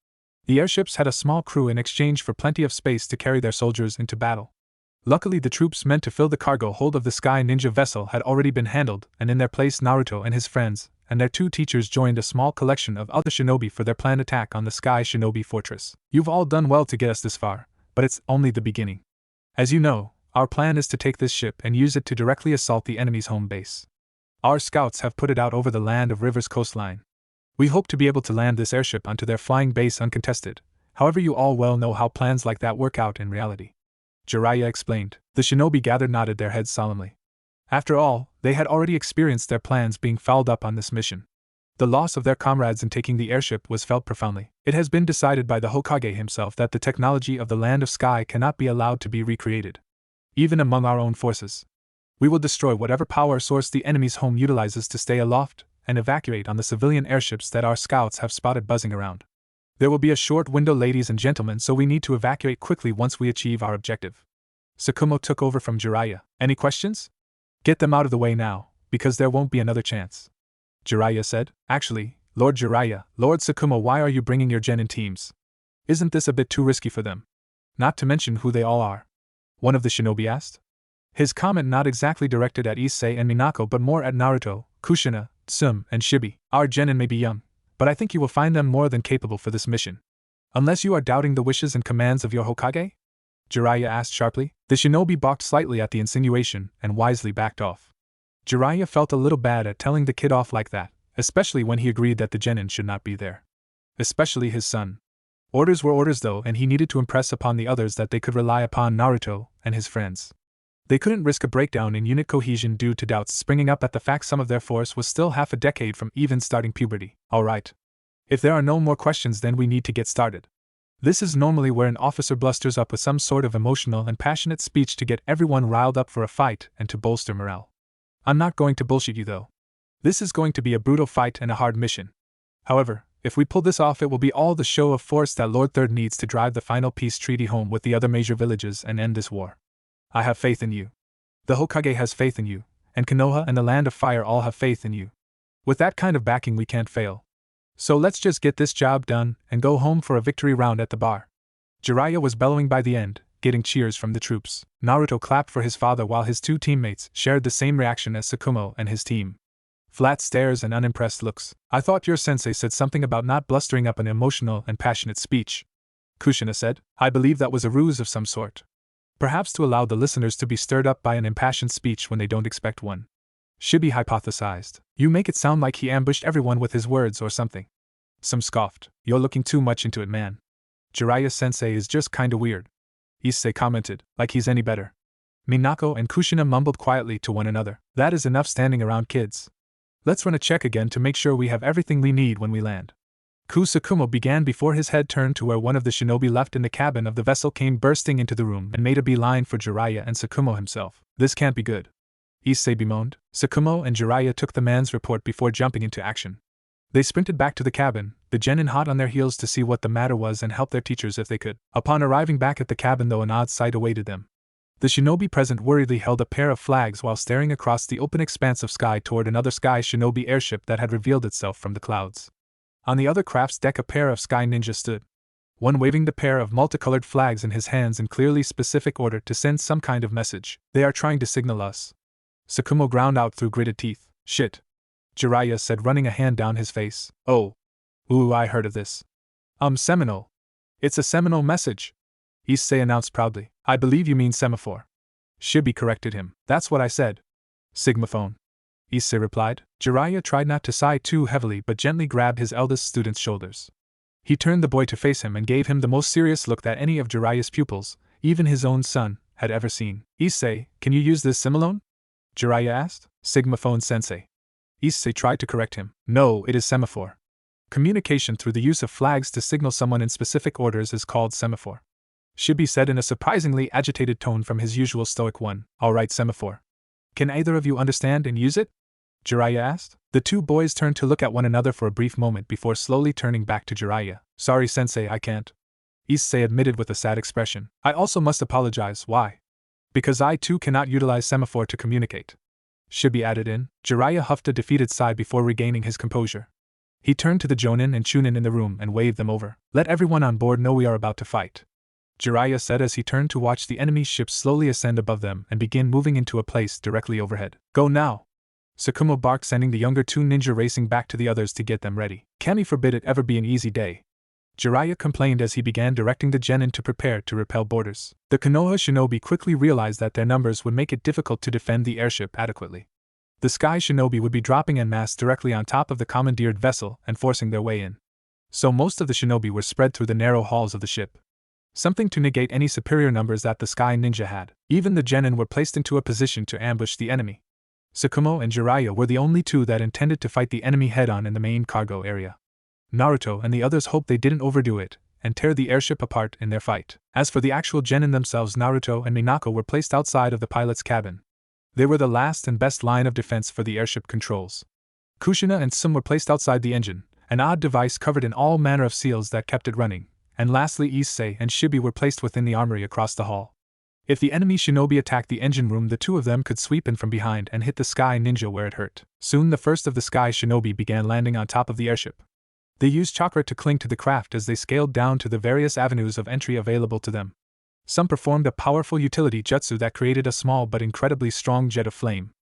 The airships had a small crew in exchange for plenty of space to carry their soldiers into battle. Luckily, the troops meant to fill the cargo hold of the Sky Ninja vessel had already been handled, and in their place Naruto and his friends, and their two teachers joined a small collection of other shinobi for their planned attack on the Sky Shinobi Fortress. You've all done well to get us this far, but it's only the beginning. As you know, our plan is to take this ship and use it to directly assault the enemy's home base. Our scouts have put it out over the land of River's coastline. We hope to be able to land this airship onto their flying base uncontested. However, you all well know how plans like that work out in reality. Jiraiya explained. The shinobi gathered nodded their heads solemnly. After all, they had already experienced their plans being fouled up on this mission. The loss of their comrades in taking the airship was felt profoundly. It has been decided by the Hokage himself that the technology of the Land of Sky cannot be allowed to be recreated. Even among our own forces. We will destroy whatever power source the enemy's home utilizes to stay aloft, and evacuate on the civilian airships that our scouts have spotted buzzing around. There will be a short window, ladies and gentlemen, so we need to evacuate quickly once we achieve our objective. Tsukumo took over from Jiraiya. Any questions? Get them out of the way now, because there won't be another chance. Jiraiya said. Actually, Lord Jiraiya, Lord Tsukumo, why are you bringing your gen in teams? Isn't this a bit too risky for them? Not to mention who they all are. One of the shinobi asked. His comment not exactly directed at Issei and Minako but more at Naruto, Kushina, Tsum, and Shibi. Our genin may be young, but I think you will find them more than capable for this mission. Unless you are doubting the wishes and commands of your Hokage? Jiraiya asked sharply. The shinobi balked slightly at the insinuation and wisely backed off. Jiraiya felt a little bad at telling the kid off like that, especially when he agreed that the genin should not be there. Especially his son. Orders were orders though, and he needed to impress upon the others that they could rely upon Naruto and his friends. They couldn't risk a breakdown in unit cohesion due to doubts springing up at the fact some of their force was still half a decade from even starting puberty. Alright. If there are no more questions, then we need to get started. This is normally where an officer blusters up with some sort of emotional and passionate speech to get everyone riled up for a fight and to bolster morale. I'm not going to bullshit you though. This is going to be a brutal fight and a hard mission. However, if we pull this off, it will be all the show of force that Lord Third needs to drive the final peace treaty home with the other major villages and end this war. I have faith in you. The Hokage has faith in you, and Konoha and the Land of Fire all have faith in you. With that kind of backing, we can't fail. So let's just get this job done and go home for a victory round at the bar. Jiraiya was bellowing by the end, getting cheers from the troops. Naruto clapped for his father while his two teammates shared the same reaction as Tsukumo and his team. Flat stares and unimpressed looks. I thought your sensei said something about not blustering up an emotional and passionate speech. Kushina said. I believe that was a ruse of some sort. Perhaps to allow the listeners to be stirred up by an impassioned speech when they don't expect one. Shibi hypothesized. You make it sound like he ambushed everyone with his words or something. Some scoffed. You're looking too much into it, man. Jiraiya-sensei is just kinda weird. Issei commented, like he's any better. Minako and Kushina mumbled quietly to one another. That is enough standing around, kids. Let's run a check again to make sure we have everything we need when we land. Tsukumo began before his head turned to where one of the shinobi left in the cabin of the vessel came bursting into the room and made a beeline for Jiraiya and Tsukumo himself. This can't be good. Issei bemoaned. Tsukumo and Jiraiya took the man's report before jumping into action. They sprinted back to the cabin, the genin hot on their heels to see what the matter was and help their teachers if they could. Upon arriving back at the cabin though, an odd sight awaited them. The shinobi present worriedly held a pair of flags while staring across the open expanse of sky toward another sky shinobi airship that had revealed itself from the clouds. On the other craft's deck a pair of sky ninjas stood. One waving the pair of multicolored flags in his hands in clearly specific order to send some kind of message. They are trying to signal us. Tsukumo ground out through gritted teeth. Shit. Jiraiya said, running a hand down his face. Oh. Ooh, I heard of this. Seminole. It's a Seminole message. Issei announced proudly. I believe you mean semaphore. Shibi corrected him. That's what I said. Sigmaphone. Issei replied. Jiraiya tried not to sigh too heavily but gently grabbed his eldest student's shoulders. He turned the boy to face him and gave him the most serious look that any of Jiraiya's pupils, even his own son, had ever seen. Issei, can you use this similone? Jiraiya asked. Sigmaphone sensei. Issei tried to correct him. No, it is semaphore. Communication through the use of flags to signal someone in specific orders is called semaphore. Shibi said in a surprisingly agitated tone from his usual stoic one. Alright, semaphore. Can either of you understand and use it? Jiraiya asked. The two boys turned to look at one another for a brief moment before slowly turning back to Jiraiya. Sorry sensei, I can't. Issei admitted with a sad expression. I also must apologize. Why? Because I too cannot utilize semaphore to communicate. Shibi added in. Jiraiya huffed a defeated sigh before regaining his composure. He turned to the Jonin and Chunin in the room and waved them over. Let everyone on board know we are about to fight. Jiraiya said as he turned to watch the enemy ship slowly ascend above them and begin moving into a place directly overhead. Go now! Tsukumo barked, sending the younger two ninja racing back to the others to get them ready. Kami forbid it ever be an easy day. Jiraiya complained as he began directing the genin to prepare to repel boarders. The Konoha shinobi quickly realized that their numbers would make it difficult to defend the airship adequately. The sky shinobi would be dropping en masse directly on top of the commandeered vessel and forcing their way in. So most of the shinobi were spread through the narrow halls of the ship. Something to negate any superior numbers that the sky ninja had. Even the genin were placed into a position to ambush the enemy. Tsukumo and Jiraiya were the only two that intended to fight the enemy head-on in the main cargo area. Naruto and the others hoped they didn't overdo it and tear the airship apart in their fight. As for the actual genin themselves, Naruto and Minako were placed outside of the pilot's cabin. They were the last and best line of defense for the airship controls. Kushina and Tsum were placed outside the engine, an odd device covered in all manner of seals that kept it running, and lastly Issei and Shibi were placed within the armory across the hall. If the enemy shinobi attacked the engine room, the two of them could sweep in from behind and hit the Sky Ninja where it hurt. Soon the first of the Sky Shinobi began landing on top of the airship. They used chakra to cling to the craft as they scaled down to the various avenues of entry available to them. Some performed a powerful utility jutsu that created a small but incredibly strong jet of flame,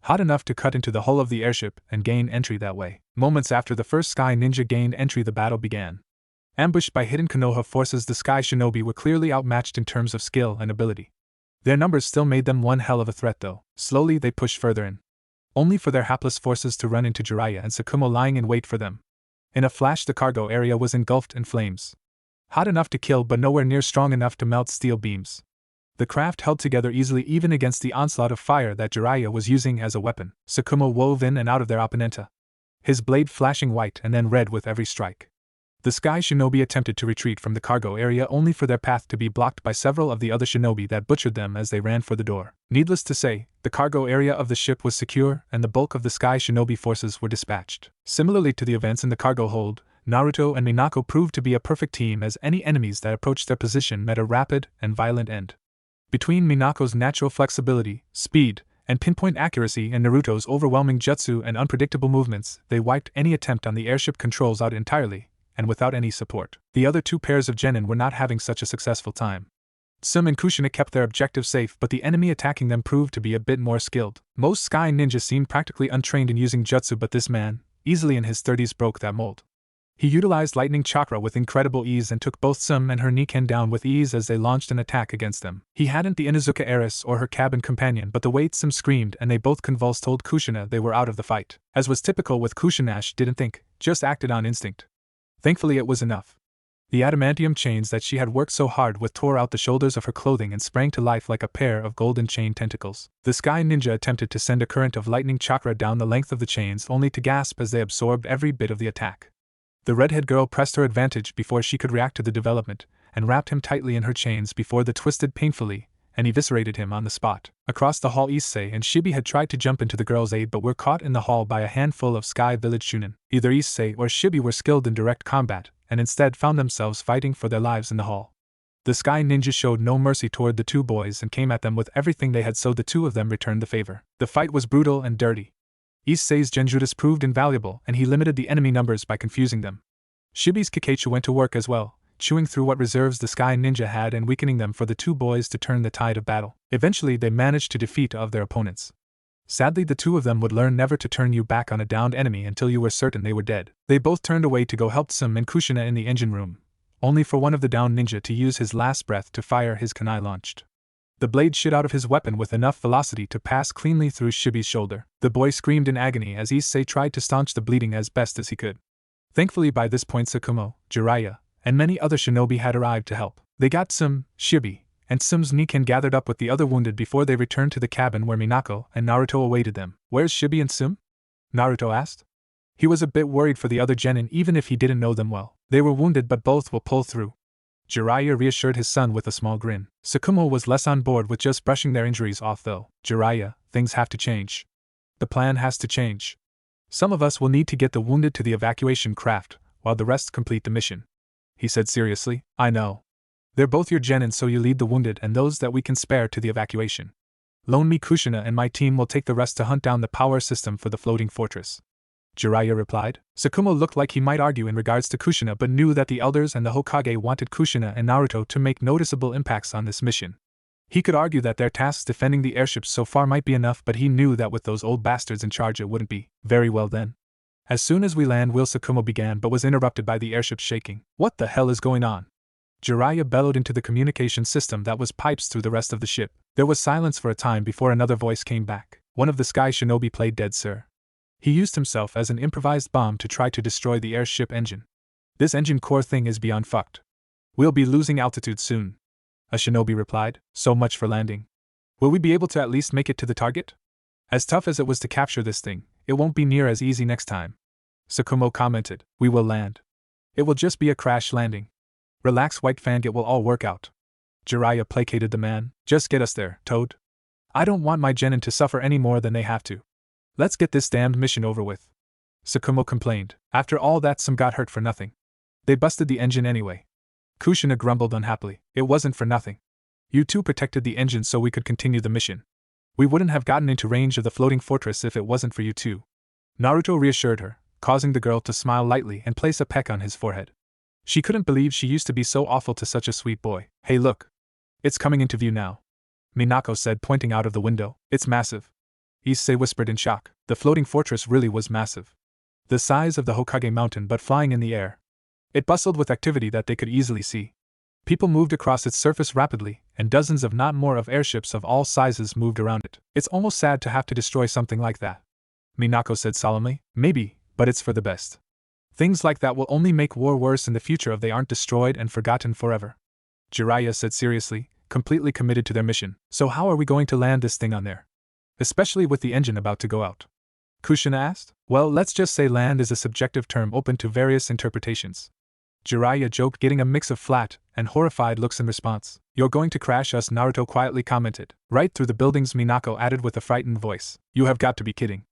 hot enough to cut into the hull of the airship and gain entry that way. Moments after the first Sky Ninja gained entry, the battle began. Ambushed by hidden Konoha forces, the Sky Shinobi were clearly outmatched in terms of skill and ability. Their numbers still made them one hell of a threat though. Slowly they pushed further in, only for their hapless forces to run into Jiraiya and Tsukumo lying in wait for them. In a flash the cargo area was engulfed in flames. Hot enough to kill but nowhere near strong enough to melt steel beams. The craft held together easily even against the onslaught of fire that Jiraiya was using as a weapon. Tsukumo wove in and out of their opponenta, his blade flashing white and then red with every strike. The Sky Shinobi attempted to retreat from the cargo area only for their path to be blocked by several of the other shinobi that butchered them as they ran for the door. Needless to say, the cargo area of the ship was secure and the bulk of the Sky Shinobi forces were dispatched. Similarly to the events in the cargo hold, Naruto and Minako proved to be a perfect team as any enemies that approached their position met a rapid and violent end. Between Minako's natural flexibility, speed, and pinpoint accuracy and Naruto's overwhelming jutsu and unpredictable movements, they wiped any attempt on the airship controls out entirely, and without any support. The other two pairs of genin were not having such a successful time. Tsum and Kushina kept their objective safe, but the enemy attacking them proved to be a bit more skilled. Most Sky Ninjas seemed practically untrained in using jutsu, but this man, easily in his 30s, broke that mold. He utilized lightning chakra with incredible ease and took both Tsum and her Niken down with ease as they launched an attack against them. He hadn't the Inuzuka heiress or her cabin companion, but the way Tsum screamed and they both convulsed told Kushina they were out of the fight. As was typical with Kushina, she didn't think, just acted on instinct. Thankfully it was enough. The adamantium chains that she had worked so hard with tore out the shoulders of her clothing and sprang to life like a pair of golden chain tentacles. The Sky Ninja attempted to send a current of lightning chakra down the length of the chains only to gasp as they absorbed every bit of the attack. The redhead girl pressed her advantage before she could react to the development, and wrapped him tightly in her chains before they twisted painfully, and eviscerated him on the spot. Across the hall, Issei and Shibi had tried to jump into the girl's aid but were caught in the hall by a handful of Sky Village Chunin. Either Issei or Shibi were skilled in direct combat, and instead found themselves fighting for their lives in the hall. The Sky Ninja showed no mercy toward the two boys and came at them with everything they had, so the two of them returned the favor. The fight was brutal and dirty. Issei's Genjutsu proved invaluable, and he limited the enemy numbers by confusing them. Shibi's Kikaichu went to work as well, chewing through what reserves the Sky Ninja had and weakening them for the two boys to turn the tide of battle. Eventually they managed to defeat of their opponents. Sadly, the two of them would learn never to turn you back on a downed enemy until you were certain they were dead. They both turned away to go help Tsum and Kushina in the engine room, only for one of the downed ninja to use his last breath to fire his kunai launched. The blade shot out of his weapon with enough velocity to pass cleanly through Shibi's shoulder. The boy screamed in agony as Issei tried to staunch the bleeding as best as he could. Thankfully by this point Tsukumo, Jiraiya, and many other shinobi had arrived to help. They got Tsum, Shibi, and Tsum's Niken gathered up with the other wounded before they returned to the cabin where Minako and Naruto awaited them. "Where's Shibi and Tsum?" Naruto asked. He was a bit worried for the other genin even if he didn't know them well. They were wounded but both will pull through. Jiraiya reassured his son with a small grin. Tsukumo was less on board with just brushing their injuries off though. "Jiraiya, things have to change. The plan has to change. Some of us will need to get the wounded to the evacuation craft, while the rest complete the mission," he said seriously. "I know. They're both your genin, so you lead the wounded and those that we can spare to the evacuation. Loan me Kushina and my team will take the rest to hunt down the power system for the floating fortress," Jiraiya replied. Tsukumo looked like he might argue in regards to Kushina but knew that the elders and the Hokage wanted Kushina and Naruto to make noticeable impacts on this mission. He could argue that their tasks defending the airships so far might be enough, but he knew that with those old bastards in charge it wouldn't be. "Very well then. As soon as we land will," Tsukumo began but was interrupted by the airship shaking. "What the hell is going on?" Jiraiya bellowed into the communication system that was pipes through the rest of the ship. There was silence for a time before another voice came back. "One of the Sky Shinobi played dead, sir. He used himself as an improvised bomb to try to destroy the airship engine. This engine core thing is beyond fucked. We'll be losing altitude soon," a shinobi replied. "So much for landing. Will we be able to at least make it to the target?" As tough as it was to capture this thing, it won't be near as easy next time. Tsukumo commented. We will land. It will just be a crash landing. Relax, White Fang, it will all work out. Jiraiya placated the man. Just get us there, Toad. I don't want my genin to suffer any more than they have to. Let's get this damned mission over with. Tsukumo complained. After all that, some got hurt for nothing. They busted the engine anyway. Kushina grumbled unhappily. It wasn't for nothing. You two protected the engine so we could continue the mission. We wouldn't have gotten into range of the floating fortress if it wasn't for you two. Naruto reassured her, causing the girl to smile lightly and place a peck on his forehead. She couldn't believe she used to be so awful to such a sweet boy. Hey, look. It's coming into view now. Minako said, pointing out of the window. It's massive. Issei whispered in shock. The floating fortress really was massive. The size of the Hokage mountain but flying in the air. It bustled with activity that they could easily see. People moved across its surface rapidly, and dozens if not more of airships of all sizes moved around it. It's almost sad to have to destroy something like that. Minako said solemnly. Maybe, but it's for the best. Things like that will only make war worse in the future if they aren't destroyed and forgotten forever. Jiraiya said seriously, completely committed to their mission. So how are we going to land this thing on there? Especially with the engine about to go out. Kushina asked. Well, let's just say land is a subjective term open to various interpretations. Jiraiya joked, getting a mix of flat and horrified looks in response. You're going to crash us, Naruto quietly commented. Right through the buildings, Minako added with a frightened voice. You have got to be kidding.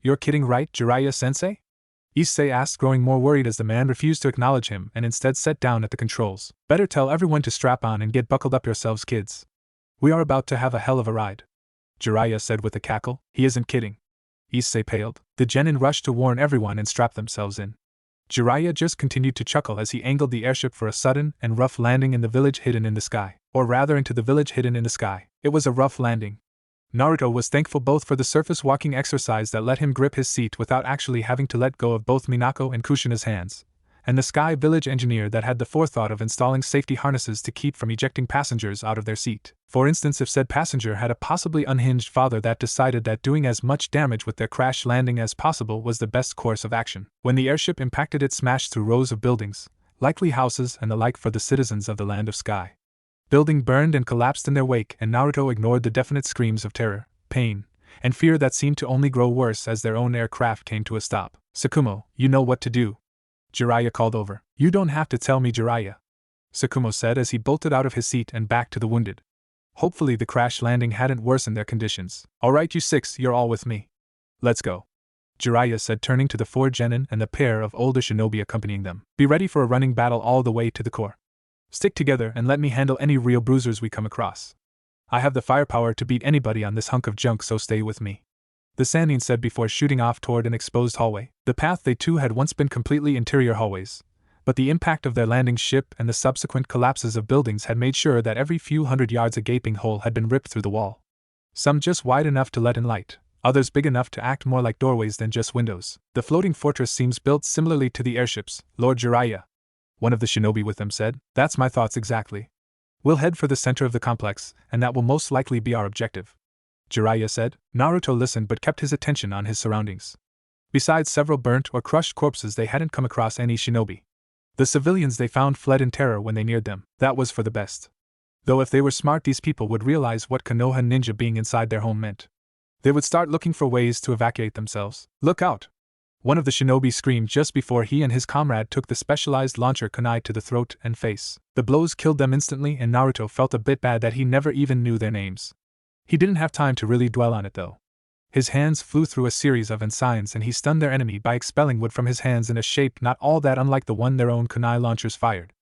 You're kidding, right, Jiraiya-sensei? Issei asked, growing more worried as the man refused to acknowledge him and instead sat down at the controls. Better tell everyone to strap on and get buckled up yourselves, kids. We are about to have a hell of a ride. Jiraiya said with a cackle. He isn't kidding. Issei paled. The genin rushed to warn everyone and strap themselves in. Jiraiya just continued to chuckle as he angled the airship for a sudden and rough landing in the village hidden in the sky. Or rather into the village hidden in the sky. It was a rough landing. Naruto was thankful both for the surface walking exercise that let him grip his seat without actually having to let go of both Minako and Kushina's hands, and the sky village engineer that had the forethought of installing safety harnesses to keep from ejecting passengers out of their seat. For instance, if said passenger had a possibly unhinged father that decided that doing as much damage with their crash landing as possible was the best course of action. When the airship impacted, it smashed through rows of buildings, likely houses and the like for the citizens of the land of sky. Building burned and collapsed in their wake, and Naruto ignored the definite screams of terror, pain, and fear that seemed to only grow worse as their own aircraft came to a stop. Tsukumo, you know what to do. Jiraiya called over. You don't have to tell me, Jiraiya. Tsukumo said as he bolted out of his seat and back to the wounded. Hopefully the crash landing hadn't worsened their conditions. Alright, you six, you're all with me. Let's go. Jiraiya said, turning to the 4 genin and the pair of older shinobi accompanying them. Be ready for a running battle all the way to the core. Stick together and let me handle any real bruisers we come across. I have the firepower to beat anybody on this hunk of junk, so stay with me. The Sanin said before shooting off toward an exposed hallway. The path they two had once been completely interior hallways, but the impact of their landing ship and the subsequent collapses of buildings had made sure that every few hundred yards a gaping hole had been ripped through the wall. Some just wide enough to let in light, others big enough to act more like doorways than just windows. The floating fortress seems built similarly to the airships, Lord Jiraiya. One of the shinobi with them said. That's my thoughts exactly. We'll head for the center of the complex, and that will most likely be our objective. Jiraiya said. Naruto listened but kept his attention on his surroundings. Besides several burnt or crushed corpses, they hadn't come across any shinobi. The civilians they found fled in terror when they neared them. That was for the best. Though if they were smart, these people would realize what Konoha ninja being inside their home meant. They would start looking for ways to evacuate themselves. Look out! One of the shinobi screamed just before he and his comrade took the specialized launcher kunai to the throat and face. The blows killed them instantly, and Naruto felt a bit bad that he never even knew their names. He didn't have time to really dwell on it though. His hands flew through a series of ensigns and he stunned their enemy by expelling wood from his hands in a shape not all that unlike the one their own kunai launchers fired.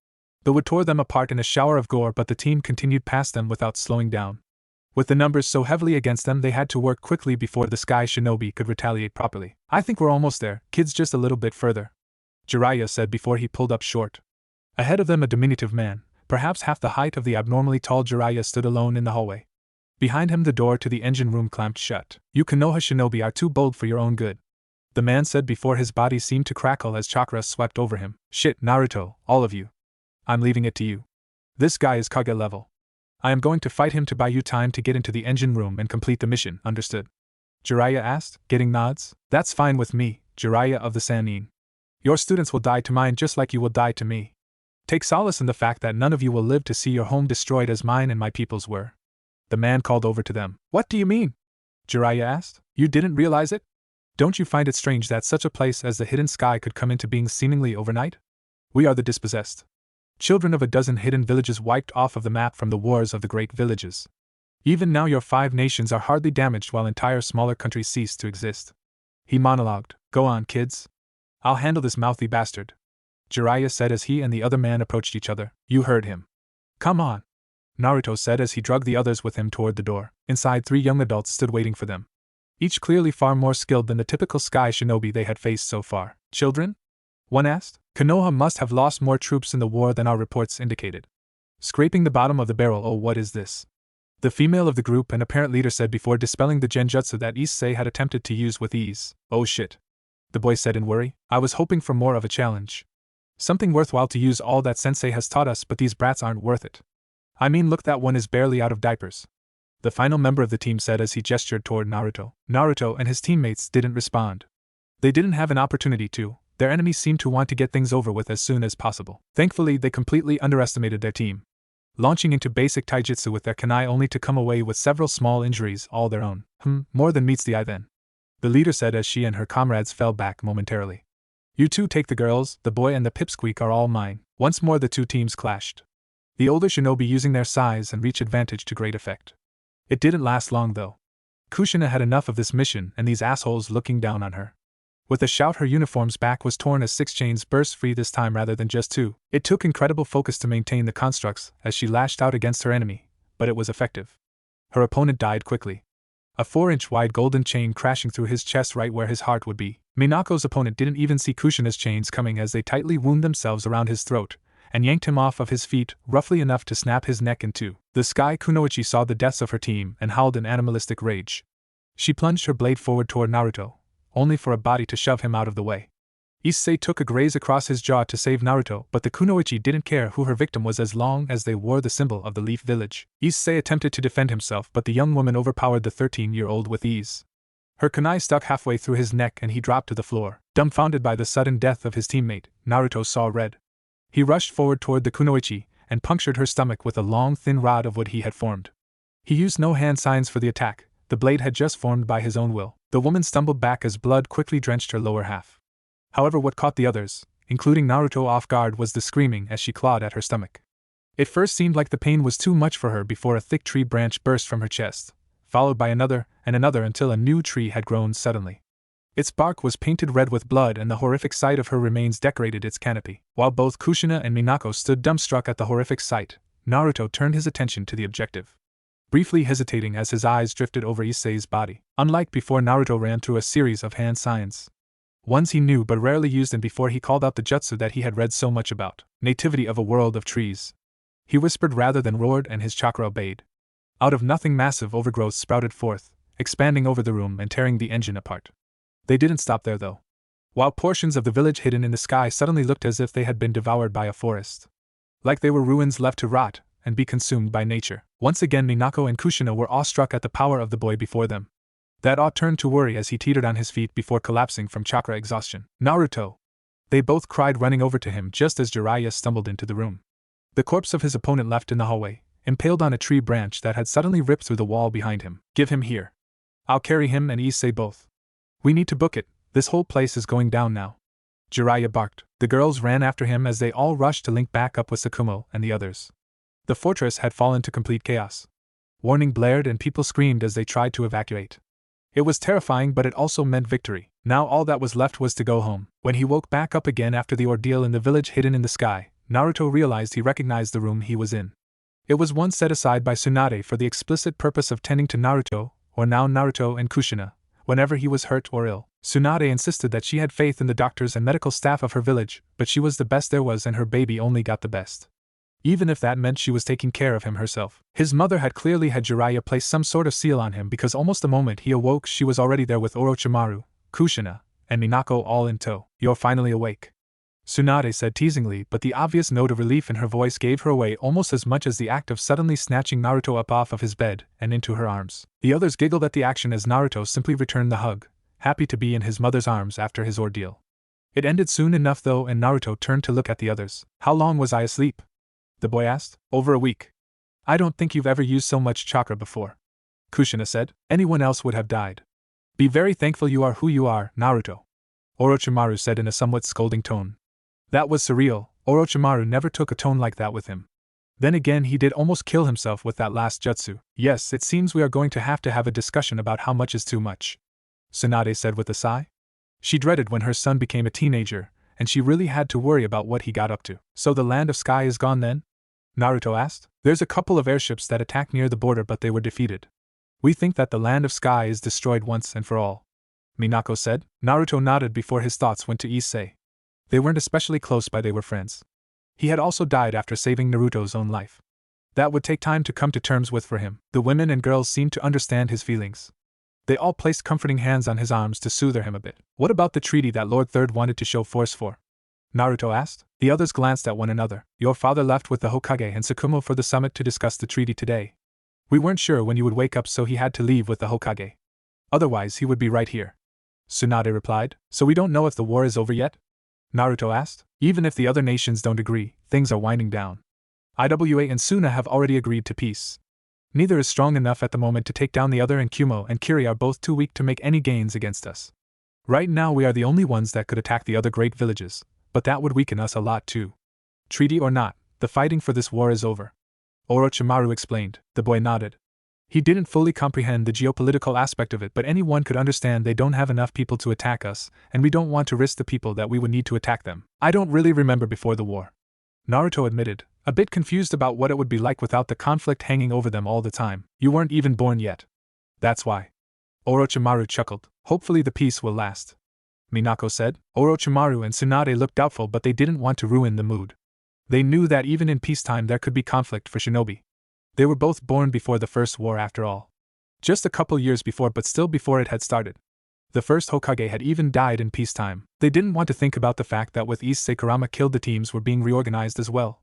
The wood tore them apart in a shower of gore, but the team continued past them without slowing down. With the numbers so heavily against them, they had to work quickly before the sky shinobi could retaliate properly. I think we're almost there, kids, just a little bit further, Jiraiya said before he pulled up short. Ahead of them, a diminutive man, perhaps half the height of the abnormally tall Jiraiya, stood alone in the hallway. Behind him, the door to the engine room clamped shut. You Konoha shinobi are too bold for your own good, the man said before his body seemed to crackle as chakra swept over him. Shit, Naruto, all of you. I'm leaving it to you. This guy is Kage level. I am going to fight him to buy you time to get into the engine room and complete the mission, understood? Jiraiya asked, getting nods. That's fine with me, Jiraiya of the Sanin. Your students will die to mine just like you will die to me. Take solace in the fact that none of you will live to see your home destroyed as mine and my people's were. The man called over to them. What do you mean? Jiraiya asked. You didn't realize it? Don't you find it strange that such a place as the Hidden Sky could come into being seemingly overnight? We are the dispossessed children of a dozen hidden villages wiped off of the map from the wars of the great villages. Even now your 5 nations are hardly damaged while entire smaller countries cease to exist. He monologued. Go on, kids. I'll handle this mouthy bastard, Jiraiya said as he and the other man approached each other. You heard him. Come on, Naruto said as he dragged the others with him toward the door. Inside 3 young adults stood waiting for them, each clearly far more skilled than the typical sky shinobi they had faced so far. Children? One asked. Konoha must have lost more troops in the war than our reports indicated. Scraping the bottom of the barrel. Oh, what is this? The female of the group and apparent leader said before dispelling the genjutsu that Issei had attempted to use with ease. Oh shit, the boy said in worry. I was hoping for more of a challenge. Something worthwhile to use all that sensei has taught us, but these brats aren't worth it. I mean, look, that one is barely out of diapers, the final member of the team said as he gestured toward Naruto. Naruto and his teammates didn't respond. They didn't have an opportunity to. Their enemies seemed to want to get things over with as soon as possible. Thankfully, they completely underestimated their team, launching into basic taijutsu with their kunai only to come away with several small injuries all their own. More than meets the eye then, the leader said as she and her comrades fell back momentarily. You two take the girls, the boy and the pipsqueak are all mine. Once more the two teams clashed, the older shinobi using their size and reach advantage to great effect. It didn't last long though. Kushina had enough of this mission and these assholes looking down on her. With a shout, her uniform's back was torn as 6 chains burst free this time rather than just 2. It took incredible focus to maintain the constructs as she lashed out against her enemy, but it was effective. Her opponent died quickly, a 4-inch wide golden chain crashing through his chest right where his heart would be. Minako's opponent didn't even see Kushina's chains coming as they tightly wound themselves around his throat and yanked him off of his feet, roughly enough to snap his neck in 2. The Sky Kunoichi saw the deaths of her team and howled in animalistic rage. She plunged her blade forward toward Naruto, only for a body to shove him out of the way. Issei took a graze across his jaw to save Naruto, but the Kunoichi didn't care who her victim was as long as they wore the symbol of the Leaf Village. Issei attempted to defend himself, but the young woman overpowered the 13-year-old with ease. Her kunai stuck halfway through his neck and he dropped to the floor. Dumbfounded by the sudden death of his teammate, Naruto saw red. He rushed forward toward the Kunoichi and punctured her stomach with a long thin rod of wood he had formed. He used no hand signs for the attack, the blade had just formed by his own will. The woman stumbled back as blood quickly drenched her lower half. However, what caught the others, including Naruto, off guard was the screaming as she clawed at her stomach. It first seemed like the pain was too much for her before a thick tree branch burst from her chest, followed by another and another until a new tree had grown suddenly. Its bark was painted red with blood and the horrific sight of her remains decorated its canopy. While both Kushina and Minako stood dumbstruck at the horrific sight, Naruto turned his attention to the objective, briefly hesitating as his eyes drifted over Issei's body. Unlike before, Naruto ran through a series of hand signs, ones he knew but rarely used, and before he called out the jutsu that he had read so much about, nativity of a world of trees. He whispered rather than roared, and his chakra obeyed. Out of nothing, massive overgrowth sprouted forth, expanding over the room and tearing the engine apart. They didn't stop there though. While portions of the village hidden in the sky suddenly looked as if they had been devoured by a forest, like they were ruins left to rot and be consumed by nature. Once again Minako and Kushina were awestruck at the power of the boy before them. That awe turned to worry as he teetered on his feet before collapsing from chakra exhaustion. Naruto! They both cried, running over to him just as Jiraiya stumbled into the room. The corpse of his opponent left in the hallway, impaled on a tree branch that had suddenly ripped through the wall behind him. Give him here. I'll carry him and Issei both. We need to book it, this whole place is going down now, Jiraiya barked. The girls ran after him as they all rushed to link back up with Tsukumo and the others. The fortress had fallen to complete chaos. Warning blared and people screamed as they tried to evacuate. It was terrifying, but it also meant victory. Now all that was left was to go home. When he woke back up again after the ordeal in the village hidden in the sky, Naruto realized he recognized the room he was in. It was one set aside by Tsunade for the explicit purpose of tending to Naruto, or now Naruto and Kushina, whenever he was hurt or ill. Tsunade insisted that she had faith in the doctors and medical staff of her village, but she was the best there was and her baby only got the best, even if that meant she was taking care of him herself. His mother had clearly had Jiraiya place some sort of seal on him, because almost the moment he awoke she was already there with Orochimaru, Kushina, and Minako all in tow. You're finally awake, Tsunade said teasingly, but the obvious note of relief in her voice gave her away almost as much as the act of suddenly snatching Naruto up off of his bed and into her arms. The others giggled at the action as Naruto simply returned the hug, happy to be in his mother's arms after his ordeal. It ended soon enough though, and Naruto turned to look at the others. How long was I asleep? The boy asked. Over a week. I don't think you've ever used so much chakra before, Kushina said. Anyone else would have died. Be very thankful you are who you are, Naruto. Orochimaru said in a somewhat scolding tone. That was surreal. Orochimaru never took a tone like that with him. Then again, he did almost kill himself with that last jutsu. Yes, it seems we are going to have a discussion about how much is too much, Tsunade said with a sigh. She dreaded when her son became a teenager, and she really had to worry about what he got up to. So the land of sky is gone then? Naruto asked. There's a couple of airships that attacked near the border, but they were defeated. We think that the land of sky is destroyed once and for all, Minako said. Naruto nodded before his thoughts went to Issei. They weren't especially close, but they were friends. He had also died after saving Naruto's own life. That would take time to come to terms with for him. The women and girls seemed to understand his feelings. They all placed comforting hands on his arms to soothe him a bit. What about the treaty that Lord Third wanted to show force for? Naruto asked. The others glanced at one another. Your father left with the Hokage and Tsukumo for the summit to discuss the treaty today. We weren't sure when you would wake up, so he had to leave with the Hokage. Otherwise he would be right here, Tsunade replied. So we don't know if the war is over yet? Naruto asked. Even if the other nations don't agree, things are winding down. Iwa and Suna have already agreed to peace. Neither is strong enough at the moment to take down the other, and Kumo and Kiri are both too weak to make any gains against us. Right now we are the only ones that could attack the other great villages, but that would weaken us a lot too. Treaty or not, the fighting for this war is over, Orochimaru explained. The boy nodded. He didn't fully comprehend the geopolitical aspect of it, but anyone could understand they don't have enough people to attack us, and we don't want to risk the people that we would need to attack them. I don't really remember before the war, Naruto admitted, a bit confused about what it would be like without the conflict hanging over them all the time. You weren't even born yet. That's why. Orochimaru chuckled. Hopefully the peace will last, Minako said. Orochimaru and Tsunade looked doubtful, but they didn't want to ruin the mood. They knew that even in peacetime there could be conflict for shinobi. They were both born before the first war after all. Just a couple years before, but still before it had started. The first Hokage had even died in peacetime. They didn't want to think about the fact that with Issei Kurama killed, the teams were being reorganized as well.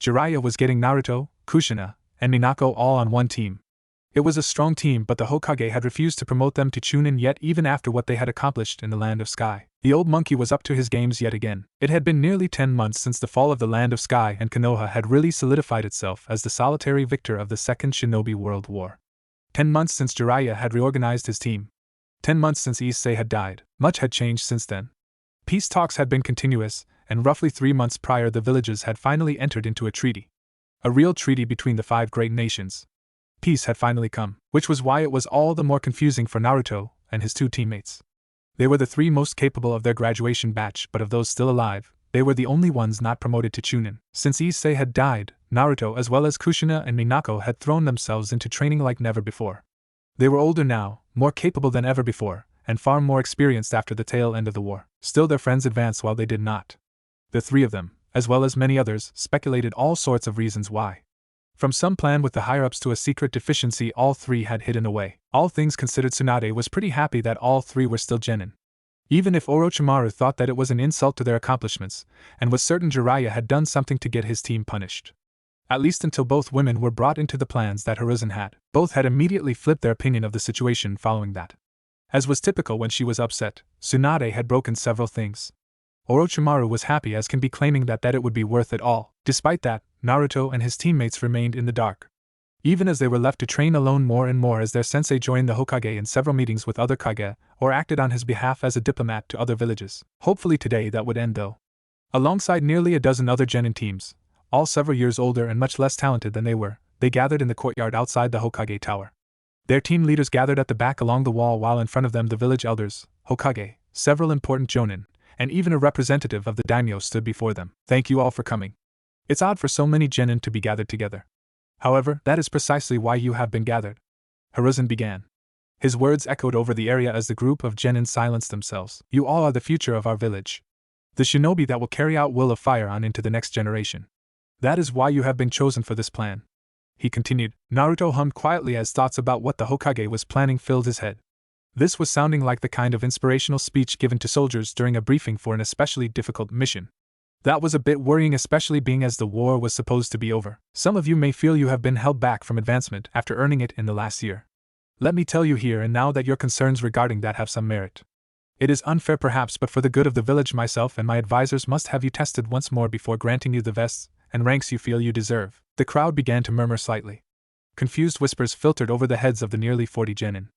Jiraiya was getting Naruto, Kushina, and Minako all on one team. It was a strong team, but the Hokage had refused to promote them to Chunin yet, even after what they had accomplished in the Land of Sky. The old monkey was up to his games yet again. It had been nearly 10 months since the fall of the Land of Sky, and Konoha had really solidified itself as the solitary victor of the Second Shinobi World War. 10 months since Jiraiya had reorganized his team. 10 months since Issei had died. Much had changed since then. Peace talks had been continuous, and roughly 3 months prior the villages had finally entered into a treaty. A real treaty between the 5 great nations. Peace had finally come, which was why it was all the more confusing for Naruto and his 2 teammates. They were the 3 most capable of their graduation batch, but of those still alive, they were the only ones not promoted to Chunin. Since Issei had died, Naruto as well as Kushina and Minako had thrown themselves into training like never before. They were older now, more capable than ever before, and far more experienced after the tail end of the war. Still their friends advanced while they did not. The 3 of them, as well as many others, speculated all sorts of reasons why. From some plan with the higher-ups to a secret deficiency all 3 had hidden away. All things considered, Tsunade was pretty happy that all 3 were still genin. Even if Orochimaru thought that it was an insult to their accomplishments, and was certain Jiraiya had done something to get his team punished. At least until both women were brought into the plans that Hiruzen had. Both had immediately flipped their opinion of the situation following that. As was typical when she was upset, Tsunade had broken several things. Orochimaru was happy as can be, claiming that it would be worth it all. Despite that, Naruto and his teammates remained in the dark. Even as they were left to train alone more and more, as their sensei joined the Hokage in several meetings with other Kage, or acted on his behalf as a diplomat to other villages. Hopefully today that would end though. Alongside nearly a dozen other genin teams, all several years older and much less talented than they were, they gathered in the courtyard outside the Hokage tower. Their team leaders gathered at the back along the wall, while in front of them the village elders, Hokage, several important jonin, and even a representative of the daimyo stood before them. Thank you all for coming. It's odd for so many genin to be gathered together. However, that is precisely why you have been gathered. Hiruzen began. His words echoed over the area as the group of genin silenced themselves. You all are the future of our village. The shinobi that will carry out Will of Fire on into the next generation. That is why you have been chosen for this plan. He continued. Naruto hummed quietly as thoughts about what the Hokage was planning filled his head. This was sounding like the kind of inspirational speech given to soldiers during a briefing for an especially difficult mission. That was a bit worrying, especially being as the war was supposed to be over. Some of you may feel you have been held back from advancement after earning it in the last year. Let me tell you here and now that your concerns regarding that have some merit. It is unfair perhaps, but for the good of the village, myself and my advisors must have you tested once more before granting you the vests and ranks you feel you deserve. The crowd began to murmur slightly. Confused whispers filtered over the heads of the nearly 40 genin.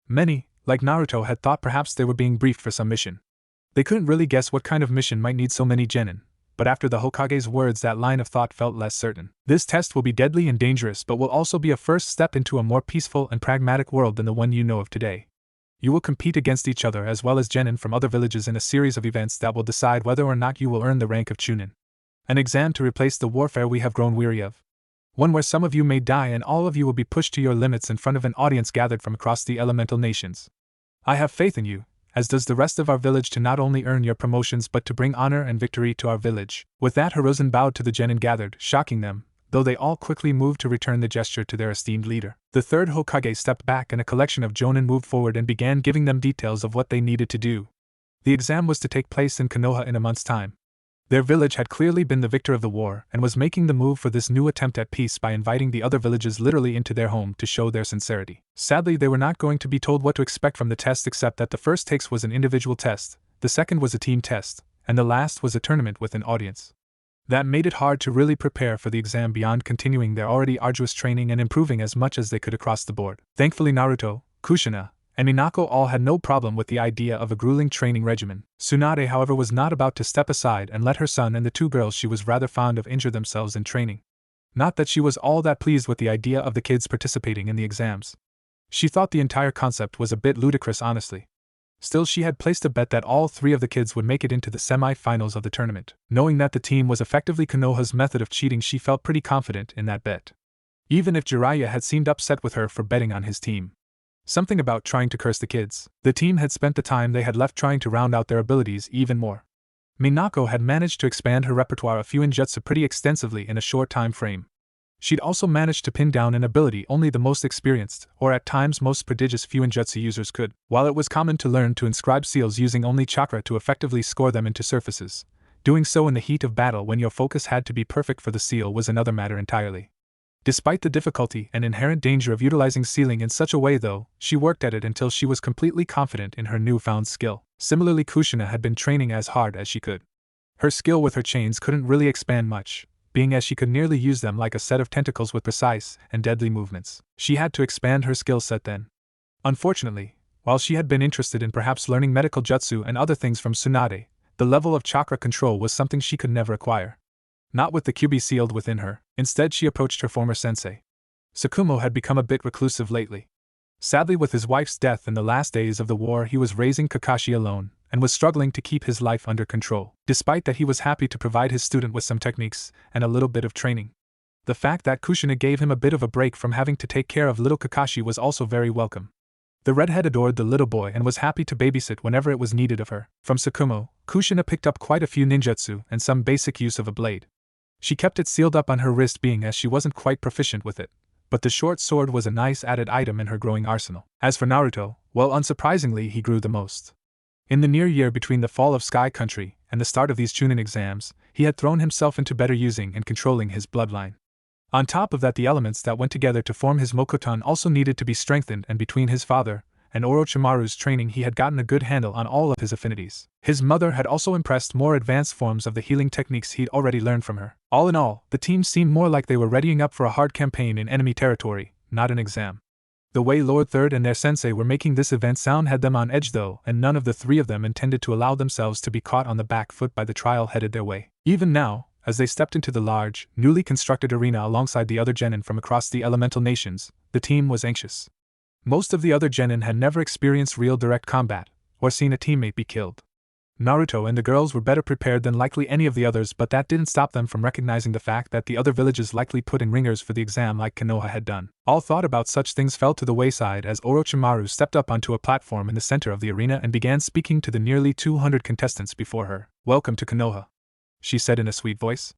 Many, like Naruto, had thought perhaps they were being briefed for some mission. They couldn't really guess what kind of mission might need so many genin, but after the Hokage's words that line of thought felt less certain. This test will be deadly and dangerous, but will also be a first step into a more peaceful and pragmatic world than the one you know of today. You will compete against each other as well as genin from other villages in a series of events that will decide whether or not you will earn the rank of Chunin. An exam to replace the warfare we have grown weary of. One where some of you may die and all of you will be pushed to your limits in front of an audience gathered from across the elemental nations. I have faith in you, as does the rest of our village, to not only earn your promotions but to bring honor and victory to our village. With that, Hiruzen bowed to the genin gathered, shocking them, though they all quickly moved to return the gesture to their esteemed leader. The third Hokage stepped back and a collection of jonin moved forward and began giving them details of what they needed to do. The exam was to take place in Konoha in a month's time. Their village had clearly been the victor of the war and was making the move for this new attempt at peace by inviting the other villages literally into their home to show their sincerity. Sadly, they were not going to be told what to expect from the test, except that the first takes was an individual test, the second was a team test, and the last was a tournament with an audience. That made it hard to really prepare for the exam beyond continuing their already arduous training and improving as much as they could across the board. Thankfully, Naruto, Kushina, and Minako all had no problem with the idea of a grueling training regimen. Tsunade, however, was not about to step aside and let her son and the two girls she was rather fond of injure themselves in training. Not that she was all that pleased with the idea of the kids participating in the exams. She thought the entire concept was a bit ludicrous, honestly. Still, she had placed a bet that all three of the kids would make it into the semi-finals of the tournament. Knowing that the team was effectively Konoha's method of cheating, she felt pretty confident in that bet. Even if Jiraiya had seemed upset with her for betting on his team. Something about trying to curse the kids. The team had spent the time they had left trying to round out their abilities even more. Minako had managed to expand her repertoire of Fuinjutsu pretty extensively in a short time frame. She'd also managed to pin down an ability only the most experienced, or at times most prodigious Fuinjutsu users could. While it was common to learn to inscribe seals using only chakra to effectively score them into surfaces, doing so in the heat of battle when your focus had to be perfect for the seal was another matter entirely. Despite the difficulty and inherent danger of utilizing sealing in such a way, though, she worked at it until she was completely confident in her newfound skill. Similarly, Kushina had been training as hard as she could. Her skill with her chains couldn't really expand much, being as she could nearly use them like a set of tentacles with precise and deadly movements. She had to expand her skill set then. Unfortunately, while she had been interested in perhaps learning medical jutsu and other things from Tsunade, the level of chakra control was something she could never acquire. Not with the QB sealed within her. Instead, she approached her former sensei. Tsukumo had become a bit reclusive lately. Sadly, with his wife's death in the last days of the war, he was raising Kakashi alone, and was struggling to keep his life under control. Despite that, he was happy to provide his student with some techniques and a little bit of training. The fact that Kushina gave him a bit of a break from having to take care of little Kakashi was also very welcome. The redhead adored the little boy and was happy to babysit whenever it was needed of her. From Tsukumo, Kushina picked up quite a few ninjutsu and some basic use of a blade. She kept it sealed up on her wrist, being as she wasn't quite proficient with it, but the short sword was a nice added item in her growing arsenal. As for Naruto, well, unsurprisingly, he grew the most. In the near year between the fall of Sky Country and the start of these Chunin exams, he had thrown himself into better using and controlling his bloodline. On top of that, the elements that went together to form his Mokuton also needed to be strengthened, and between his father and Orochimaru's training, he had gotten a good handle on all of his affinities. His mother had also impressed more advanced forms of the healing techniques he'd already learned from her. All in all, the team seemed more like they were readying up for a hard campaign in enemy territory, not an exam. The way Lord Third and their sensei were making this event sound had them on edge, though, and none of the three of them intended to allow themselves to be caught on the back foot by the trial headed their way. Even now, as they stepped into the large, newly constructed arena alongside the other genin from across the elemental nations, the team was anxious. Most of the other genin had never experienced real direct combat, or seen a teammate be killed. Naruto and the girls were better prepared than likely any of the others, but that didn't stop them from recognizing the fact that the other villages likely put in ringers for the exam like Konoha had done. All thought about such things fell to the wayside as Orochimaru stepped up onto a platform in the center of the arena and began speaking to the nearly 200 contestants before her. "Welcome to Konoha," she said in a sweet voice.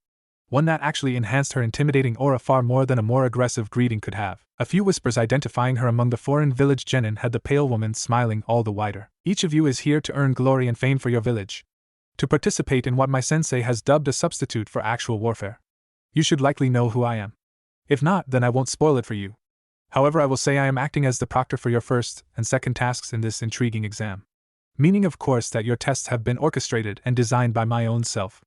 One that actually enhanced her intimidating aura far more than a more aggressive greeting could have. A few whispers identifying her among the foreign village genin had the pale woman smiling all the wider. "Each of you is here to earn glory and fame for your village. To participate in what my sensei has dubbed a substitute for actual warfare. You should likely know who I am. If not, then I won't spoil it for you. However, I will say I am acting as the proctor for your first and second tasks in this intriguing exam. Meaning, of course, that your tests have been orchestrated and designed by my own self.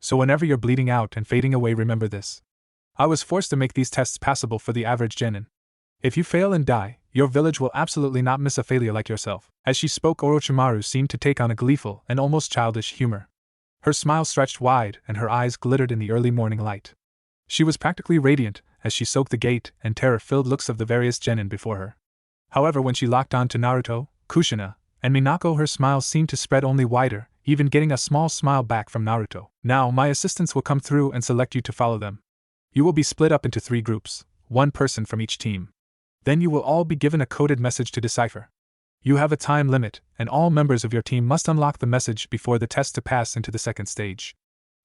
So whenever you're bleeding out and fading away, remember this. I was forced to make these tests passable for the average genin. If you fail and die, your village will absolutely not miss a failure like yourself. As she spoke, Orochimaru seemed to take on a gleeful and almost childish humor. Her smile stretched wide and her eyes glittered in the early morning light. She was practically radiant as she soaked the gate and terror-filled looks of the various genin before her. However, when she locked on to Naruto, Kushina, and Minako, her smile seemed to spread only wider, even getting a small smile back from Naruto. Now, my assistants will come through and select you to follow them. You will be split up into 3 groups, 1 person from each team. Then you will all be given a coded message to decipher. You have a time limit, and all members of your team must unlock the message before the test to pass into the second stage.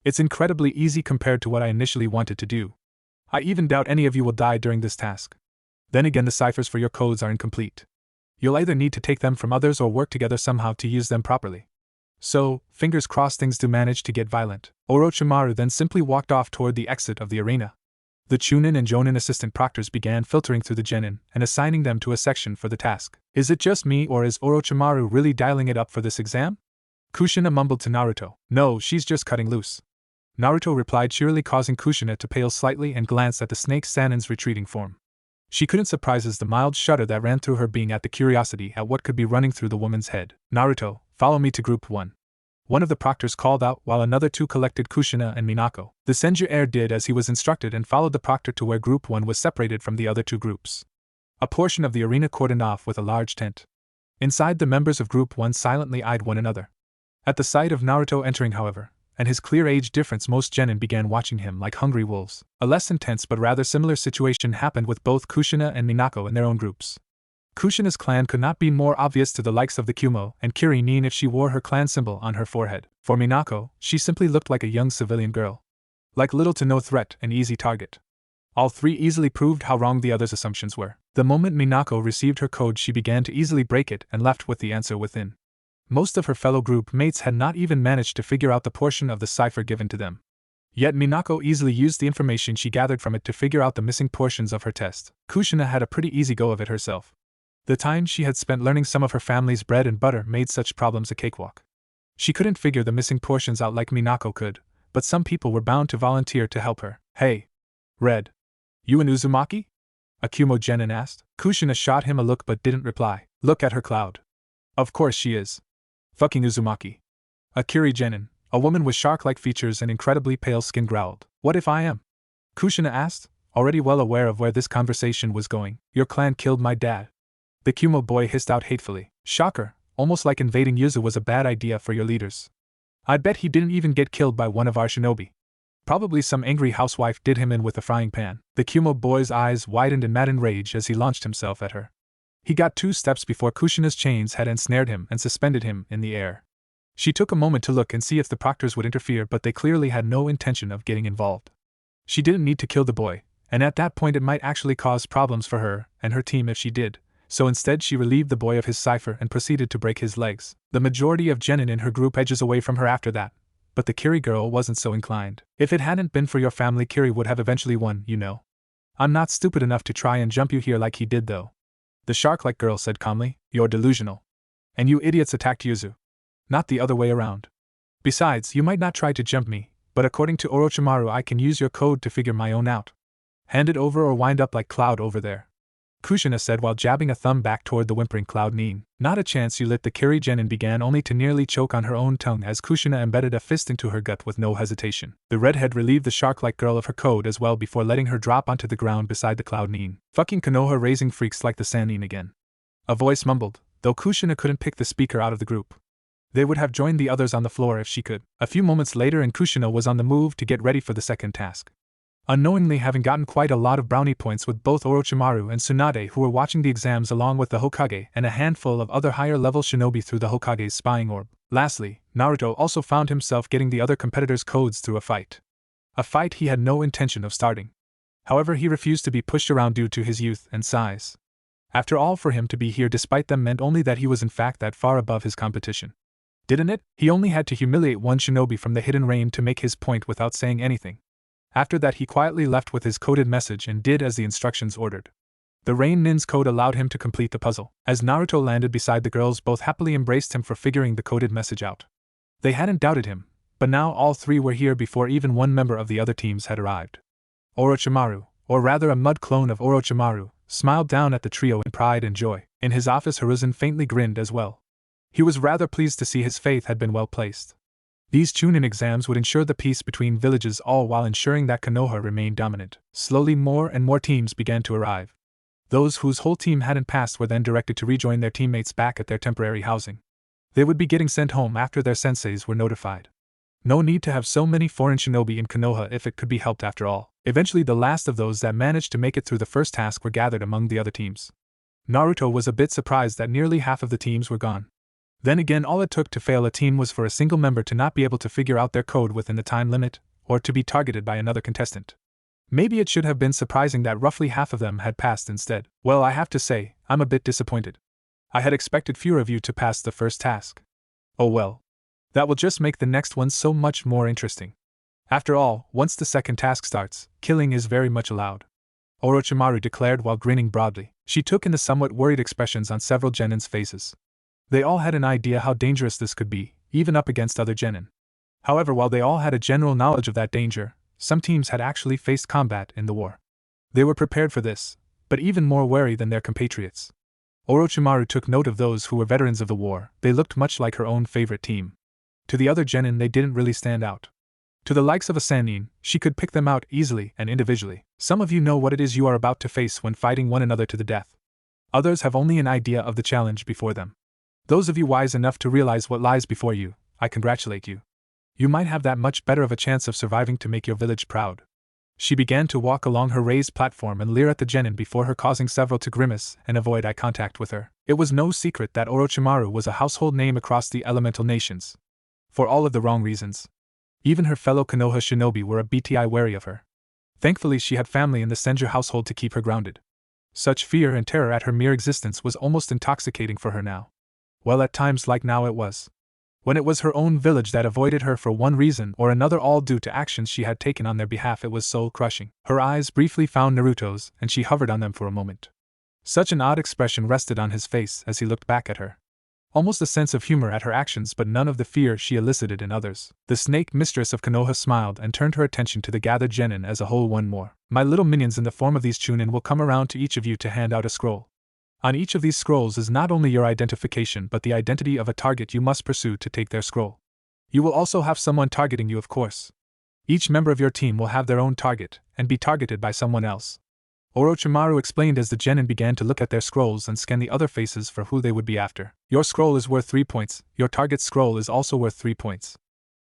It's incredibly easy compared to what I initially wanted to do. I even doubt any of you will die during this task. Then again, the ciphers for your codes are incomplete. You'll either need to take them from others or work together somehow to use them properly. So, fingers crossed things do manage to get violent. Orochimaru then simply walked off toward the exit of the arena. The Chunin and Jonin assistant proctors began filtering through the genin and assigning them to a section for the task. Is it just me, or is Orochimaru really dialing it up for this exam? Kushina mumbled to Naruto. No, she's just cutting loose. Naruto replied cheerily, causing Kushina to pale slightly and glance at the snake Sanin's retreating form. She couldn't surprise the mild shudder that ran through her being at the curiosity at what could be running through the woman's head. Naruto, follow me to Group 1. One of the proctors called out while another 2 collected Kushina and Minako. The Senju heir did as he was instructed and followed the proctor to where Group 1 was separated from the other 2 groups. A portion of the arena cordoned off with a large tent. Inside, the members of Group 1 silently eyed one another. At the sight of Naruto entering, however, and his clear age difference, most genin began watching him like hungry wolves. A less intense but rather similar situation happened with both Kushina and Minako in their own groups. Kushina's clan could not be more obvious to the likes of the Kumo and Kirinin if she wore her clan symbol on her forehead. For Minako, she simply looked like a young civilian girl. Like little to no threat, an easy target. All 3 easily proved how wrong the others' assumptions were. The moment Minako received her code, she began to easily break it and left with the answer within. Most of her fellow group mates had not even managed to figure out the portion of the cipher given to them. Yet Minako easily used the information she gathered from it to figure out the missing portions of her test. Kushina had a pretty easy go of it herself. The time she had spent learning some of her family's bread and butter made such problems a cakewalk. She couldn't figure the missing portions out like Minako could, but some people were bound to volunteer to help her. Hey, Red. You and Uzumaki? A Kumo genin asked. Kushina shot him a look but didn't reply. Look at her, Cloud. Of course she is. Fucking Uzumaki. A Kiri genin, a woman with shark-like features and incredibly pale skin, growled. What if I am? Kushina asked, already well aware of where this conversation was going. Your clan killed my dad. The Kumo boy hissed out hatefully. Shocker, almost like invading Yuzu was a bad idea for your leaders. I'd bet he didn't even get killed by one of our shinobi. Probably some angry housewife did him in with a frying pan. The Kumo boy's eyes widened in mad rage as he launched himself at her. He got 2 steps before Kushina's chains had ensnared him and suspended him in the air. She took a moment to look and see if the proctors would interfere, but they clearly had no intention of getting involved. She didn't need to kill the boy, and at that point it might actually cause problems for her and her team if she did, so instead she relieved the boy of his cipher and proceeded to break his legs. The majority of genin in her group edges away from her after that, but the Kiri girl wasn't so inclined. If it hadn't been for your family, Kiri would have eventually won, you know. I'm not stupid enough to try and jump you here like he did, though. The shark-like girl said calmly. You're delusional. And you idiots attacked Yuzu. Not the other way around. Besides, you might not try to jump me, but according to Orochimaru I can use your code to figure my own out. Hand it over or wind up like Cloud over there. Kushina said while jabbing a thumb back toward the whimpering Cloud Nin. Not a chance, you lit. The Kiri genin began only to nearly choke on her own tongue as Kushina embedded a fist into her gut with no hesitation. The redhead relieved the shark-like girl of her code as well before letting her drop onto the ground beside the Cloud Nin. Fucking Konoha raising freaks like the Sanin again. A voice mumbled, though Kushina couldn't pick the speaker out of the group. They would have joined the others on the floor if she could. A few moments later and Kushina was on the move to get ready for the second task. Unknowingly having gotten quite a lot of brownie points with both Orochimaru and Tsunade, who were watching the exams along with the Hokage and a handful of other higher-level shinobi through the Hokage's spying orb. Lastly, Naruto also found himself getting the other competitors' codes through a fight. A fight he had no intention of starting. However, he refused to be pushed around due to his youth and size. After all, for him to be here despite them meant only that he was in fact that far above his competition. Didn't it? He only had to humiliate one shinobi from the hidden rain to make his point without saying anything. After that he quietly left with his coded message and did as the instructions ordered. The Rain Nin's code allowed him to complete the puzzle. As Naruto landed beside the girls, both happily embraced him for figuring the coded message out. They hadn't doubted him, but now all 3 were here before even one member of the other teams had arrived. Orochimaru, or rather a mud clone of Orochimaru, smiled down at the trio in pride and joy. In his office, Hiruzen faintly grinned as well. He was rather pleased to see his faith had been well placed. These Chunin exams would ensure the peace between villages, all while ensuring that Konoha remained dominant. Slowly, more and more teams began to arrive. Those whose whole team hadn't passed were then directed to rejoin their teammates back at their temporary housing. They would be getting sent home after their senseis were notified. No need to have so many foreign shinobi in Konoha if it could be helped after all. Eventually, the last of those that managed to make it through the first task were gathered among the other teams. Naruto was a bit surprised that nearly half of the teams were gone. Then again, all it took to fail a team was for a single member to not be able to figure out their code within the time limit, or to be targeted by another contestant. Maybe it should have been surprising that roughly half of them had passed instead. Well, I have to say, I'm a bit disappointed. I had expected fewer of you to pass the first task. Oh well. That will just make the next one so much more interesting. After all, once the second task starts, killing is very much allowed. Orochimaru declared while grinning broadly. She took in the somewhat worried expressions on several genins' faces. They all had an idea how dangerous this could be, even up against other genin. However, while they all had a general knowledge of that danger, some teams had actually faced combat in the war. They were prepared for this, but even more wary than their compatriots. Orochimaru took note of those who were veterans of the war. They looked much like her own favorite team. To the other genin, they didn't really stand out. To the likes of a Sanin, she could pick them out easily and individually. Some of you know what it is you are about to face when fighting one another to the death. Others have only an idea of the challenge before them. Those of you wise enough to realize what lies before you, I congratulate you. You might have that much better of a chance of surviving to make your village proud. She began to walk along her raised platform and leer at the genin before her, causing several to grimace and avoid eye contact with her. It was no secret that Orochimaru was a household name across the elemental nations. For all of the wrong reasons. Even her fellow Konoha shinobi were a bit wary of her. Thankfully, she had family in the Senju household to keep her grounded. Such fear and terror at her mere existence was almost intoxicating for her now. Well, at times like now it was. When it was her own village that avoided her for one reason or another, all due to actions she had taken on their behalf, it was soul-crushing. Her eyes briefly found Naruto's, and she hovered on them for a moment. Such an odd expression rested on his face as he looked back at her. Almost a sense of humor at her actions, but none of the fear she elicited in others. The snake mistress of Konoha smiled and turned her attention to the gathered genin as a whole. One more. My little minions in the form of these Chunin will come around to each of you to hand out a scroll. On each of these scrolls is not only your identification but the identity of a target you must pursue to take their scroll. You will also have someone targeting you, of course. Each member of your team will have their own target and be targeted by someone else. Orochimaru explained as the genin began to look at their scrolls and scan the other faces for who they would be after. Your scroll is worth 3 points, your target's scroll is also worth 3 points.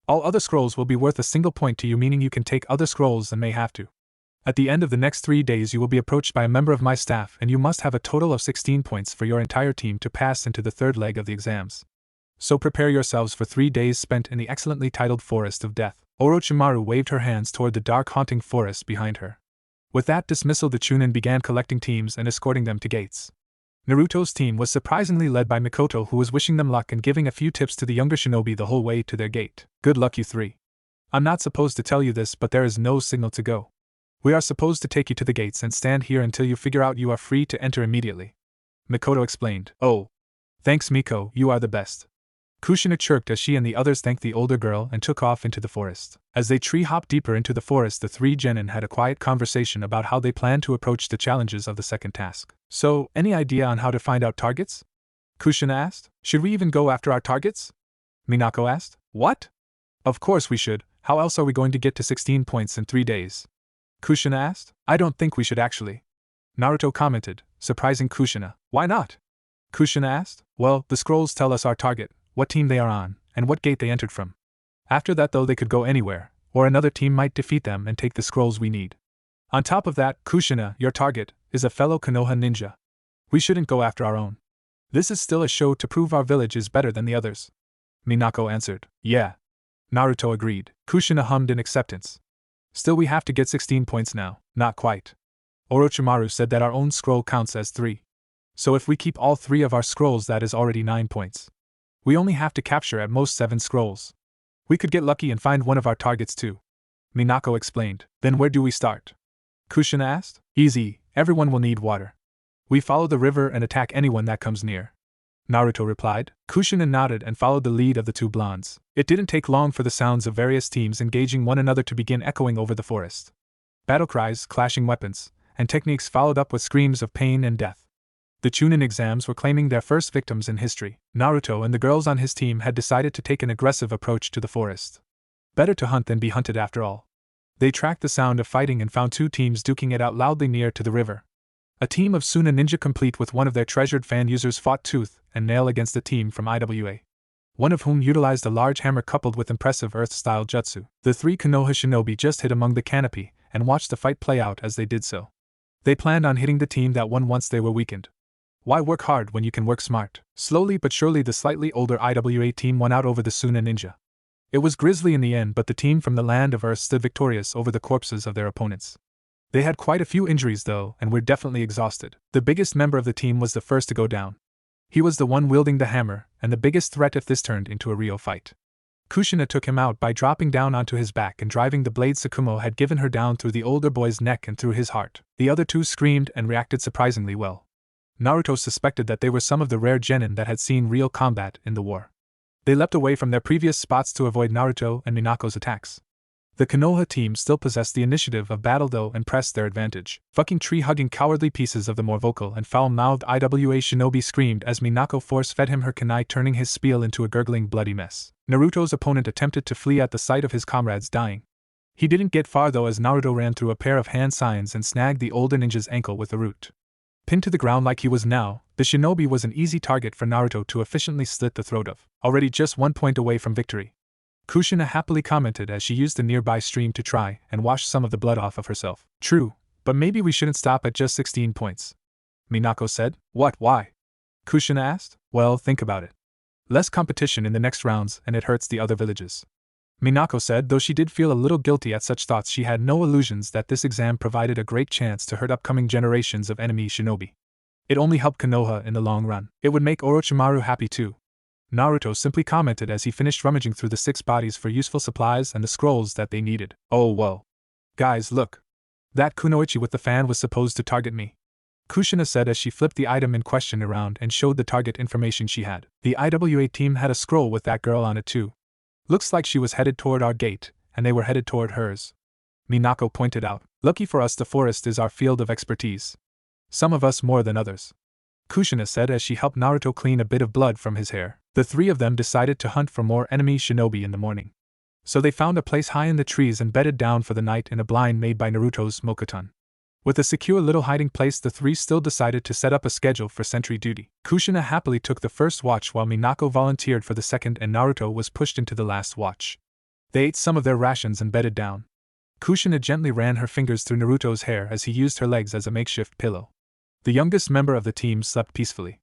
All other scrolls will be worth a single point to you, meaning you can take other scrolls and may have to. At the end of the next 3 days you will be approached by a member of my staff and you must have a total of 16 points for your entire team to pass into the third leg of the exams. So prepare yourselves for 3 days spent in the excellently titled Forest of Death. Orochimaru waved her hands toward the dark haunting forest behind her. With that dismissal, the Chunin began collecting teams and escorting them to gates. Naruto's team was surprisingly led by Mikoto, who was wishing them luck and giving a few tips to the younger shinobi the whole way to their gate. Good luck, you three. I'm not supposed to tell you this, but there is no signal to go. We are supposed to take you to the gates and stand here until you figure out you are free to enter immediately. Mikoto explained. Oh. Thanks, Miko, you are the best. Kushina chirped as she and the others thanked the older girl and took off into the forest. As they tree-hopped deeper into the forest, the three genin had a quiet conversation about how they planned to approach the challenges of the second task. So, any idea on how to find out targets? Kushina asked. Should we even go after our targets? Minako asked. What? Of course we should. How else are we going to get to 16 points in 3 days? Kushina asked. I don't think we should actually. Naruto commented, surprising Kushina. Why not? Kushina asked. Well, the scrolls tell us our target, what team they are on, and what gate they entered from. After that, though, they could go anywhere, or another team might defeat them and take the scrolls we need. On top of that, Kushina, your target, is a fellow Konoha ninja. We shouldn't go after our own. This is still a show to prove our village is better than the others. Minako answered. Yeah. Naruto agreed. Kushina hummed in acceptance. Still, we have to get 16 points now. Not quite. Orochimaru said that our own scroll counts as 3. So if we keep all 3 of our scrolls, that is already 9 points. We only have to capture at most 7 scrolls. We could get lucky and find one of our targets too. Minako explained. Then where do we start? Kushina asked. Easy, everyone will need water. We follow the river and attack anyone that comes near. Naruto replied. Kushina nodded and followed the lead of the 2 blondes. It didn't take long for the sounds of various teams engaging one another to begin echoing over the forest. Battle cries, clashing weapons, and techniques followed up with screams of pain and death. The Chunin exams were claiming their first victims in history. Naruto and the girls on his team had decided to take an aggressive approach to the forest. Better to hunt than be hunted after all. They tracked the sound of fighting and found two teams duking it out loudly near to the river. A team of Suna ninja complete with one of their treasured fan users fought tooth and nail against a team from IWA, one of whom utilized a large hammer coupled with impressive earth-style jutsu. The three Konoha shinobi just hid among the canopy and watched the fight play out as they did so. They planned on hitting the team that won once they were weakened. Why work hard when you can work smart? Slowly but surely the slightly older IWA team won out over the Suna ninja. It was grisly in the end, but the team from the land of Earth stood victorious over the corpses of their opponents. They had quite a few injuries though, and were definitely exhausted. The biggest member of the team was the first to go down. He was the one wielding the hammer, and the biggest threat if this turned into a real fight. Kushina took him out by dropping down onto his back and driving the blade Tsukumo had given her down through the older boy's neck and through his heart. The other two screamed and reacted surprisingly well. Naruto suspected that they were some of the rare genin that had seen real combat in the war. They leapt away from their previous spots to avoid Naruto and Minako's attacks. The Konoha team still possessed the initiative of battle though and pressed their advantage. Fucking tree-hugging cowardly pieces of the more vocal and foul-mouthed IWA shinobi screamed as Minako force-fed him her kunai, turning his spiel into a gurgling bloody mess. Naruto's opponent attempted to flee at the sight of his comrades dying. He didn't get far though as Naruto ran through a pair of hand signs and snagged the older ninja's ankle with a root. Pinned to the ground like he was now, the shinobi was an easy target for Naruto to efficiently slit the throat of, already just 1 point away from victory. Kushina happily commented as she used the nearby stream to try and wash some of the blood off of herself. True, but maybe we shouldn't stop at just 16 points. Minako said. What, why? Kushina asked. Well, think about it. Less competition in the next rounds and it hurts the other villages. Minako said, though she did feel a little guilty at such thoughts. She had no illusions that this exam provided a great chance to hurt upcoming generations of enemy shinobi. It only helped Konoha in the long run. It would make Orochimaru happy too. Naruto simply commented as he finished rummaging through the 6 bodies for useful supplies and the scrolls that they needed. Oh whoa. Guys, look. That kunoichi with the fan was supposed to target me. Kushina said as she flipped the item in question around and showed the target information she had. The IWA team had a scroll with that girl on it too. Looks like she was headed toward our gate, and they were headed toward hers. Minako pointed out. Lucky for us the forest is our field of expertise. Some of us more than others. Kushina said as she helped Naruto clean a bit of blood from his hair. The three of them decided to hunt for more enemy shinobi in the morning. So they found a place high in the trees and bedded down for the night in a blind made by Naruto's Mokuton. With a secure little hiding place, the three still decided to set up a schedule for sentry duty. Kushina happily took the first watch while Minako volunteered for the second and Naruto was pushed into the last watch. They ate some of their rations and bedded down. Kushina gently ran her fingers through Naruto's hair as he used her legs as a makeshift pillow. The youngest member of the team slept peacefully.